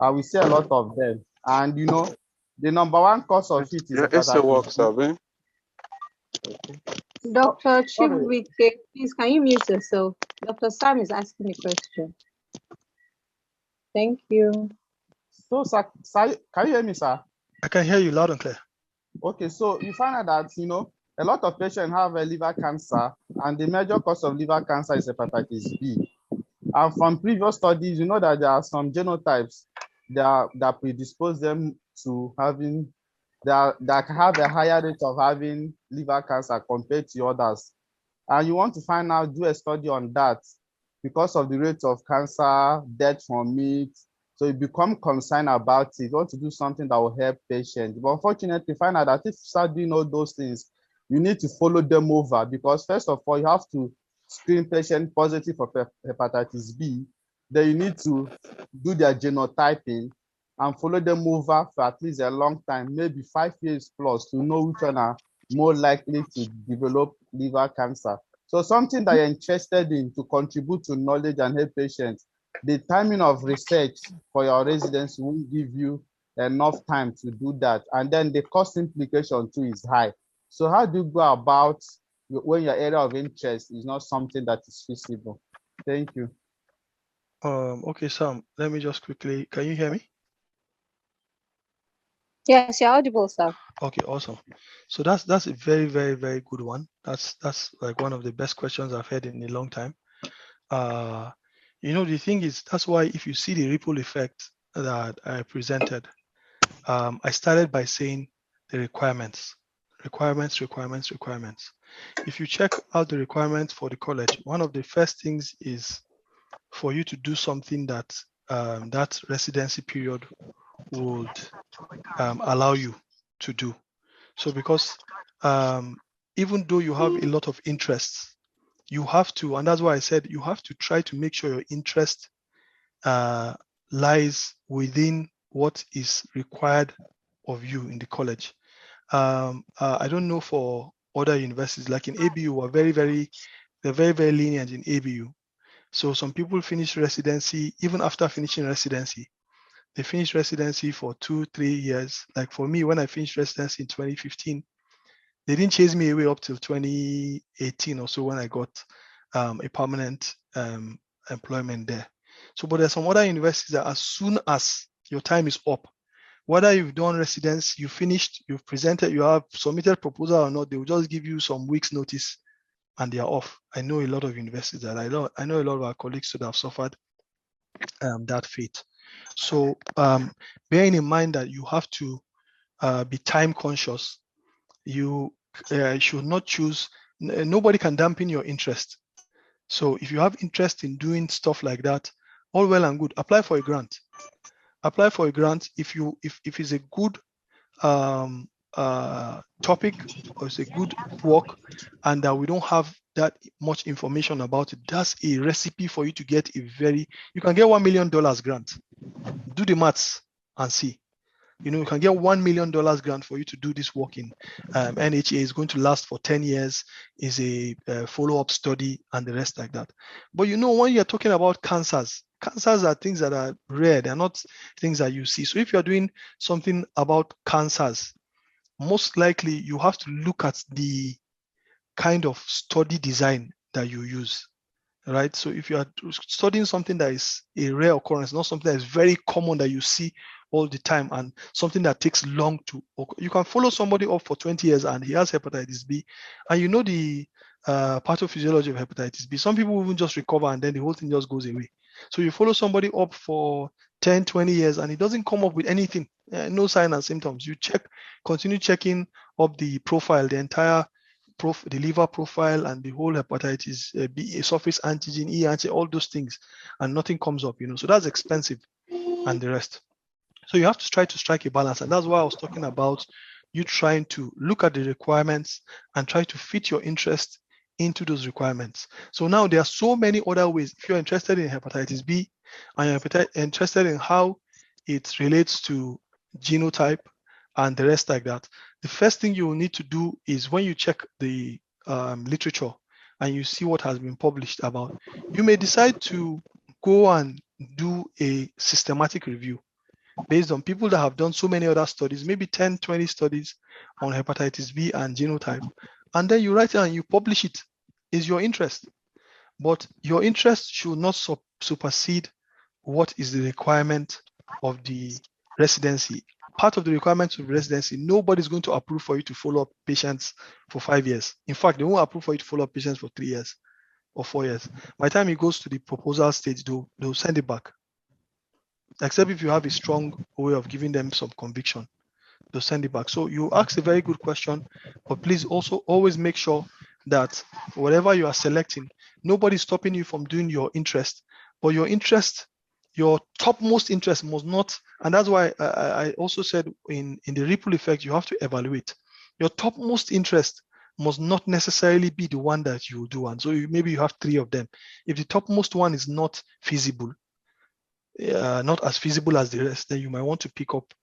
And we see a lot of them. And you know, the number one cause of it is hepatitis B. Dr. Chibuike, please, can you mute yourself? Dr. Sam is asking a question. Thank you. So, sir, can you hear me, sir? I can hear you loud and clear. Okay, so you find out that, you know, a lot of patients have a liver cancer, and the major cause of liver cancer is hepatitis B. And from previous studies, you know that there are some genotypes that predispose them to having, that have a higher rate of having liver cancer compared to others. And you want to find out, do a study on that because of the rate of cancer, death from it. So you become concerned about it. You want to do something that will help patients. But unfortunately, find out that if you start doing all those things, you need to follow them over, because first of all, you have to screen patients positive for hepatitis B. Then you need to do their genotyping and follow them over for at least a long time, maybe 5 years plus, to know which one are more likely to develop liver cancer. So something that you're interested in to contribute to knowledge and help patients, the timing of research for your residents won't give you enough time to do that. And then the cost implication too is high. So how do you go about when your area of interest is not something that is feasible? Thank you. Okay, Sam, let me just quickly, can you hear me? Yes, you're audible, sir. Okay, awesome. So that's a very, very, very good one. That's like one of the best questions I've heard in a long time. You know, the thing is, that's why if you see the ripple effect that I presented, I started by saying the requirements. If you check out the requirements for the college, one of the first things is for you to do something that that residency period would allow you to do. So because even though you have a lot of interests, you have to, and that's why I said you have to try to make sure your interest lies within what is required of you in the college. I don't know for other universities, like in ABU, they're very, very lenient in ABU. So some people finish residency, even after finishing residency, they finish residency for 2-3 years. Like for me, when I finished residency in 2015, they didn't chase me away up till 2018 or so when I got a permanent employment there. So, but there's some other universities that as soon as your time is up, whether you've done residence, you finished, you've presented, you have submitted proposal or not, they will just give you some weeks notice and they are off. I know a lot of universities that I know a lot of our colleagues that have suffered that fate. So bearing in mind that you have to be time conscious, you should not choose. Nobody can dampen your interest. So if you have interest in doing stuff like that, all well and good. Apply for a grant. Apply for a grant if it's a good topic or it's a good work, and that we don't have that much information about it. That's a recipe for you to get you can get $1 million grant. Do the maths and see. You can get $1 million grant for you to do this work in NHA. Is going to last for 10 years, is a follow-up study and the rest like that. But when you're talking about cancers are things that are rare. They're not things that you see. So if you're doing something about cancers, most likely you have to look at the kind of study design that you use, right? So if you are studying something that is a rare occurrence, not something that is very common that you see all the time, and something that takes long to occur. You can follow somebody up for 20 years and he has hepatitis B, and you know the pathophysiology of hepatitis B. Some people even just recover and then the whole thing just goes away. So you follow somebody up for 10, 20 years and it doesn't come up with anything, no sign and symptoms. You continue checking up the profile, the entire the liver profile and the whole hepatitis B, surface antigen, E antigen, all those things, and nothing comes up, So that's expensive and the rest. So you have to try to strike a balance. And that's why I was talking about you trying to look at the requirements and try to fit your interest into those requirements. So now there are so many other ways. If you're interested in hepatitis B and you're interested in how it relates to genotype and the rest like that, the first thing you will need to do is when you check the literature and you see what has been published about, you may decide to go and do a systematic review based on people that have done so many other studies, maybe 10, 20 studies on hepatitis B and genotype. And then you write it and you publish it. Is your interest. But your interest should not supersede what is the requirement of the residency. Part of the requirements of residency, nobody's going to approve for you to follow up patients for 5 years. In fact, they won't approve for you to follow up patients for 3 years or 4 years. By the time it goes to the proposal stage, they'll send it back. Except if you have a strong way of giving them some conviction, they'll send it back. So you ask a very good question, but please also always make sure that whatever you are selecting, nobody's stopping you from doing your interest, but your interest, your topmost interest must not, and that's why I also said in the ripple effect, you have to evaluate. Your topmost interest must not necessarily be the one that you will do. And so maybe you have 3 of them. If the topmost one is not feasible, not as feasible as the rest, then you might want to pick up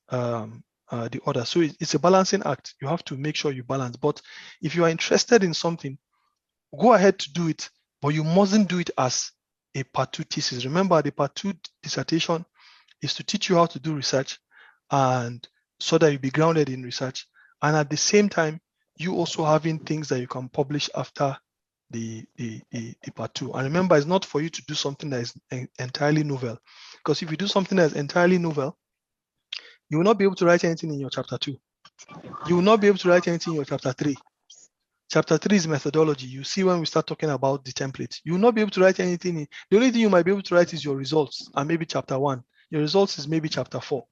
the other. So it's a balancing act. You have to make sure you balance. But if you are interested in something, go ahead to do it, but you mustn't do it as a part 2 thesis. Remember, the part 2 dissertation is to teach you how to do research, and so that you be grounded in research. And at the same time, you also having things that you can publish after the part 2. And remember, it's not for you to do something that is entirely novel, because if you do something that is entirely novel, you will not be able to write anything in your chapter 2. You will not be able to write anything in your chapter 3. Chapter 3 is methodology. You see when we start talking about the template, you will not be able to write anything. The only thing you might be able to write is your results, and maybe chapter 1. Your results is maybe chapter 4.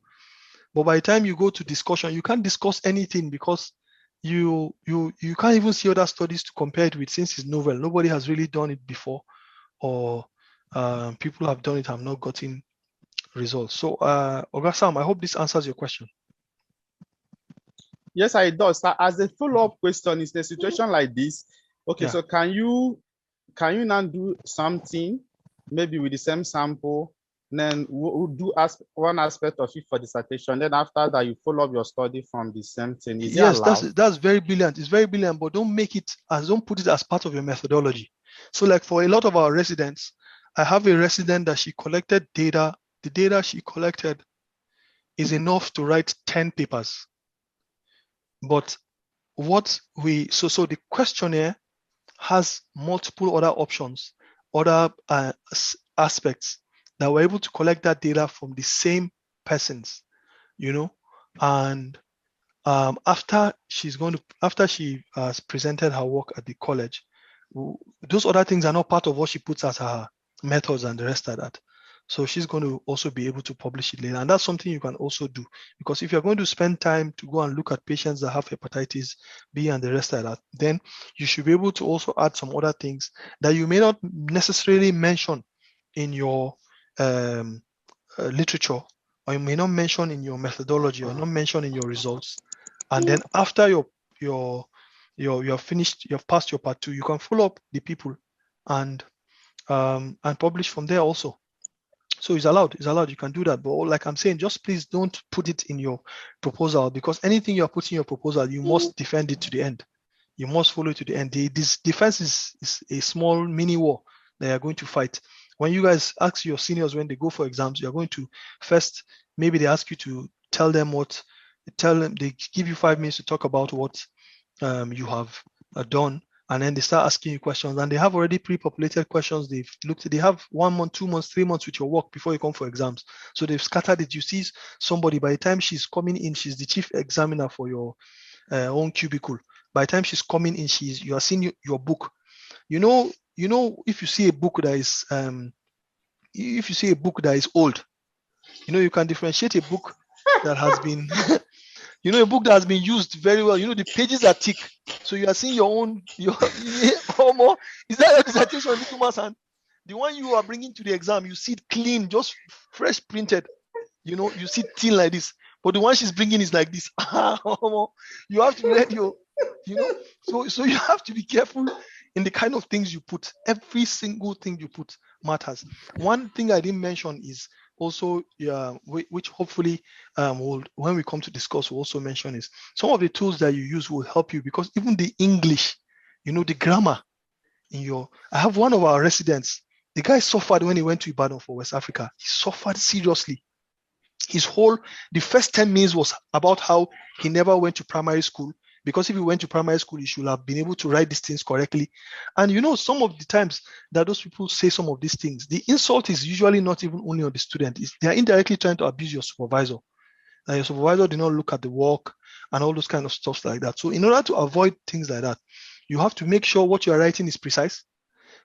But by the time you go to discussion, you can't discuss anything, because you can't even see other studies to compare it with, since it's novel. Nobody has really done it before, or people have done it, have not gotten results. So Oga Sam, I hope this answers your question. Yes, it does. As a follow-up question, is the situation like this? Okay, yeah. So can you now do something maybe with the same sample, then we'll do one aspect of it for dissertation, then after that you follow up your study from the same thing? Yes, that's very brilliant. It's very brilliant, but don't put it as part of your methodology. So like for a lot of our residents, I have a resident that she collected data. The data she collected is enough to write 10 papers. But so the questionnaire has multiple other options, other aspects that we're able to collect that data from the same persons, and after she has presented her work at the college, those other things are not part of what she puts as her methods and the rest of that. So she's going to also be able to publish it later. And that's something you can also do, because if you're going to spend time to go and look at patients that have hepatitis B and the rest of that, then you should be able to also add some other things that you may not necessarily mention in your literature, or you may not mention in your methodology, or not mention in your results. And then after you're finished, you've passed your part 2, you can follow up the people and publish from there also. So it's allowed. You can do that. But like I'm saying, just please don't put it in your proposal, because anything you're putting in your proposal, you must defend it to the end. You must follow it to the end. This defense is a small mini war that you're going to fight. When you guys ask your seniors when they go for exams, you're going to first, maybe they ask you to tell them, they give you 5 minutes to talk about what you have done. And then they start asking you questions, and they have already pre-populated questions. They have 1 month, 2 months, 3 months with your work before you come for exams. So they've scattered it. You see somebody, by the time she's coming in, she's the chief examiner for your own cubicle. By the time she's coming in, you are seeing your book. You know, if you see a book that is old, you can differentiate a book that has been a book that has been used very well. The pages are thick. So you are seeing your own, almost, is that your dissertation, little man's hand? The one you are bringing to the exam, you see it clean, just fresh printed. You see it thin like this. But the one she's bringing is like this. You have to read so you have to be careful in the kind of things you put. Every single thing you put matters. One thing I didn't mention is also, which hopefully when we come to discuss, we'll also mention, is some of the tools that you use will help you, because even the English, the grammar I have one of our residents, the guy suffered when he went to Ibadan for West Africa. He suffered seriously. The first 10 minutes was about how he never went to primary school, because if he went to primary school, he should have been able to write these things correctly. And some of the times that those people say some of these things, the insult is usually not even only on the student. They are indirectly trying to abuse your supervisor. And your supervisor did not look at the work and all those kind of stuff like that. So in order to avoid things like that, you have to make sure what you are writing is precise.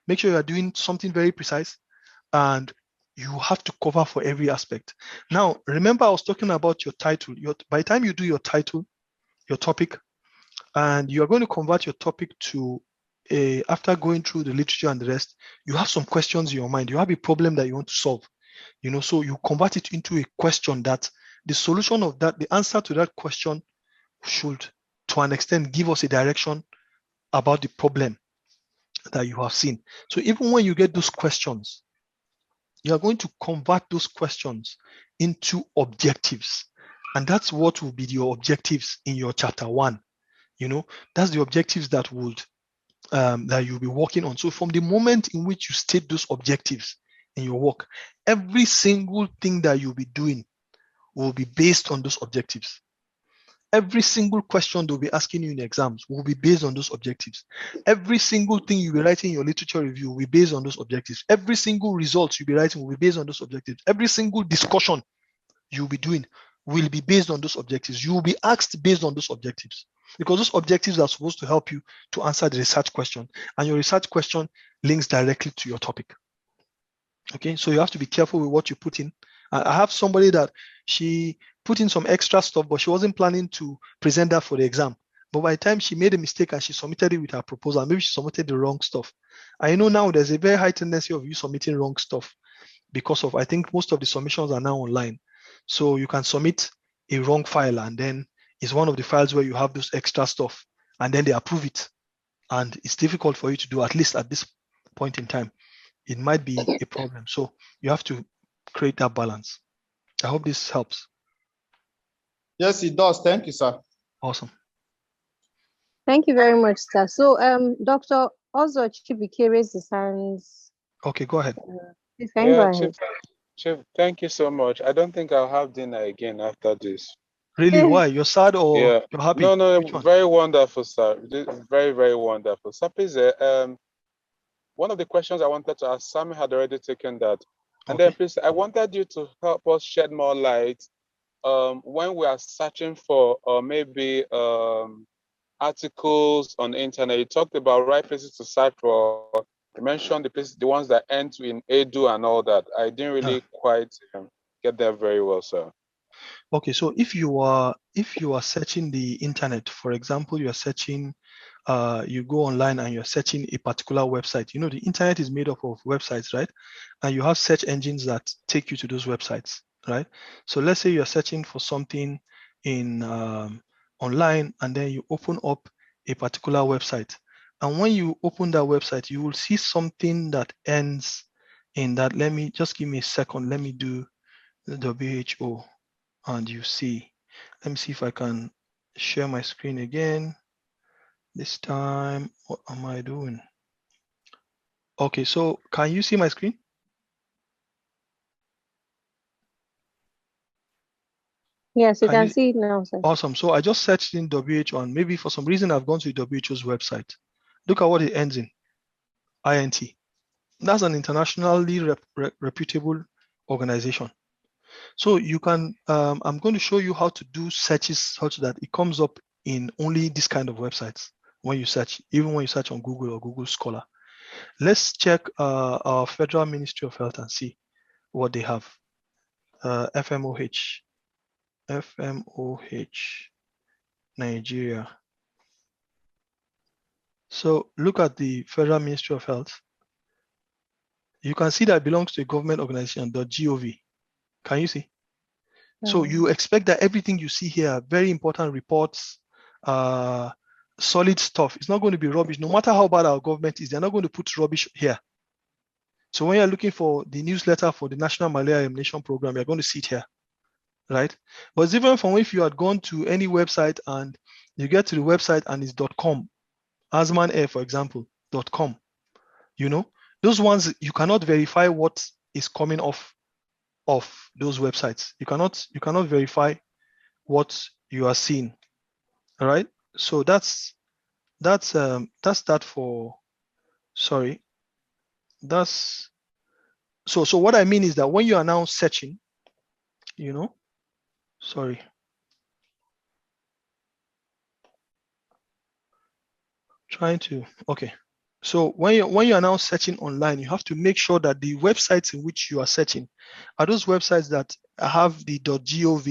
Make sure you are doing something very precise, and you have to cover for every aspect. Now, remember I was talking about your title. By the time you do your title, your topic, and you are going to convert your topic to after going through the literature and the rest, you have some questions in your mind. You have a problem that you want to solve. So you convert it into a question that the solution of that, the answer to that question should, to an extent, give us a direction about the problem that you have seen. So even when you get those questions, you are going to convert those questions into objectives. And that's what will be your objectives in your chapter 1. That's the objectives that you'll be working on. So from the moment in which you state those objectives in your work, every single thing that you'll be doing will be based on those objectives. Every single question they'll be asking you in exams will be based on those objectives. Every single thing you'll be writing in your literature review will be based on those objectives. Every single result you'll be writing will be based on those objectives. Every single discussion you'll be doing will be based on those objectives. You will be asked based on those objectives, because those objectives are supposed to help you to answer the research question, and your research question links directly to your topic. Okay, so you have to be careful with what you put in. I have somebody that she put in some extra stuff, but she wasn't planning to present that for the exam. But by the time she made a mistake and she submitted it with her proposal, maybe she submitted the wrong stuff. I know now there's a very high tendency of you submitting wrong stuff, because of, I think most of the submissions are now online. So you can submit a wrong file, and then it's one of the files where you have those extra stuff, and then they approve it. And it's difficult for you to do, at least at this point in time. It might be a problem. So you have to create that balance. I hope this helps. Yes, it does. Thank you, sir. Awesome. Thank you very much, sir. So Dr. Ozo Chibike raised his hands. Okay, go ahead. Please, can you go ahead? Chief, thank you so much. I don't think I'll have dinner again after this. Really? Why? You're sad or you're happy? No, very wonderful, sir. Very, very wonderful. Sir, please, one of the questions I wanted to ask, Sammy had already taken that. And then please, I wanted you to help us shed more light when we are searching for maybe articles on the internet. You talked about right places to search for you mentioned the places, the ones that end in edu and all that. I didn't really quite get there very well, sir. Okay, so if you are searching the internet, for example, you are searching, you go online and you're searching a particular website. You know, the internet is made up of websites, right? And you have search engines that take you to those websites, right? So let's say you're searching for something in online, and then you open up a particular website. And when you open that website, you will see something that ends in that. Let me just give me a second. Let me do the WHO. And you see, let me see if I can share my screen again. This time, what am I doing? Okay, so can you see my screen? Yes, you can see it now, sir. Awesome. So I just searched in WHO, and maybe for some reason I've gone to WHO's website. Look at what it ends in, INT. That's an internationally reputable organization. So you can, I'm going to show you how to do searches such that it comes up in only this kind of websites when you search, even when you search on Google or Google Scholar. Let's check our Federal Ministry of Health and see what they have. FMOH, Nigeria. So look at the Federal Ministry of Health. You can see that it belongs to a government organization, .gov. Can you see? So you expect that everything you see here, very important reports, solid stuff. It's not going to be rubbish. No matter how bad our government is, they're not going to put rubbish here. So when you're looking for the newsletter for the National Malaria Elimination Program, you're going to see it here, right? But it's different from if you had gone to any website and you get to the website and it's .com, Asman Air, for example, .com. You know, those ones, you cannot verify what is coming off of those websites. You cannot verify what you are seeing. All right. So that's that for, sorry. That's so what I mean is that when you are now searching, you know, sorry. Trying to, okay. So when you are now searching online, you have to make sure that the websites in which you are searching are those websites that have the .gov,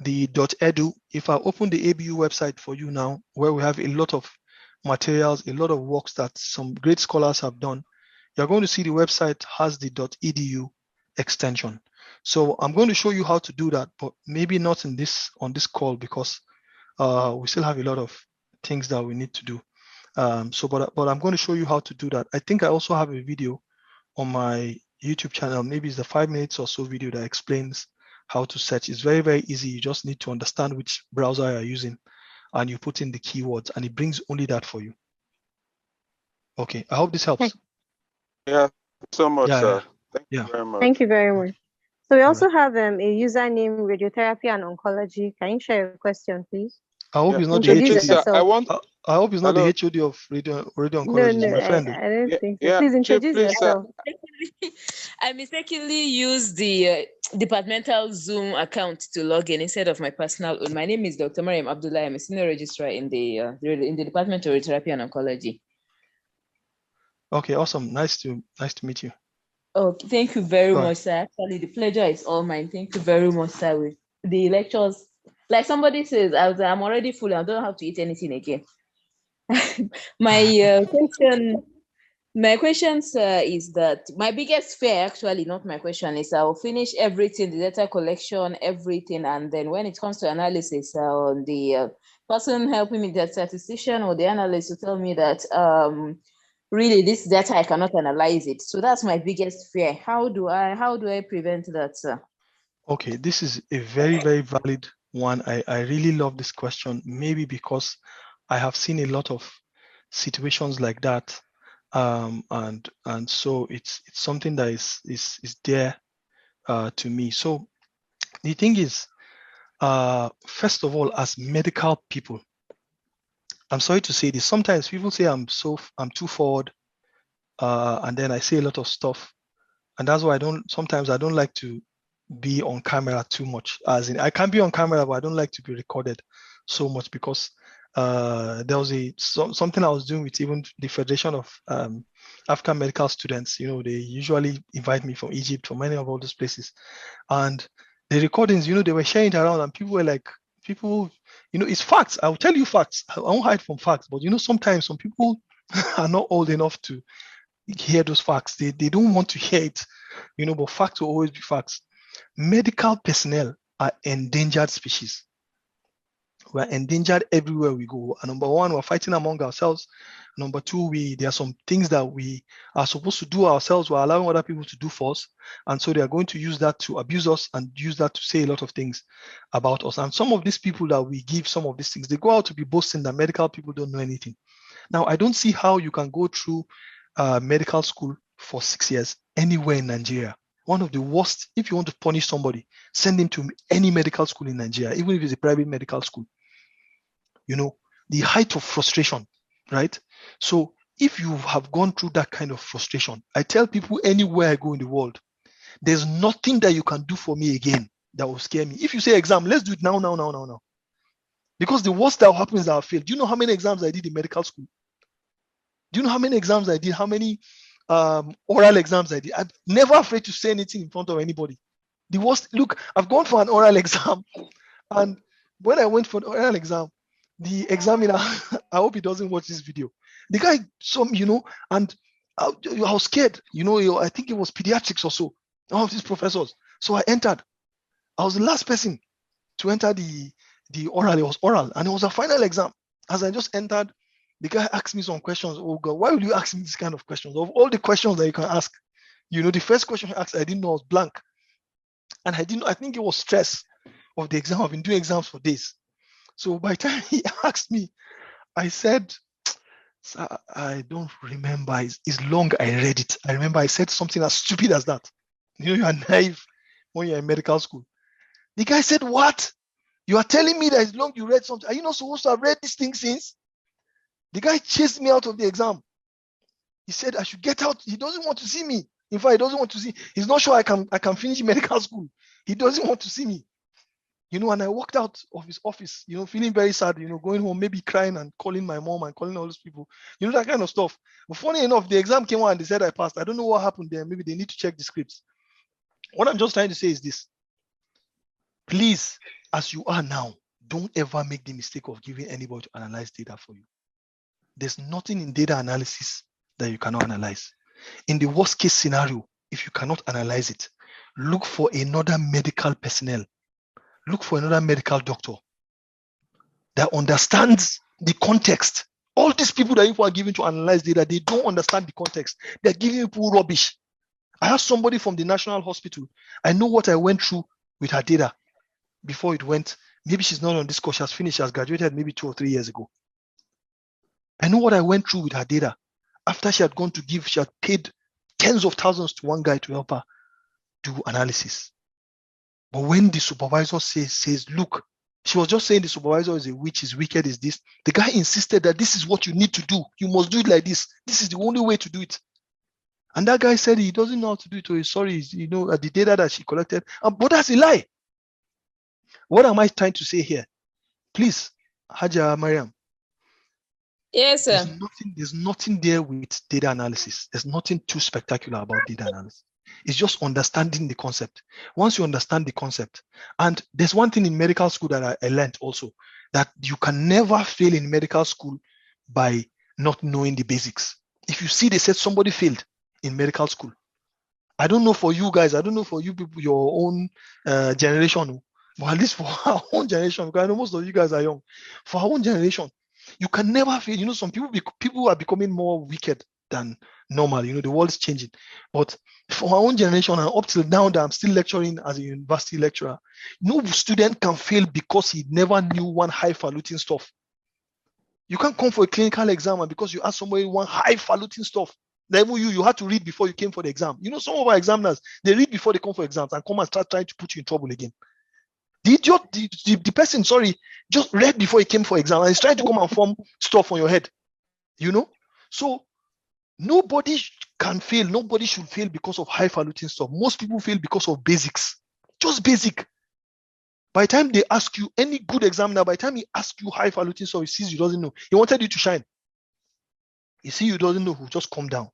the .edu. If I open the ABU website for you now, where we have a lot of materials, a lot of works that some great scholars have done, you're going to see the website has the .edu extension. So I'm going to show you how to do that, but maybe not on this call, because we still have a lot of things that we need to do. But I'm going to show you how to do that. I think I also have a video on my YouTube channel. Maybe it's the 5 minutes or so video that explains how to search. It's very, very easy. You just need to understand which browser you're using, and you put in the keywords, and it brings only that for you. Okay, I hope this helps. Yeah, so much, sir. Thank you very much. Thank you very much. So we also have a username, radiotherapy and oncology. Can you share your question, please? I hope it's not the HOD. I hope it's not the HOD of radio oncology. No, my friend. I don't think so. Please introduce yourself. I mistakenly used the departmental Zoom account to log in instead of my personal one. My name is Dr. Mariam Abdullah. I'm a senior registrar in the Department of Radiotherapy and Oncology. Okay, awesome. Nice to meet you. Oh, thank you very much, sir. Actually, the pleasure is all mine. Thank you very much, sir. With the lectures, like somebody says, I'm already full. I don't have to eat anything again. My question, sir, is that my biggest fear, actually, not my question, is I'll finish everything, the data collection, everything, and then when it comes to analysis, the person helping me, the statistician or the analyst, will tell me that really this data I cannot analyze it. So that's my biggest fear. How do I prevent that, sir? Okay, this is a very, very valid one. I really love this question, maybe because I have seen a lot of situations like that, and so it's something that is dear to me. So the thing is, first of all, as medical people, I'm sorry to say this. Sometimes people say I'm too forward, and then I say a lot of stuff, and that's why sometimes I don't like to be on camera too much. As in, I can be on camera, but I don't like to be recorded so much, because there was something I was doing with even the Federation of African Medical Students. You know, they usually invite me from Egypt, from many of all those places. And the recordings, you know, they were sharing it around, and people were like, you know, it's facts. I'll tell you facts. I won't hide from facts. But, you know, sometimes some people are not old enough to hear those facts. They don't want to hear it, you know, but facts will always be facts. Medical personnel are endangered species. We're endangered everywhere we go. And number one, we're fighting among ourselves. Number two, there are some things that we are supposed to do ourselves. We're allowing other people to do for us. And so they are going to use that to abuse us and use that to say a lot of things about us. And some of these people that we give some of these things, they go out to be boasting that medical people don't know anything. Now, I don't see how you can go through medical school for 6 years anywhere in Nigeria. One of the worst, if you want to punish somebody, send him to any medical school in Nigeria, even if it's a private medical school. You know, the height of frustration, right? So if you have gone through that kind of frustration, I tell people anywhere I go in the world, there's nothing that you can do for me again that will scare me. If you say exam, let's do it now. Because the worst that will happen is that I'll fail. Do you know how many exams I did in medical school? Do you know how many exams I did? How many oral exams I did? I'm never afraid to say anything in front of anybody. The worst, look, I've gone for an oral exam, and when I went for the oral exam, the examiner, I hope he doesn't watch this video. The guy saw me, you know, and I was scared. You know, I think it was pediatrics or so, all of these professors. So I entered. I was the last person to enter the oral. It was oral, and it was a final exam. As I just entered, the guy asked me some questions. Oh God, why will you ask me this kind of questions? Of all the questions that you can ask, you know, the first question he asked, I didn't know, I was blank. And I think it was stress of the exam. I've been doing exams for days. So by the time he asked me, I said, sir, I don't remember. It's long. I read it. I remember I said something as stupid as that. You know, you are naive when you're in medical school. The guy said, what? You are telling me that it's long you read something. Are you not supposed to have read this thing since? The guy chased me out of the exam. He said I should get out. He doesn't want to see me. In fact, he doesn't want to see. He's not sure I can finish medical school. He doesn't want to see me. You know, and I walked out of his office, you know, feeling very sad, you know, going home, maybe crying and calling my mom and calling all those people, you know, that kind of stuff. But funny enough, the exam came out and they said I passed. I don't know what happened there. Maybe they need to check the scripts. What I'm just trying to say is this. Please, as you are now, don't ever make the mistake of giving anybody to analyze data for you. There's nothing in data analysis that you cannot analyze. In the worst case scenario, if you cannot analyze it, look for another medical personnel. Look for another medical doctor that understands the context. All these people that you are giving to analyze data, they don't understand the context. They're giving people rubbish. I have somebody from the National Hospital. I know what I went through with her data before it went. Maybe she's not on this course. She has finished. She has graduated maybe 2 or 3 years ago. I know what I went through with her data. After she had paid tens of thousands to one guy to help her do analysis. But when the supervisor says, look, she was just saying the supervisor is a witch, is wicked, is this. The guy insisted that this is what you need to do. You must do it like this. This is the only way to do it. And that guy said he doesn't know how to do it. So he's sorry, you know, the data that she collected. But that's a lie. What am I trying to say here? Please, Haja Mariam. Yes, sir. There's nothing there with data analysis. There's nothing too spectacular about data analysis. It's just understanding the concept. Once you understand the concept, and there's one thing in medical school that I learned also, that you can never fail in medical school by not knowing the basics. If you see they said somebody failed in medical school, I don't know for you guys, I don't know for you people, your own generation, but at least for our own generation, because I know most of you guys are young, for our own generation, you can never fail. You know, some people are becoming more wicked than normal. You know, the world is changing. But for our own generation, and up till now that I'm still lecturing as a university lecturer, no student can fail because he never knew one highfalutin stuff. You can't come for a clinical exam and because you ask somebody one highfalutin stuff, then you had to read before you came for the exam. You know, some of our examiners, they read before they come for exams and come and start trying to put you in trouble again. The person, just read before he came for exam and he's trying to come and form stuff on your head. You know? So nobody can fail. Nobody should fail because of highfalutin stuff. Most people fail because of basics. Just basic. By the time they ask you, any good examiner, by the time he asks you high falutin stuff, he sees you doesn't know. He wanted you to shine. He sees you doesn't know, he'll just come down.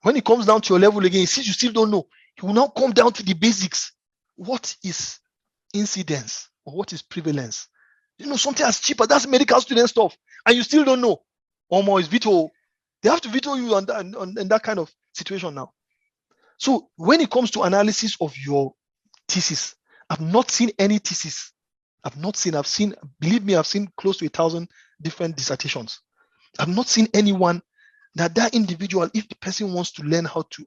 When he comes down to your level again, he sees you still don't know. He will now come down to the basics. What is incidence or what is prevalence? Something as cheap as that's medical student stuff, and you still don't know. Or more is veto. They have to veto you on that kind of situation now. So when it comes to analysis of your thesis, I've not seen any thesis. I've seen, believe me, I've seen close to 1,000 different dissertations. I've not seen anyone that individual, if the person wants to learn how to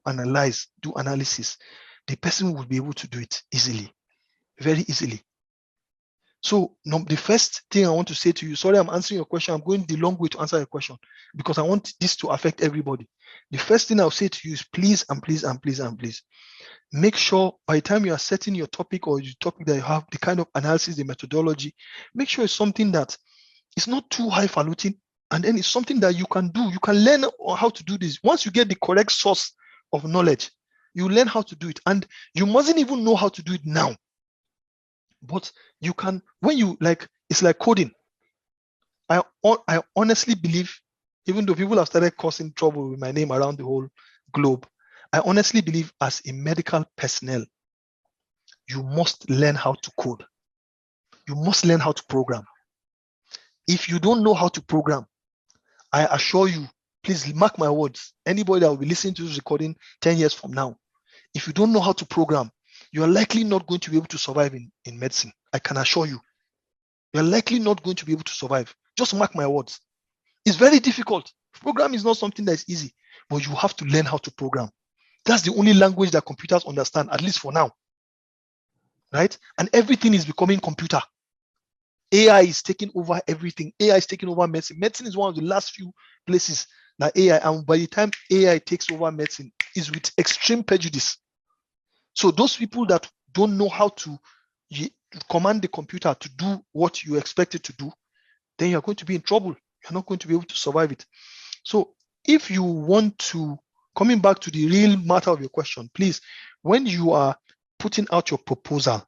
do analysis, the person will be able to do it easily, very easily. So the first thing I want to say to you, sorry, I'm answering your question. I'm going the long way to answer your question because I want this to affect everybody. The first thing I'll say to you is please and please and please and please make sure by the time you are setting your topic or the topic that you have, the kind of analysis, the methodology, make sure it's something that is not too highfalutin, and then it's something that you can do. You can learn how to do this. Once you get the correct source of knowledge, you learn how to do it, and you mustn't even know how to do it now. But you can, when you it's like coding. I honestly believe, even though people have started causing trouble with my name around the whole globe, I honestly believe as a medical personnel, you must learn how to code. You must learn how to program. If you don't know how to program, I assure you, please mark my words, anybody that will be listening to this recording 10 years from now, if you don't know how to program, you are likely not going to be able to survive in medicine. I can assure you. You're likely not going to be able to survive. Just mark my words. It's very difficult. Program is not something that is easy, but you have to learn how to program. That's the only language that computers understand, at least for now. Right? And everything is becoming computer. AI is taking over everything. AI is taking over medicine. Medicine is one of the last few places that AI, and by the time AI takes over medicine, is with extreme prejudice. So those people that don't know how to command the computer to do what you expect it to do, then you're going to be in trouble. You're not going to be able to survive it. So if you want to, coming back to the real matter of your question, please, when you are putting out your proposal,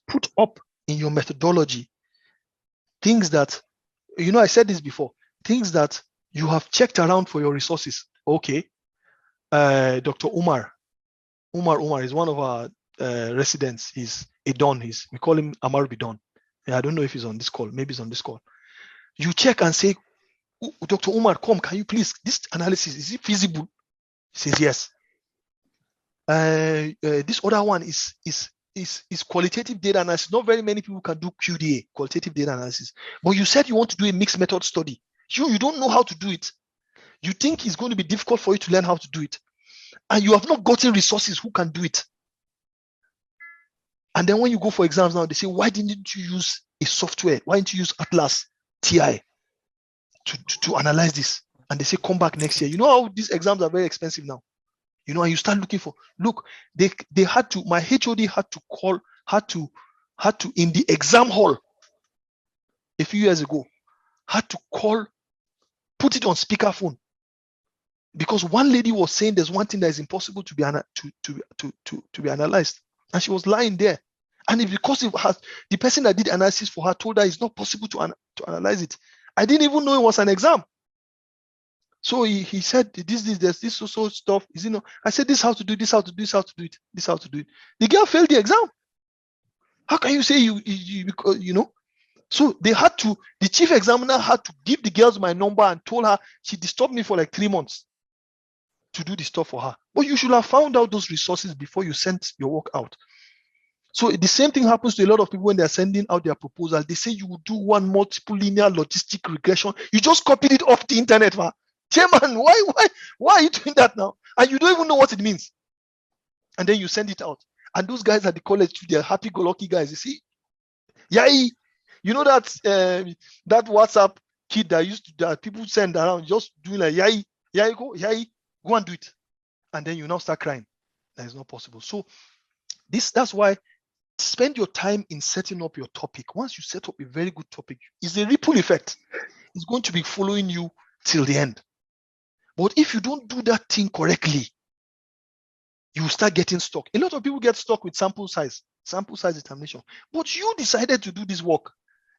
put up in your methodology things that, I said this before, things that you have checked around for your resources. Okay, Dr. Umar is one of our residents. He's a Don. We call him Amar Bidon. I don't know if he's on this call. Maybe he's on this call. You check and say, Dr. Umar, come, can you please, this analysis, is it feasible? He says yes. This other one is qualitative data analysis. Not very many people can do QDA, qualitative data analysis. But you said you want to do a mixed method study. You don't know how to do it. You think it's going to be difficult for you to learn how to do it. And you have not gotten resources who can do it. And then when you go for exams now, they say, why didn't you use a software? Why didn't you use Atlas TI to analyze this? And they say, come back next year. You know how these exams are very expensive now. And you start looking for, they had to, my HOD had to in the exam hall a few years ago, had to put it on speakerphone. Because one lady was saying there's one thing that is impossible to be analyzed, and she was lying there. And because the person that did analysis for her told her it's not possible to analyze it. I didn't even know it was an exam. So he said there's this so stuff. I said this how to do this, how to do this, how to do it, this how to do it. The girl failed the exam. How can you say you? So the chief examiner had to give the girls my number and told her she disturbed me for like 3 months to do the stuff for her. But you should have found out those resources before you sent your work out. So the same thing happens to a lot of people when they're sending out their proposal. They say you will do one multiple linear logistic regression. You just copied it off the internet, man. Chairman, why are you doing that now? And you don't even know what it means. And then you send it out. And those guys at the college, they're happy-go-lucky guys. You see, yay! You know that WhatsApp kid that people send around, just doing like yay, go and do it. And then you now start crying. That is not possible. So that's why spend your time in setting up your topic. Once you set up a very good topic, it's a ripple effect. It's going to be following you till the end. But if you don't do that thing correctly, you start getting stuck. A lot of people get stuck with sample size. sample size determination. But you decided to do this work.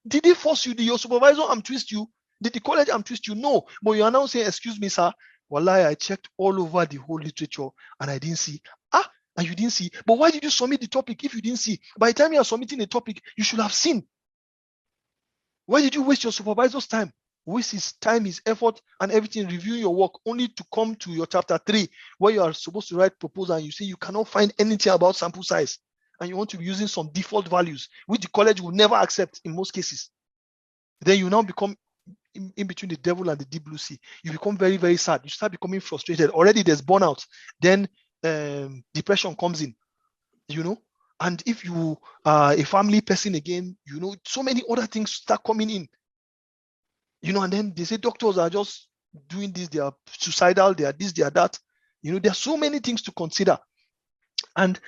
Did they force you? Did your supervisor twist you? Did the college twist you? No. But you are now saying, excuse me, sir. Wallahi, I checked all over the whole literature and I didn't see. And you didn't see. But why did you submit the topic if you didn't see? By the time you are submitting a topic, you should have seen. Why did you waste your supervisor's time? Waste his time, his effort, and everything, reviewing your work, only to come to your chapter 3, where you are supposed to write proposal, and you say you cannot find anything about sample size, and you want to be using some default values, which the college will never accept in most cases. Then you now become in between the devil and the deep blue sea. You become very, very sad. You start becoming frustrated. Already there's burnout. Then depression comes in, And if you are a family person again, so many other things start coming in. And then they say doctors are just doing this, they are suicidal, they are this, they are that. There are so many things to consider. And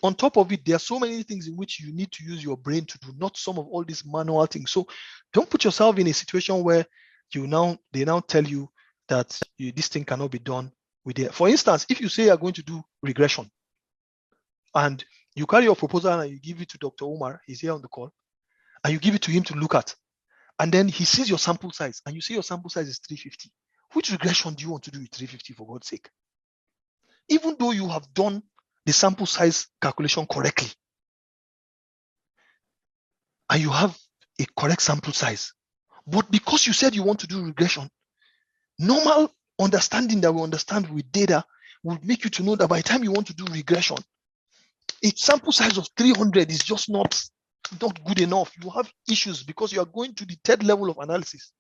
on top of it, there are so many things in which you need to use your brain to do, not some of all these manual things. So don't put yourself in a situation where they now tell you that this thing cannot be done with it. For instance, if you say you're going to do regression and you carry your proposal and you give it to Dr. Omar, he's here on the call, and you give it to him to look at, and then he sees your sample size and you say your sample size is 350. Which regression do you want to do with 350, for God's sake? Even though you have done the sample size calculation correctly and you have a correct sample size, but because you said you want to do regression, normal understanding that we understand with data would make you to know that by the time you want to do regression, a sample size of 300 is just not good enough. You have issues because you are going to the third level of analysis.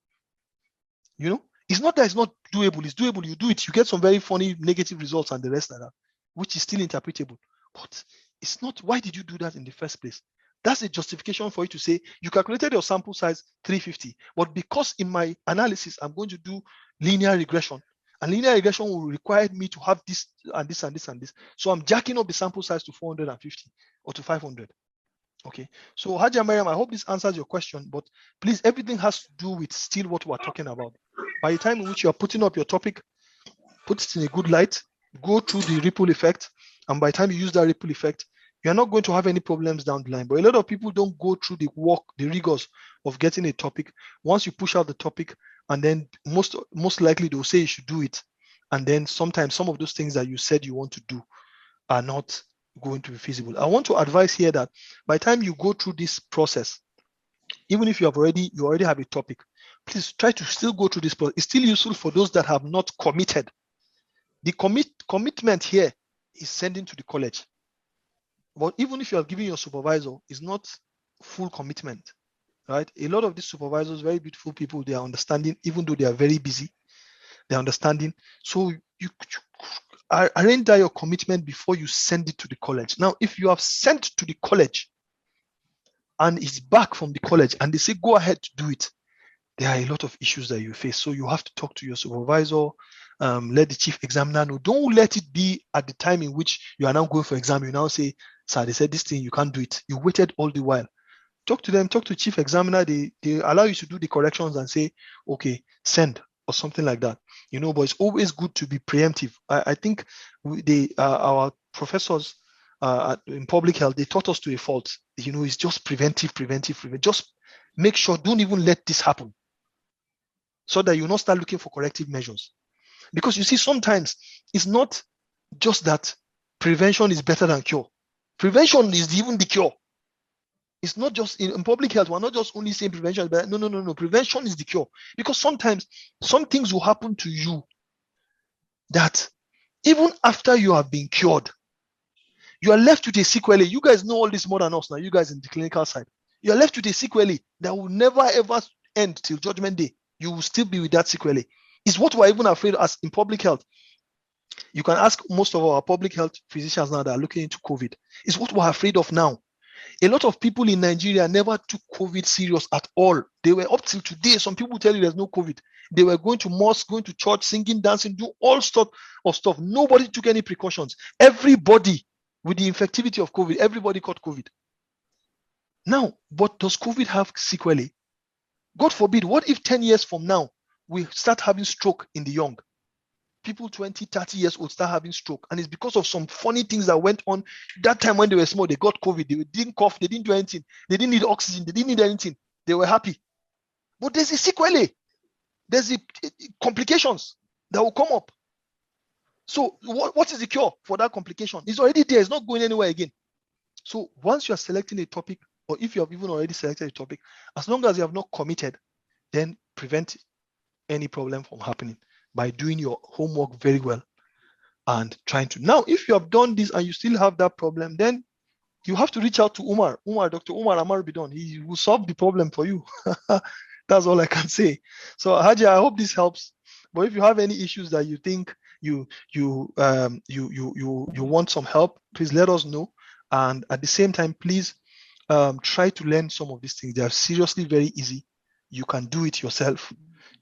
It's not that it's not doable. It's doable. You do it. You get some very funny negative results and the rest of that, which is still interpretable. But it's not. Why did you do that in the first place? That's a justification for you to say you calculated your sample size 350, but because in my analysis I'm going to do linear regression, and linear regression will require me to have this and this and this and this. So I'm jacking up the sample size to 450 or to 500. Okay. So Haja Mariam, I hope this answers your question, but please, everything has to do with still what we're talking about. By the time in which you are putting up your topic, put it in a good light, go through the ripple effect, and by the time you use that ripple effect, you're not going to have any problems down the line. But a lot of people don't go through the work, the rigors of getting a topic. Once you push out the topic, and then most likely they'll say you should do it. And then sometimes some of those things that you said you want to do are not going to be feasible. I want to advise here that by the time you go through this process, even if you already have a topic, please try to still go through this process. It's still useful for those that have not committed. The commitment here is sending to the college. But even if you have given your supervisor, it's not full commitment, right? A lot of these supervisors, very beautiful people, they are understanding, even though they are very busy, they're understanding. So you arrange that your commitment before you send it to the college. Now, if you have sent to the college and it's back from the college and they say, go ahead to do it, there are a lot of issues that you face. So you have to talk to your supervisor, let the chief examiner know. Don't let it be at the time in which you are now going for exam. You now say, sir, they said this thing, you can't do it. You waited all the while. Talk to them, talk to chief examiner. They allow you to do the corrections and say, okay, send or something like that. But it's always good to be preemptive. I think our professors in public health, they taught us to a fault. It's just preventive. Just make sure, don't even let this happen, so that you not start looking for corrective measures. Because you see, sometimes it's not just that prevention is better than cure. Prevention is even the cure. It's not just in public health. We're not just only saying prevention, but no. Prevention is the cure. Because sometimes some things will happen to you that even after you have been cured, you are left with a sequelae. You guys know all this more than us now. You guys in the clinical side, you are left with a sequelae that will never ever end till judgment day. You will still be with that sequelae. It's what we're even afraid as in public health. You can ask most of our public health physicians now that are looking into COVID. It's what we're afraid of now. A lot of people in Nigeria never took COVID serious at all. They were up till today. Some people tell you there's no COVID. They were going to mosque, going to church, singing, dancing, do all sorts of stuff. Nobody took any precautions. Everybody, with the infectivity of COVID, everybody caught COVID. Now, but does COVID have sequelae? God forbid, what if 10 years from now, we start having stroke in the young? people 20, 30 years old start having stroke, and it's because of some funny things that went on that time when they were small. They got COVID, they didn't cough, they didn't do anything, they didn't need oxygen, they didn't need anything, they were happy. But there's a sequelae, there's the complications that will come up. So what is the cure for that complication? It's already there, it's not going anywhere again. So once you are selecting a topic, or if you have even already selected a topic, as long as you have not committed, then prevent any problem from happening by doing your homework very well and trying to. Now, if you have done this and you still have that problem, then you have to reach out to Dr. Umar Amar Bidon. He will solve the problem for you. That's all I can say. So Haji, I hope this helps. But if you have any issues that you think you want some help, please let us know. And at the same time, please try to learn some of these things. They are seriously very easy. You can do it yourself.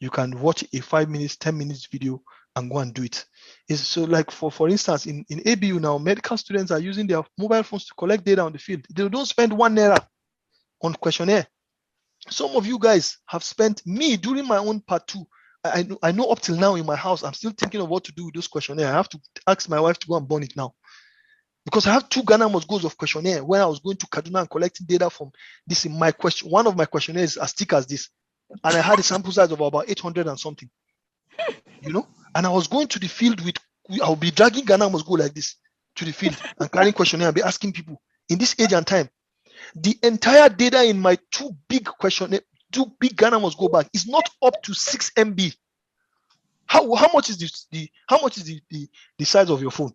You can watch a 5 minutes, 10 minutes video and go and do it. It's so like for instance, in ABU now, medical students are using their mobile phones to collect data on the field. They don't spend 1 naira on questionnaire. Some of you guys have spent, me during my own part 2. I know up till now in my house, I'm still thinking of what to do with those questionnaire. I have to ask my wife to go and burn it now. Because I have 2 Ghana must goes of questionnaire when I was going to Kaduna and collecting data from this in my question. One of my questionnaires is as thick as this. And I had a sample size of about 800 and something, and I was going to the field I'll be dragging Ghana must go like this to the field and carrying questionnaire and be asking people in this age and time. The entire data in my 2 big questionnaire, 2 big Ghana must go back is not up to 6 MB. How much is the size of your phone?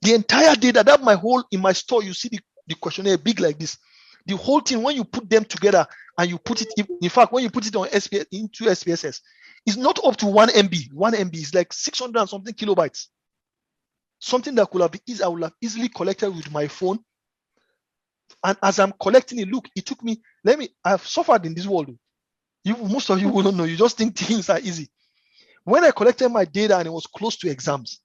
The entire data that in my store, you see the questionnaire big like this. The whole thing, when you put them together and you put it, in fact, when you put it on into SPSS, it's not up to 1 MB. 1 MB is like 600 and something kilobytes. Something that could have been I would have easily collected with my phone. And as I'm collecting it, look, it took me, I've suffered in this world. Most of you wouldn't know. You just think things are easy. When I collected my data and it was close to exams,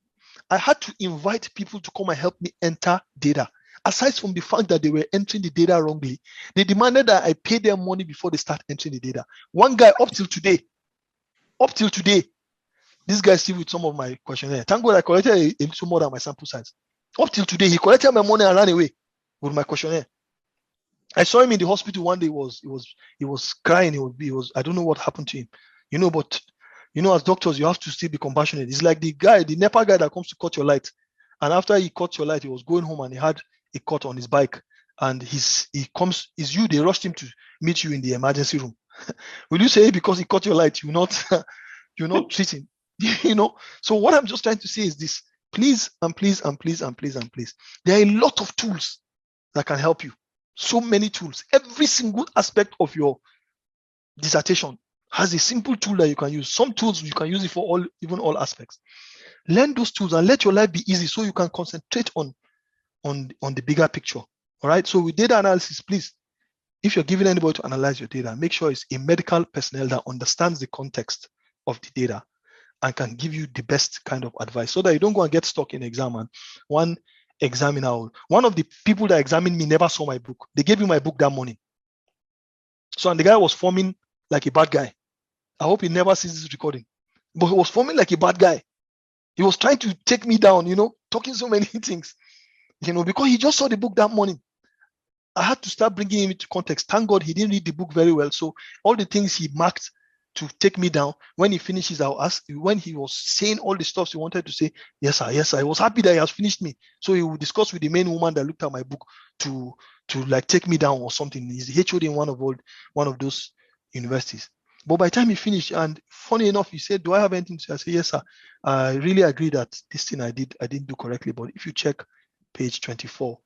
I had to invite people to come and help me enter data. Aside from the fact that they were entering the data wrongly, they demanded that I pay them money before they start entering the data. One guy, up till today, this guy still with some of my questionnaire. Thank God I collected a little more than my sample size. Up till today, he collected my money and ran away with my questionnaire. I saw him in the hospital one day. He was crying. He was I don't know what happened to him. But as doctors, you have to still be compassionate. It's like the NEPA guy that comes to cut your light. And after he cut your light, he was going home and he had a cut on his bike. And they rushed him to meet you in the emergency room. Will you say because he cut your light, you're not treating? So what I'm just trying to say is this: please and please and please and please and please. There are a lot of tools that can help you. So many tools. Every single aspect of your dissertation has a simple tool that you can use. Some tools you can use it for all aspects. Learn those tools and let your life be easy so you can concentrate on the bigger picture. All right. So with data analysis, please, if you're giving anybody to analyze your data, make sure it's a medical personnel that understands the context of the data and can give you the best kind of advice so that you don't go and get stuck in exam. And one of the people that examined me never saw my book. They gave me my book that morning. And the guy was forming like a bad guy. I hope he never sees this recording. But he was forming like a bad guy. He was trying to take me down, talking so many things, because he just saw the book that morning. I had to start bringing him into context. Thank God he didn't read the book very well. So all the things he marked to take me down, when he finishes, I'll ask, when he was saying all the stuff he wanted to say, yes, sir. I was happy that he has finished me. So he will discuss with the main woman that looked at my book to like take me down or something. He's the HOD in one of those universities. But by the time he finished, and funny enough, he said, do I have anything to say? I said, yes, sir. I really agree that this thing I didn't do correctly. But if you check page 24,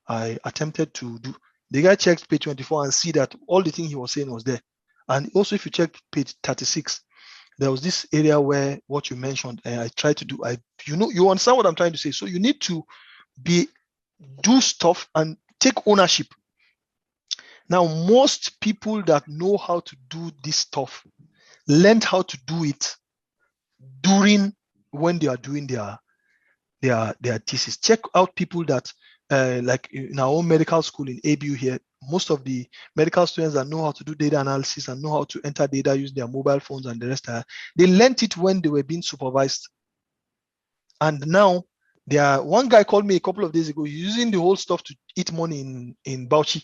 I attempted to do. The guy checked page 24 and see that all the thing he was saying was there. And also, if you check page 36, there was this area where what you mentioned, I tried to do. You understand what I'm trying to say. So you need to do stuff and take ownership. Now, most people that know how to do this stuff learned how to do it when they are doing their thesis. Check out people that like in our own medical school in ABU here, most of the medical students that know how to do data analysis and know how to enter data using their mobile phones and the rest, they learned it when they were being supervised. And now one guy called me a couple of days ago using the whole stuff to eat money in Bauchi,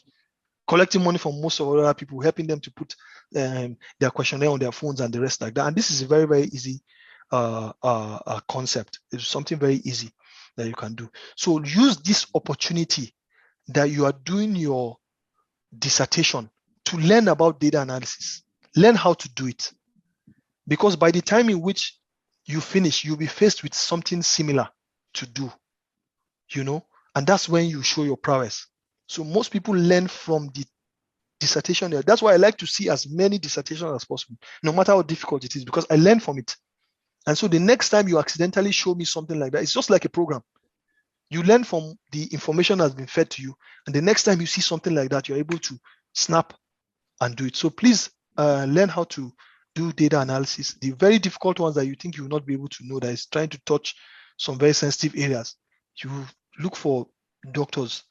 collecting money from most of other people, helping them to put their questionnaire on their phones and the rest like that. And this is a very, very easy concept. It's something very easy that you can do. So use this opportunity that you are doing your dissertation to learn about data analysis. Learn how to do it. Because by the time in which you finish, you'll be faced with something similar to do, and that's when you show your prowess. So most people learn from the dissertation. That's why I like to see as many dissertations as possible, no matter how difficult it is, because I learn from it. And so the next time you accidentally show me something like that, it's just like a program. You learn from the information that's been fed to you, and the next time you see something like that, you're able to snap and do it. So please learn how to do data analysis. The very difficult ones that you think you will not be able to know, that is trying to touch some very sensitive areas, you look for doctors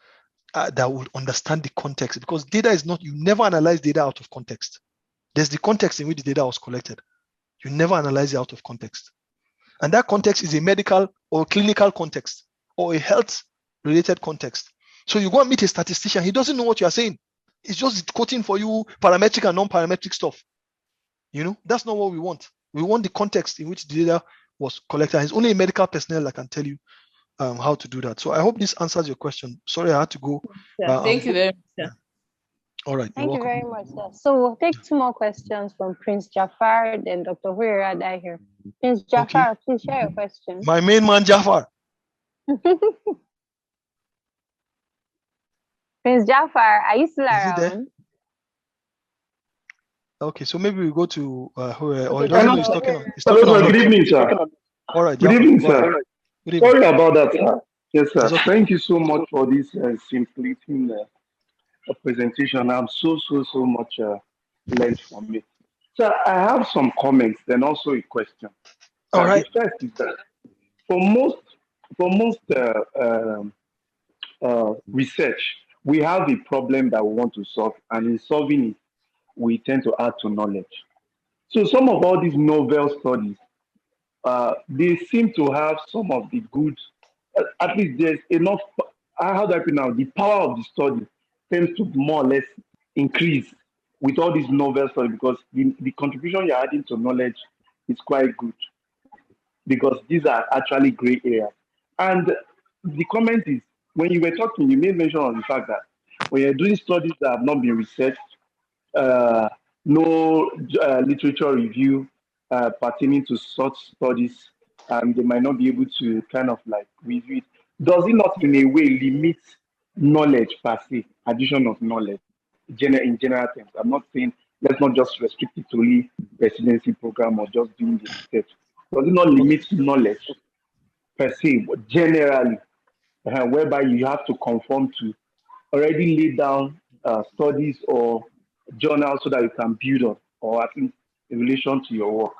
that will understand the context, because data is not, you never analyze data out of context. There's the context in which the data was collected. You never analyze it out of context. And that context is a medical or clinical context or a health related context. So you go and meet a statistician, he doesn't know what you're saying. He's just quoting for you parametric and non-parametric stuff. That's not what we want. We want the context in which the data was collected. It's only a medical personnel that can tell you how to do that. So I hope this answers your question. Sorry, I had to go. Thank you very much, sir. All right. Thank you very much, sir. So we'll take 2 more questions from Prince Jafar, then Dr. Huirada here. Prince Jafar, please share your question. My main man, Jafar. Prince Jafar, are you still around? Okay, so maybe we go to Okay, he's talking. Hello, good evening, sir. All right. Good evening, sir. Good evening. Sorry about that, sir. Yes, sir. Okay. Thank you so much for this simpleting presentation. I'm so much learned from it. So I have some comments and also a question. All right. The first is that for most research, we have a problem that we want to solve, and in solving it, we tend to add to knowledge. So some of all these novel studies, they seem to have some of the good, at least there's enough, how do I put it now, the power of the study tends to more or less increase with all these novel studies, because the contribution you're adding to knowledge is quite good, because these are actually gray areas. And the comment is, when you were talking, you made mention of the fact that when you're doing studies that have not been researched, no literature review pertaining to such studies, and they might not be able to kind of like review it. Does it not in a way limit knowledge per se, addition of knowledge in general terms? I'm not saying let's not just restrict it to only residency program or just doing the research. Does it not limit knowledge per se, but generally, whereby you have to conform to already laid down studies or journals so that you can build on, or at least in relation to your work?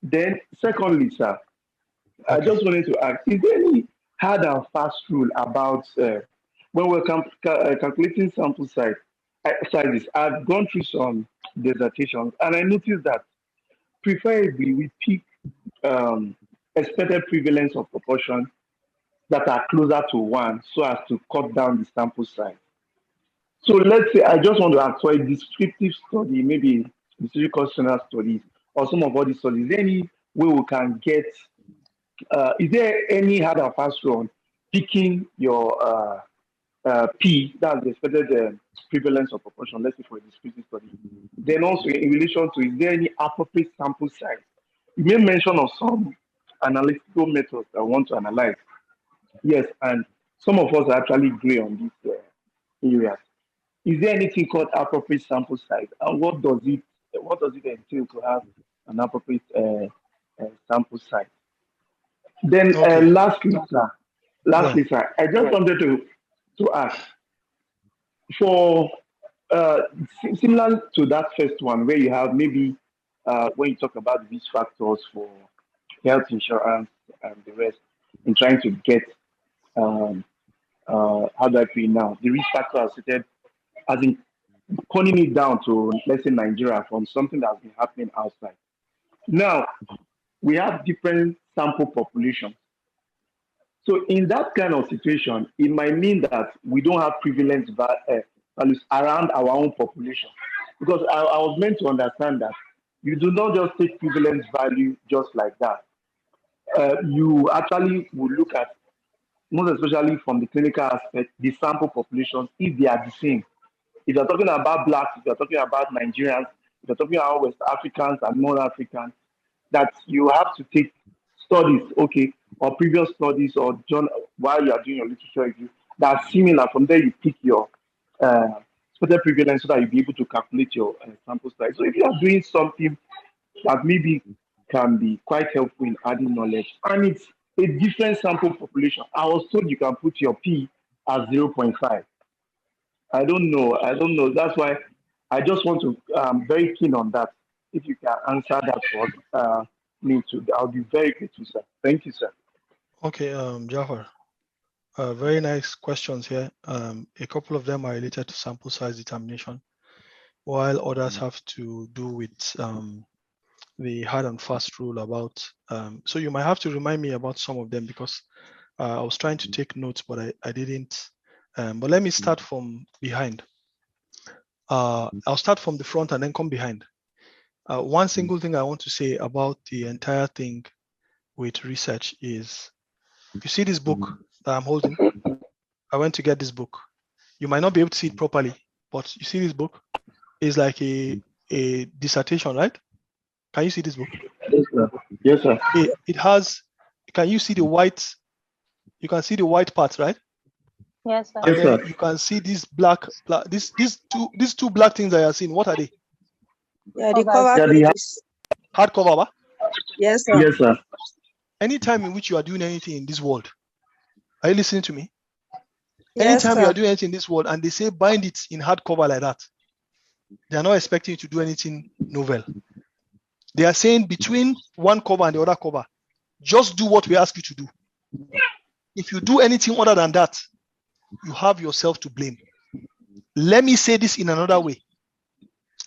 Then, secondly, sir, I just wanted to ask, is there any hard and fast rule about when we're calculating sample sizes? I've gone through some dissertations, and I noticed that preferably we pick expected prevalence of proportion that are closer to 1 so as to cut down the sample size. So let's say I just want to ask for a descriptive study, maybe descriptive questionnaire studies, or some of all these studies. Is there any way we can get, is there any hard and fast rule on picking your P, that's the expected prevalence of proportion, let's say for a descriptive study? Then also in relation to, is there any appropriate sample size? You made mention of some analytical methods I want to analyze. Yes, and some of us actually agree on these areas. Is there anything called appropriate sample size, and what does it entail to have an appropriate sample size? Then lastly, sir, I just wanted to ask for similar to that first one, where you have maybe when you talk about these factors for health insurance and the rest, in trying to get how do I put it now? The risk factor are stated as in pulling it down to, let's say, Nigeria from something that's been happening outside. Now, we have different sample populations. So in that kind of situation, it might mean that we don't have prevalence values around our own population. Because I was meant to understand that you do not just take prevalence value just like that. You actually will look at, most especially from the clinical aspect, the sample populations, if they are the same. If you're talking about Blacks, if you're talking about Nigerians, if you're talking about West Africans and North Africans, that you have to take studies, okay, or previous studies, or while you are doing your literature review, that are similar. From there, you pick your spotted prevalence so that you'll be able to calculate your sample size. So if you are doing something that maybe can be quite helpful in adding knowledge, and it's a different sample population, I was told you can put your P as 0.5. I don't know. I don't know. That's why I just want to. I'm very keen on that. If you can answer that for me too, I'll be very grateful, sir. Thank you, sir. Okay, Jafar. Very nice questions here. A couple of them are related to sample size determination, while others have to do with the hard and fast rule about. So you might have to remind me about some of them, because I was trying to take notes, but I didn't. But let me start from behind. I'll start from the front and then come behind. One single thing I want to say about the entire thing with research is, you see this book that I'm holding? I went to get this book. You might not be able to see it properly, but you see this book? It's like a dissertation, right? Can you see this book? Yes, sir. Yes, sir. It has, can you see the white? You can see the white parts, right? Yes, sir. And Yes, then sir. you can see these these two black things that you are seeing. What are they? Yeah, the Okay. cover Yeah, the pages. Hardcover, ba? Yes, sir. Yes, sir. Anytime in which you are doing anything in this world, are you listening to me? Yes, Anytime you sir. are doing anything in this world and they say bind it in hardcover like that, they are not expecting you to do anything novel. They are saying between one cover and the other cover, just do what we ask you to do. If you do anything other than that, you have yourself to blame. Let me say this in another way.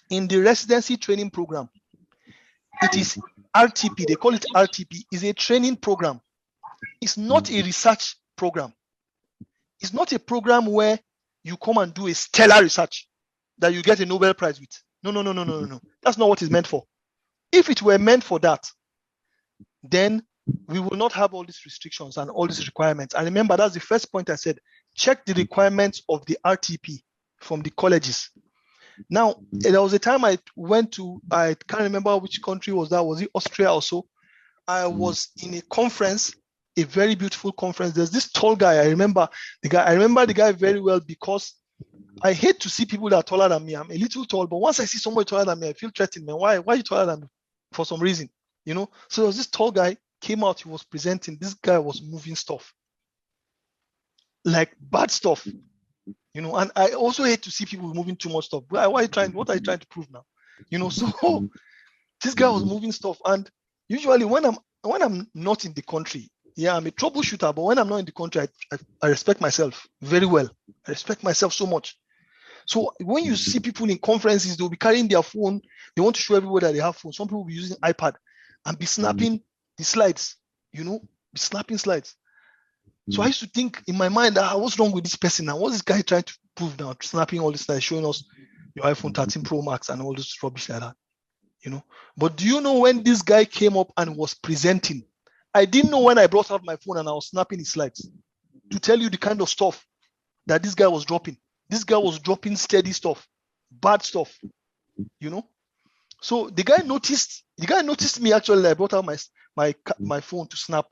In the residency training program, it is RTP, they call it RTP, is a training program. It's not a research program. It's not a program where you come and do a stellar research that you get a Nobel Prize with. No. That's not what it's meant for. If it were meant for that, then we will not have all these restrictions and all these requirements. And remember, that's the first point I said. Check the requirements of the RTP from the colleges. Now, there was a time I went to, I can't remember which country was that. Was it Austria or so? I was in a conference, a very beautiful conference. There's this tall guy. I remember the guy very well, because I hate to see people that are taller than me. I'm a little tall, but once I see somebody taller than me, I feel threatened, man. Why are you taller than me? For some reason, you know? So there was this tall guy came out, he was presenting. This guy was moving stuff, like bad stuff, you know? And I also hate to see people moving too much stuff. What are you trying to prove now? You know, so this guy was moving stuff. And usually when I'm not in the country, yeah, I'm a troubleshooter, but when I'm not in the country, I respect myself very well. I respect myself so much. So when you see people in conferences, they'll be carrying their phone. They want to show everybody that they have phone. Some people will be using iPad and be snapping the slides, you know, be snapping slides. So I used to think in my mind, what's wrong with this person now? What's this guy trying to prove now? Snapping all this slides, showing us your iPhone 13 Pro Max and all this rubbish like that, you know. But do you know when this guy came up and was presenting? I didn't know when I brought out my phone and I was snapping his slides to tell you the kind of stuff that this guy was dropping. This guy was dropping steady stuff, bad stuff, you know. So the guy noticed me actually. I brought out my phone to snap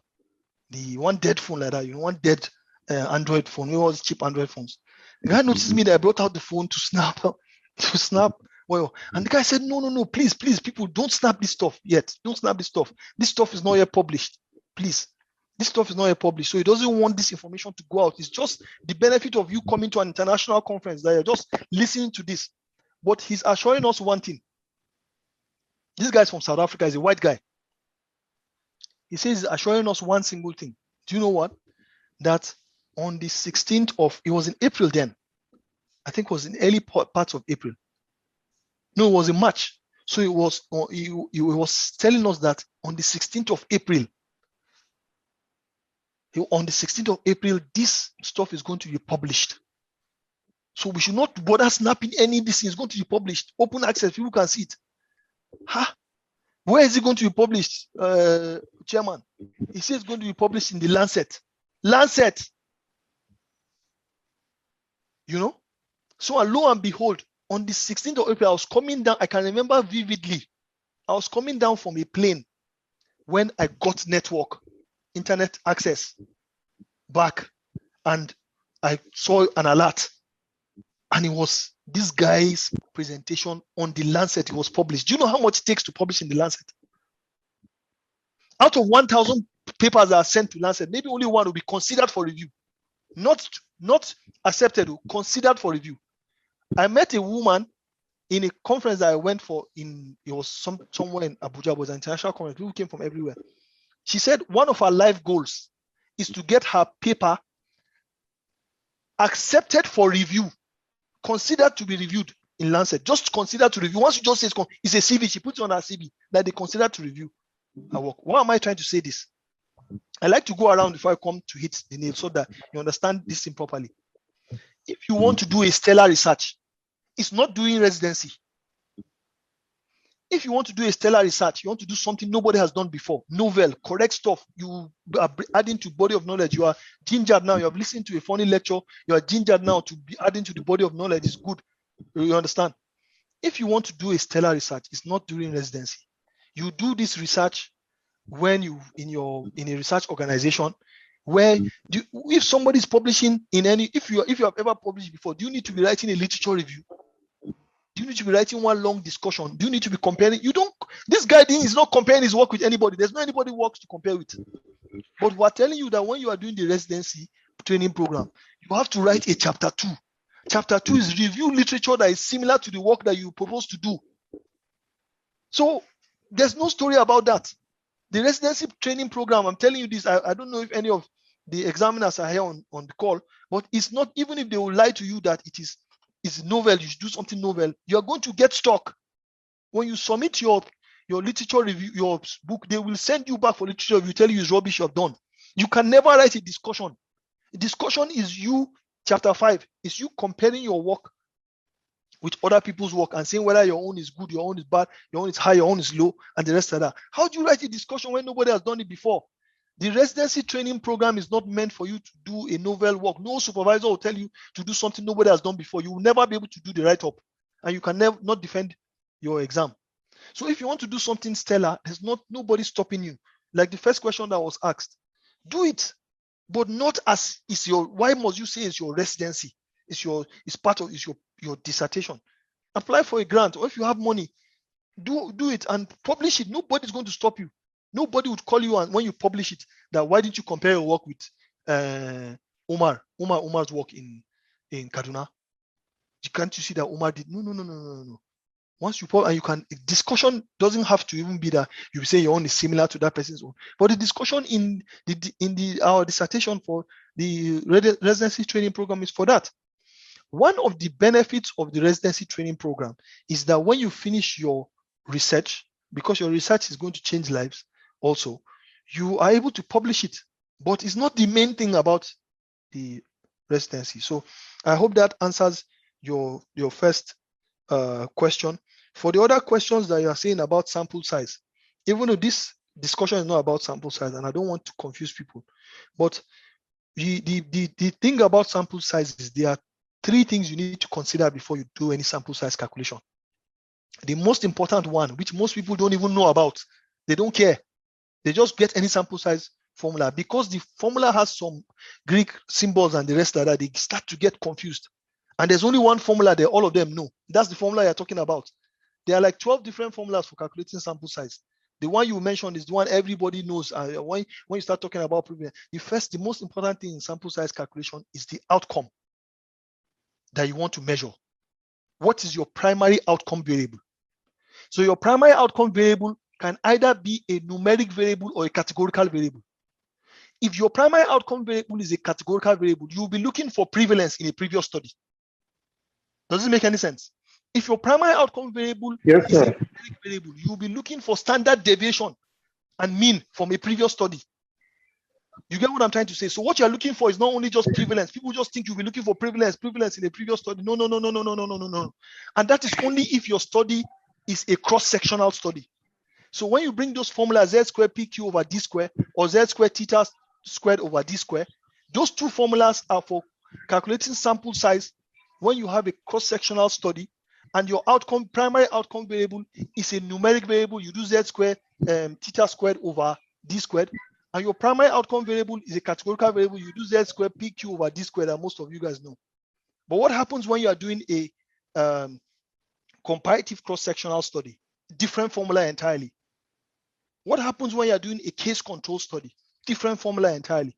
the one dead phone like that, you know, one dead Android phone. We was cheap Android phones. The guy noticed me that I brought out the phone to snap. Well, and the guy said, no, please, people, don't snap this stuff yet. Don't snap this stuff. This stuff is not yet published. Please. This stuff is not yet published. So he doesn't want this information to go out. It's just the benefit of you coming to an international conference that you're just listening to this. But he's assuring us one thing. This guy's from South Africa, is a white guy. He says he's assuring us one single thing. Do you know what? That on the 16th of, it was in April then. I think it was in early parts of April. No, it was in March. So he was telling us that on the 16th of April, On the 16th of April, this stuff is going to be published. So we should not bother snapping any of this. It's going to be published. Open access, people can see it. Huh? Where is it going to be published, Chairman? He says it's going to be published in the Lancet. Lancet. You know? So lo and behold, on the 16th of April, I was coming down. I can remember vividly. I was coming down from a plane when I got internet access back, and I saw an alert. And it was this guy's presentation on the Lancet. It was published. Do you know how much it takes to publish in the Lancet? Out of 1,000 papers that are sent to Lancet, maybe only one will be considered for review. Not accepted, considered for review. I met a woman in a conference that I went for. It was somewhere in Abuja. It was an international conference. People came from everywhere. She said one of her life goals is to get her paper accepted for review, considered to be reviewed in Lancet. Just considered to review. Once you just say it's a CV, she puts it on her CV that they consider to review her work. Why am I trying to say this? I like to go around before I come to hit the nail so that you understand this thing properly. If you want to do a stellar research, it's not doing residency. If you want to do a stellar research, you want to do something nobody has done before, novel, correct stuff, you are adding to body of knowledge. You are gingered now. You have listened to a funny lecture. You are gingered now to be adding to the body of knowledge. Is good. You understand? If you want to do a stellar research, it's not during residency. You do this research when you in a research organization where if somebody is publishing in any, if you have ever published before, do you need to be writing a literature review? Do you need to be writing one long discussion? Do you need to be comparing? This guy is not comparing his work with anybody. There's no anybody works to compare with. But we're telling you that when you are doing the residency training program, you have to write a chapter 2. Chapter 2 is review literature that is similar to the work that you propose to do. So there's no story about that. The residency training program, I'm telling you this, I don't know if any of the examiners are here on the call, but it's not, even if they will lie to you that it's novel, you should do something novel, you are going to get stuck. When you submit your literature review, your book, they will send you back for literature review, tell you it's rubbish you have done. You can never write a discussion. A discussion is you, chapter 5, is you comparing your work with other people's work and saying whether your own is good, your own is bad, your own is high, your own is low, and the rest of that. How do you write a discussion when nobody has done it before? The residency training program is not meant for you to do a novel work. No supervisor will tell you to do something nobody has done before. You will never be able to do the write-up, and you can never not defend your exam. So if you want to do something stellar, there's nobody stopping you. Like the first question that was asked, do it, but not as is your. Why must you say it's your residency? It's part of your dissertation. Apply for a grant, or if you have money, do it and publish it. Nobody's going to stop you. Nobody would call you, and when you publish it, that why didn't you compare your work with Umar's work in Kaduna? Can't you see that Umar did? No. Once you publish, and you can, discussion doesn't have to even be that you say your own is similar to that person's own. But the discussion in our dissertation for the residency training program is for that. One of the benefits of the residency training program is that when you finish your research, because your research is going to change lives also, you are able to publish it. But it's not the main thing about the residency. So I hope that answers your first question. For the other questions that you are saying about sample size, even though this discussion is not about sample size, and I don't want to confuse people, but the thing about sample size is there are 3 things you need to consider before you do any sample size calculation. The most important one, which most people don't even know about, they don't care. They just get any sample size formula. Because the formula has some Greek symbols and the rest of that, they start to get confused. And there's only one formula that all of them know. That's the formula you're talking about. There are like 12 different formulas for calculating sample size. The one you mentioned is the one everybody knows. When you start talking about prevalence, the most important thing in sample size calculation is the outcome that you want to measure. What is your primary outcome variable? So your primary outcome variable can either be a numeric variable or a categorical variable. If your primary outcome variable is a categorical variable, you'll be looking for prevalence in a previous study. Does it make any sense? If your primary outcome variable is a numeric variable, you'll be looking for standard deviation and mean from a previous study. You get what I'm trying to say? So what you're looking for is not only just prevalence. People just think you'll be looking for prevalence in a previous study. No. And that is only if your study is a cross-sectional study. So when you bring those formulas, z squared pq over d squared or z squared theta squared over d squared, those two formulas are for calculating sample size when you have a cross-sectional study and your primary outcome variable is a numeric variable. You do z squared theta squared over d squared. And your primary outcome variable is a categorical variable. You do z squared pq over d squared that most of you guys know. But what happens when you are doing a comparative cross-sectional study? Different formula entirely. What happens when you are doing a case control study? Different formula entirely.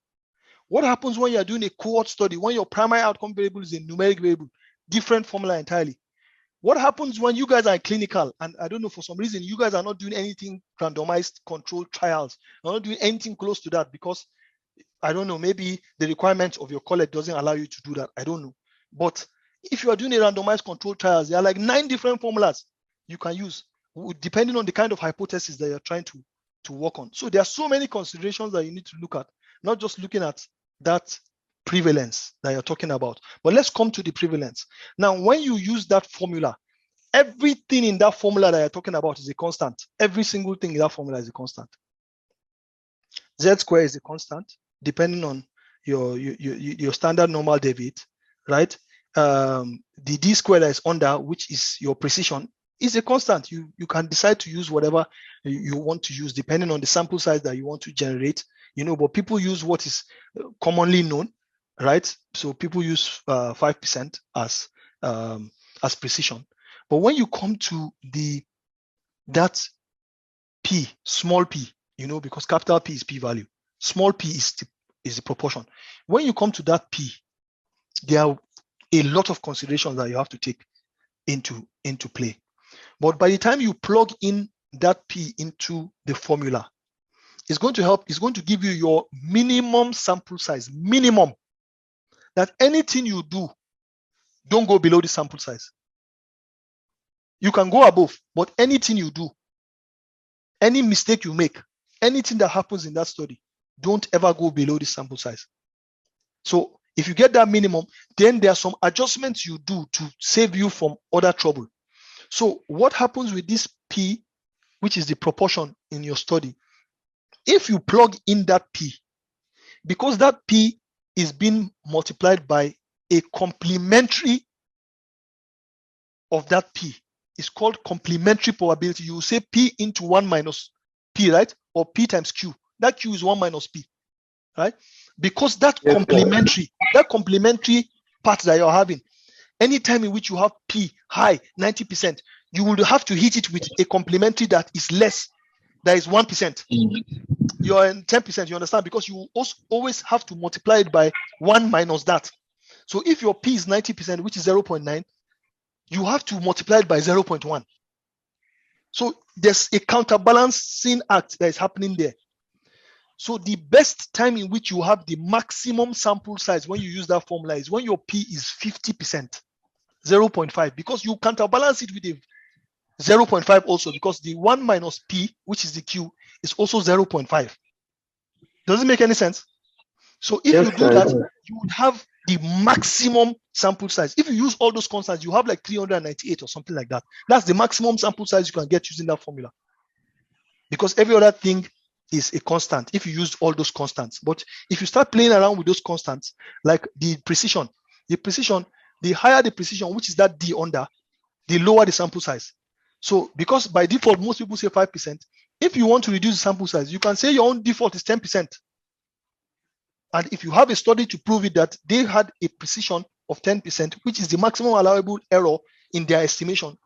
What happens when you are doing a cohort study, when your primary outcome variable is a numeric variable? Different formula entirely. What happens when you guys are clinical, and I don't know, for some reason, you guys are not doing anything randomized controlled trials, you're not doing anything close to that because, I don't know, maybe the requirements of your college doesn't allow you to do that. I don't know. But if you are doing a randomized controlled trials, there are like 9 different formulas you can use, depending on the kind of hypothesis that you're trying to work on. So there are so many considerations that you need to look at, not just looking at that prevalence that you're talking about. But let's come to the prevalence. Now, when you use that formula, everything in that formula that you're talking about is a constant. Every single thing in that formula is a constant. Z squared is a constant, depending on your standard normal deviate, right? The d squared that is under, which is your precision, is a constant. You can decide to use whatever you want to use, depending on the sample size that you want to generate. But people use what is commonly known, right? So people use 5% as precision. But when you come to that p, small p, because capital P is p-value, small p is the proportion. When you come to that p, there are a lot of considerations that you have to take into play. But by the time you plug in that p into the formula, it's going to give you your minimum sample size, minimum, that anything you do, don't go below the sample size. You can go above, but anything you do, any mistake you make, anything that happens in that study, don't ever go below the sample size. So if you get that minimum, then there are some adjustments you do to save you from other trouble. So what happens with this P, which is the proportion in your study, if you plug in that P, because that P is being multiplied by a complementary of that P, it's called complementary probability. You will say P into 1 minus P, right? Or P times Q. That Q is 1 minus P, right? Because that complementary part that you're having, anytime in which you have P high, 90%, you will have to hit it with a complementary that is less, that is 1%. You're in 10%, you understand? Because you always have to multiply it by 1 minus that. So if your P is 90%, which is 0.9, you have to multiply it by 0.1. So there's a counterbalancing act that is happening there. So the best time in which you have the maximum sample size when you use that formula is when your P is 50%, 0.5, because you counterbalance it with a 0.5 also, because the 1 minus P, which is the Q, is also 0.5. Does it make any sense? So if you do that, you would have the maximum sample size. If you use all those constants, you have like 398 or something like that. That's the maximum sample size you can get using that formula. Because every other thing is a constant if you use all those constants. But if you start playing around with those constants, like the precision, the higher the precision, which is that D under, the lower the sample size. So because by default, most people say 5%. If you want to reduce the sample size, you can say your own default is 10%. And if you have a study to prove it that they had a precision of 10%, which is the maximum allowable error in their estimation,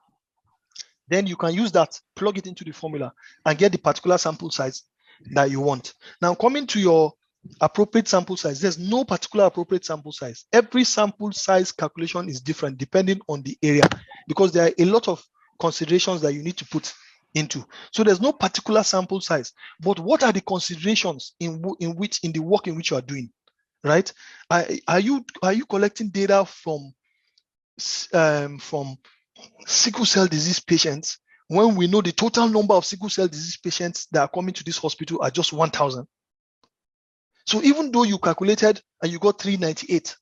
then you can use that, plug it into the formula, and get the particular sample size that you want. Now, coming to your appropriate sample size, there's no particular appropriate sample size. Every sample size calculation is different depending on the area, because there are a lot of considerations that you need to put into. So there's no particular sample size, but what are the considerations in the work in which you are doing, right? Are you collecting data from sickle cell disease patients when we know the total number of sickle cell disease patients that are coming to this hospital are just 1,000? So even though you calculated and you got 398,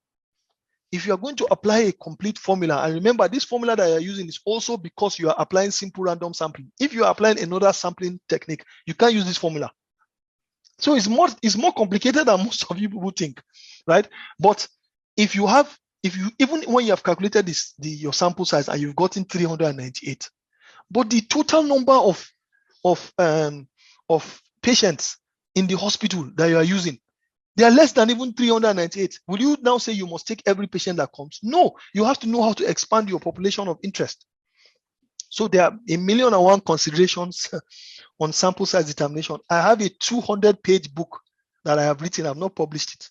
if you are going to apply a complete formula, and remember this formula that you're using is also because you are applying simple random sampling. If you are applying another sampling technique, you can't use this formula. So it's more complicated than most of you people think, right? But if you even when you have calculated your sample size and you've gotten 398, but the total number of patients in the hospital that you are using, they are less than even 398. Will you now say you must take every patient that comes? No, you have to know how to expand your population of interest. So there are 1,000,001 considerations on sample size determination. I have a 200-page book that I have written. I've not published it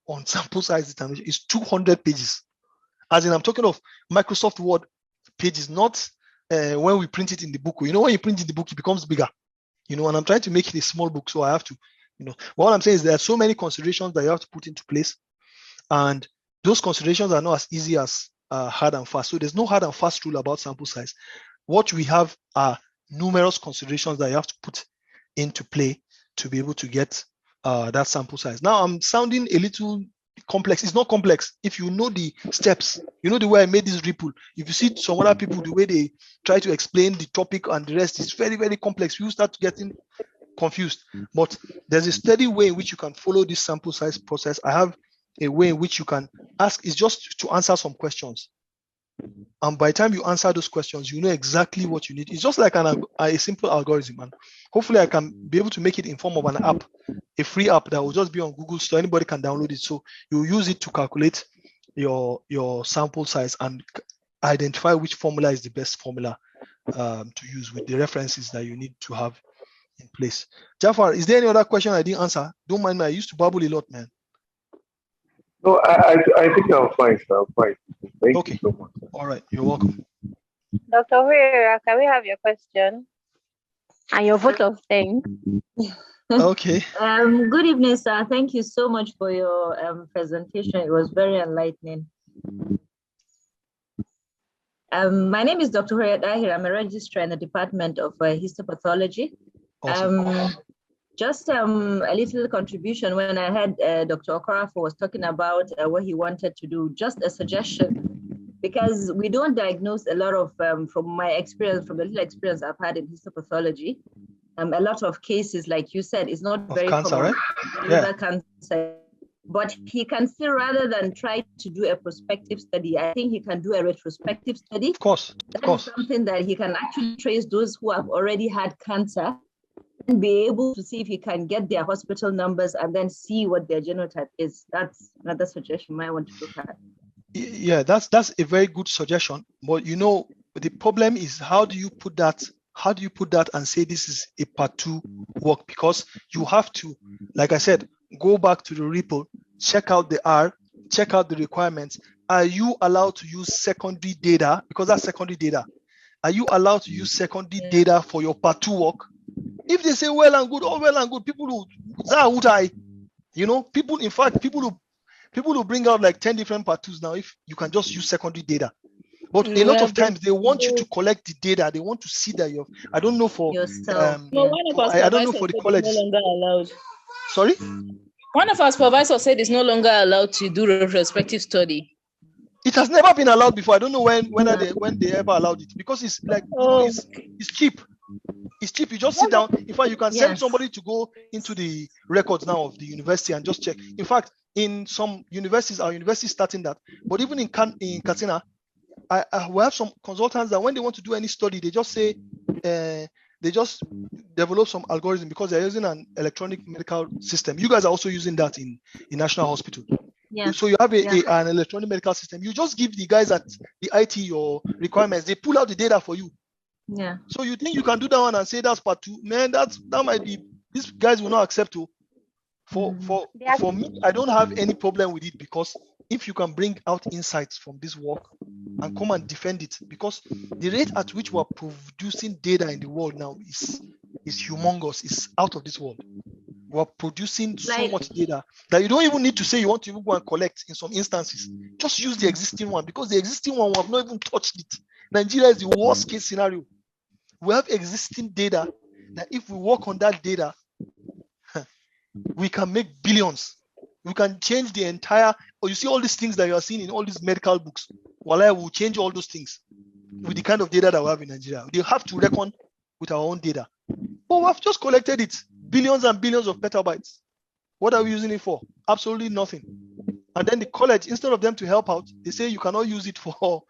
on sample size determination. It's 200 pages. As in, I'm talking of Microsoft Word pages, not when we print it in the book. You know, when you print in the book, it becomes bigger. You know, and I'm trying to make it a small book, so I have to, you know. But what I'm saying is there are so many considerations that you have to put into place, and those considerations are not as easy as hard and fast. So there's no hard and fast rule about sample size. What we have are numerous considerations that you have to put into play to be able to get that sample size. Now I'm sounding a little complex. It's not complex. If you know the steps, you know the way I made this ripple. If you see some other people, the way they try to explain the topic and the rest is very, very complex. You start getting confused. But there's a steady way in which you can follow this sample size process. I have a way in which you can ask. It's just to answer some questions. And by the time you answer those questions, you know exactly what you need. It's just like a simple algorithm. And hopefully I can be able to make it in form of an app, a free app that will just be on Google Store. Anybody can download it. So you use it to calculate your sample size and identify which formula is the best formula to use with the references that you need to have in place. Jafar, is there any other question I didn't answer? Don't mind me. I used to babble a lot, man. No, I think I'm fine, sir. I'm fine. Thank you so much. All right, you're welcome. Dr. Huira, can we have your question and your vote of thanks? Okay. Good evening, sir. Thank you so much for your presentation. It was very enlightening. My name is Dr. Huira Dahir. I'm a registrar in the Department of Histopathology. Awesome. Just a little contribution when I heard Dr. Okorafor was talking about what he wanted to do, just a suggestion, because we don't diagnose a lot of, from my experience, from the little experience I've had in histopathology, a lot of cases, like you said, is not very cancer, common. right? Liver cancer. But he can still, rather than try to do a prospective study, I think he can do a retrospective study. Of course. That is something that he can actually trace those who have already had cancer and be able to see if he can get their hospital numbers and then see what their genotype is. That's another suggestion you might want to look at. Yeah, that's a very good suggestion. But you know, the problem is how do you put that and say this is a part 2 work? Because you have to, like I said, go back to the REPL, check out the R, check out the requirements. Are you allowed to use secondary data? Because that's secondary data. Are you allowed to use secondary data for your part 2 work? If they say well and good, all well and good, people who, you know, people who bring out like 10 different part 2s now, if you can just use secondary data. But a lot of times they want you to collect the data. They want to see that you're, I don't know for, I don't know for the college. No longer allowed. Sorry? One of our supervisors said it's no longer allowed to do a retrospective study. It has never been allowed before. I don't know when they ever allowed it, because it's like, you know, it's cheap. It's cheap. You just sit down. In fact, you can send somebody to go into the records now of the university and just check. In fact, in some universities, our university is starting that. But even in Katsina, we have some consultants that when they want to do any study, they just say, they just develop some algorithm because they're using an electronic medical system. You guys are also using that in National Hospital. Yeah. So you have an electronic medical system. You just give the guys at the IT your requirements. They pull out the data for you. Yeah. So you think you can do that one and say that's part 2? Man, that might be, these guys will not accept you. For me, I don't have any problem with it, because if you can bring out insights from this work and come and defend it, because the rate at which we're producing data in the world now is humongous. It's out of this world. We're producing so much data that you don't even need to say you want to even go and collect in some instances. Just use the existing one, because the existing one, we have not even touched it. Nigeria is the worst case scenario. We have existing data that if we work on that data, we can make billions We can change the entire, or you see all these things that you are seeing in all these medical books. Wallahi, we'll change all those things with the kind of data that we have in Nigeria. They have to reckon with our own data. But we have just collected it, billions and billions of petabytes. What are we using it for? Absolutely nothing. And then the college, instead of them to help out, they say you cannot use it for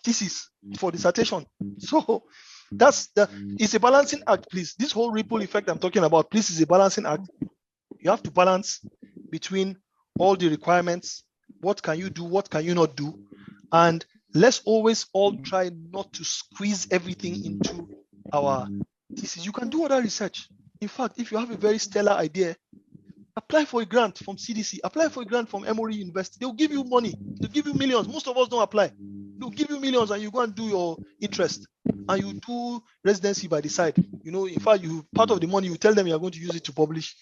thesis, for dissertation. So it's a balancing act, please. This whole ripple effect I'm talking about, please, is a balancing act. You have to balance between all the requirements. What can you do? What can you not do? And let's always all try not to squeeze everything into our thesis. You can do other research. In fact, if you have a very stellar idea, apply for a grant from CDC, apply for a grant from Emory University. They'll give you money. They'll give you millions. Most of us don't apply. They'll give you millions and you go and do your interest and you do residency by the side. You know, in fact, you part of the money, you tell them you're going to use it to publish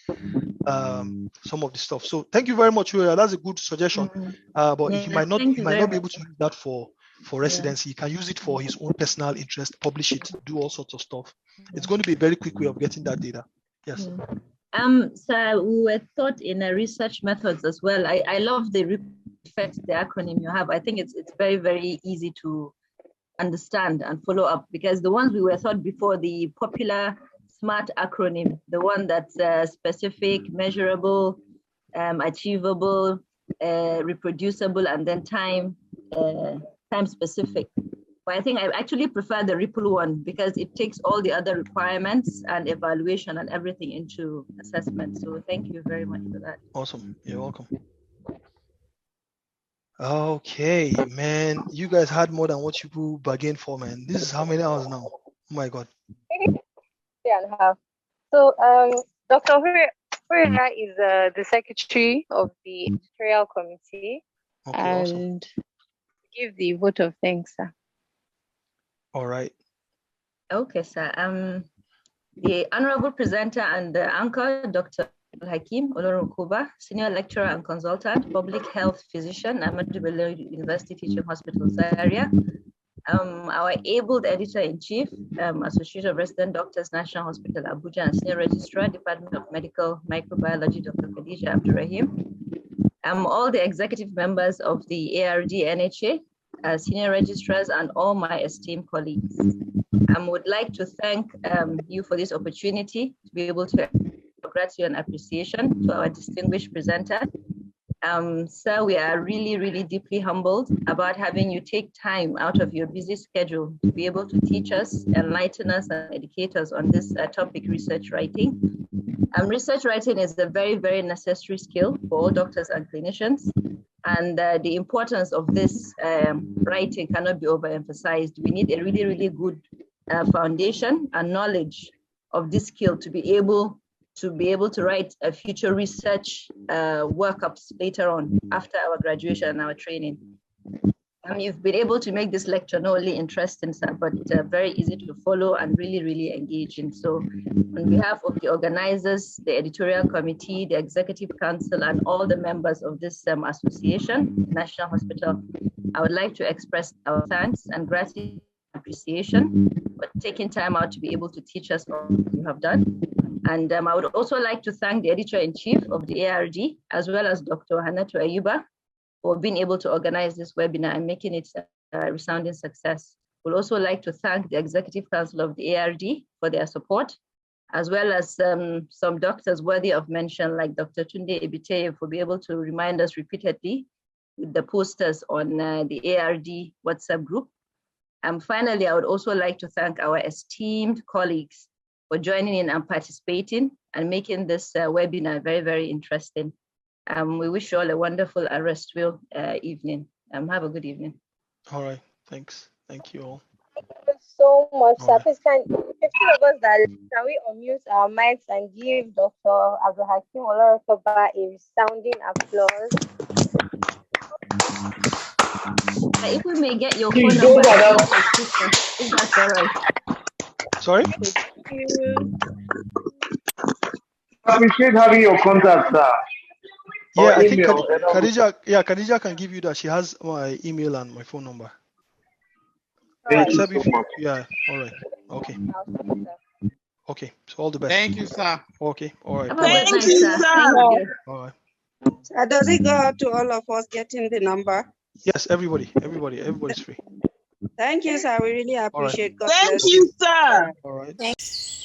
some of the stuff. So thank you very much, Huria. That's a good suggestion. But he might not be able to use that for residency. He can use it for his own personal interest, publish it, do all sorts of stuff. It's going to be a very quick way of getting that data. Yes. So we were taught in research methods as well. I love the effect, the acronym you have. I think it's very, very easy to understand and follow up, because the ones we were taught before, the popular SMART acronym, the one that's specific, measurable, achievable, reproducible, and then time specific. But I think I actually prefer the Ripple one because it takes all the other requirements and evaluation and everything into assessment. So thank you very much for that. Awesome. You're welcome. Okay, man. You guys had more than what you bargained for, man. This is how many hours now? Oh my God. 3.5. So Dr. Huria is the secretary of the editorial committee. Okay, and awesome. Give the vote of thanks, sir. All right. Okay, sir. The honorable presenter and the anchor, Dr. Hakim Olorunkuba, senior lecturer and consultant, public health physician, Ahmadu Bello University Teaching Hospital, Zaria. Our abled editor-in-chief, Associate of Resident Doctors, National Hospital, Abuja, and senior registrar, Department of Medical Microbiology, Dr. Khadija Abdurrahim. All the executive members of the ARD NHA, senior registrars, and all my esteemed colleagues. I would like to thank you for this opportunity to be able to gratitude and appreciation to our distinguished presenter. Sir, we are really, really deeply humbled about having you take time out of your busy schedule to be able to teach us, enlighten us, and educate us on this topic, research writing. Research writing is a very, very necessary skill for all doctors and clinicians. And the importance of this writing cannot be overemphasized. We need a really, really good foundation and knowledge of this skill to be able to write a future research workups later on after our graduation and our training. You've been able to make this lecture not only interesting, sir, but very easy to follow and really, really engaging. So on behalf of the organizers, the editorial committee, the executive council, and all the members of this association, National Hospital, I would like to express our thanks and gratitude, appreciation for taking time out to be able to teach us all you have done. And I would also like to thank the editor-in-chief of the ARD, as well as Dr. Hannatu Ayuba, for being able to organize this webinar and making it a resounding success. We'd also like to thank the Executive Council of the ARD for their support, as well as some doctors worthy of mention, like Dr. Tunde Ebiteye, for being able to remind us repeatedly with the posters on the ARD WhatsApp group. And finally, I would also like to thank our esteemed colleagues for joining in and participating and making this webinar very, very interesting. We wish you all a wonderful and restful evening. Have a good evening. All right. Thanks. Thank you all. Thank you so much, sir. Right. Please, 15 of us that can we unmute our mics and give Dr. Abdul Hakim Olorunkuba a resounding applause? If we may get your phone number, if that's all right. Sorry? Thank you. I appreciate having your contact, sir. Yeah, I think Khadija can give you that. She has my email and my phone number. Thank you so much. Yeah, all right. Okay. Okay, so all the best. Thank you, sir. Okay, all right. Thank you, sir. All right. Does it go out to all of us getting the number? Yes, everybody's free. Thank you, sir. We really appreciate. God Thank bless you, sir. All right. Thanks.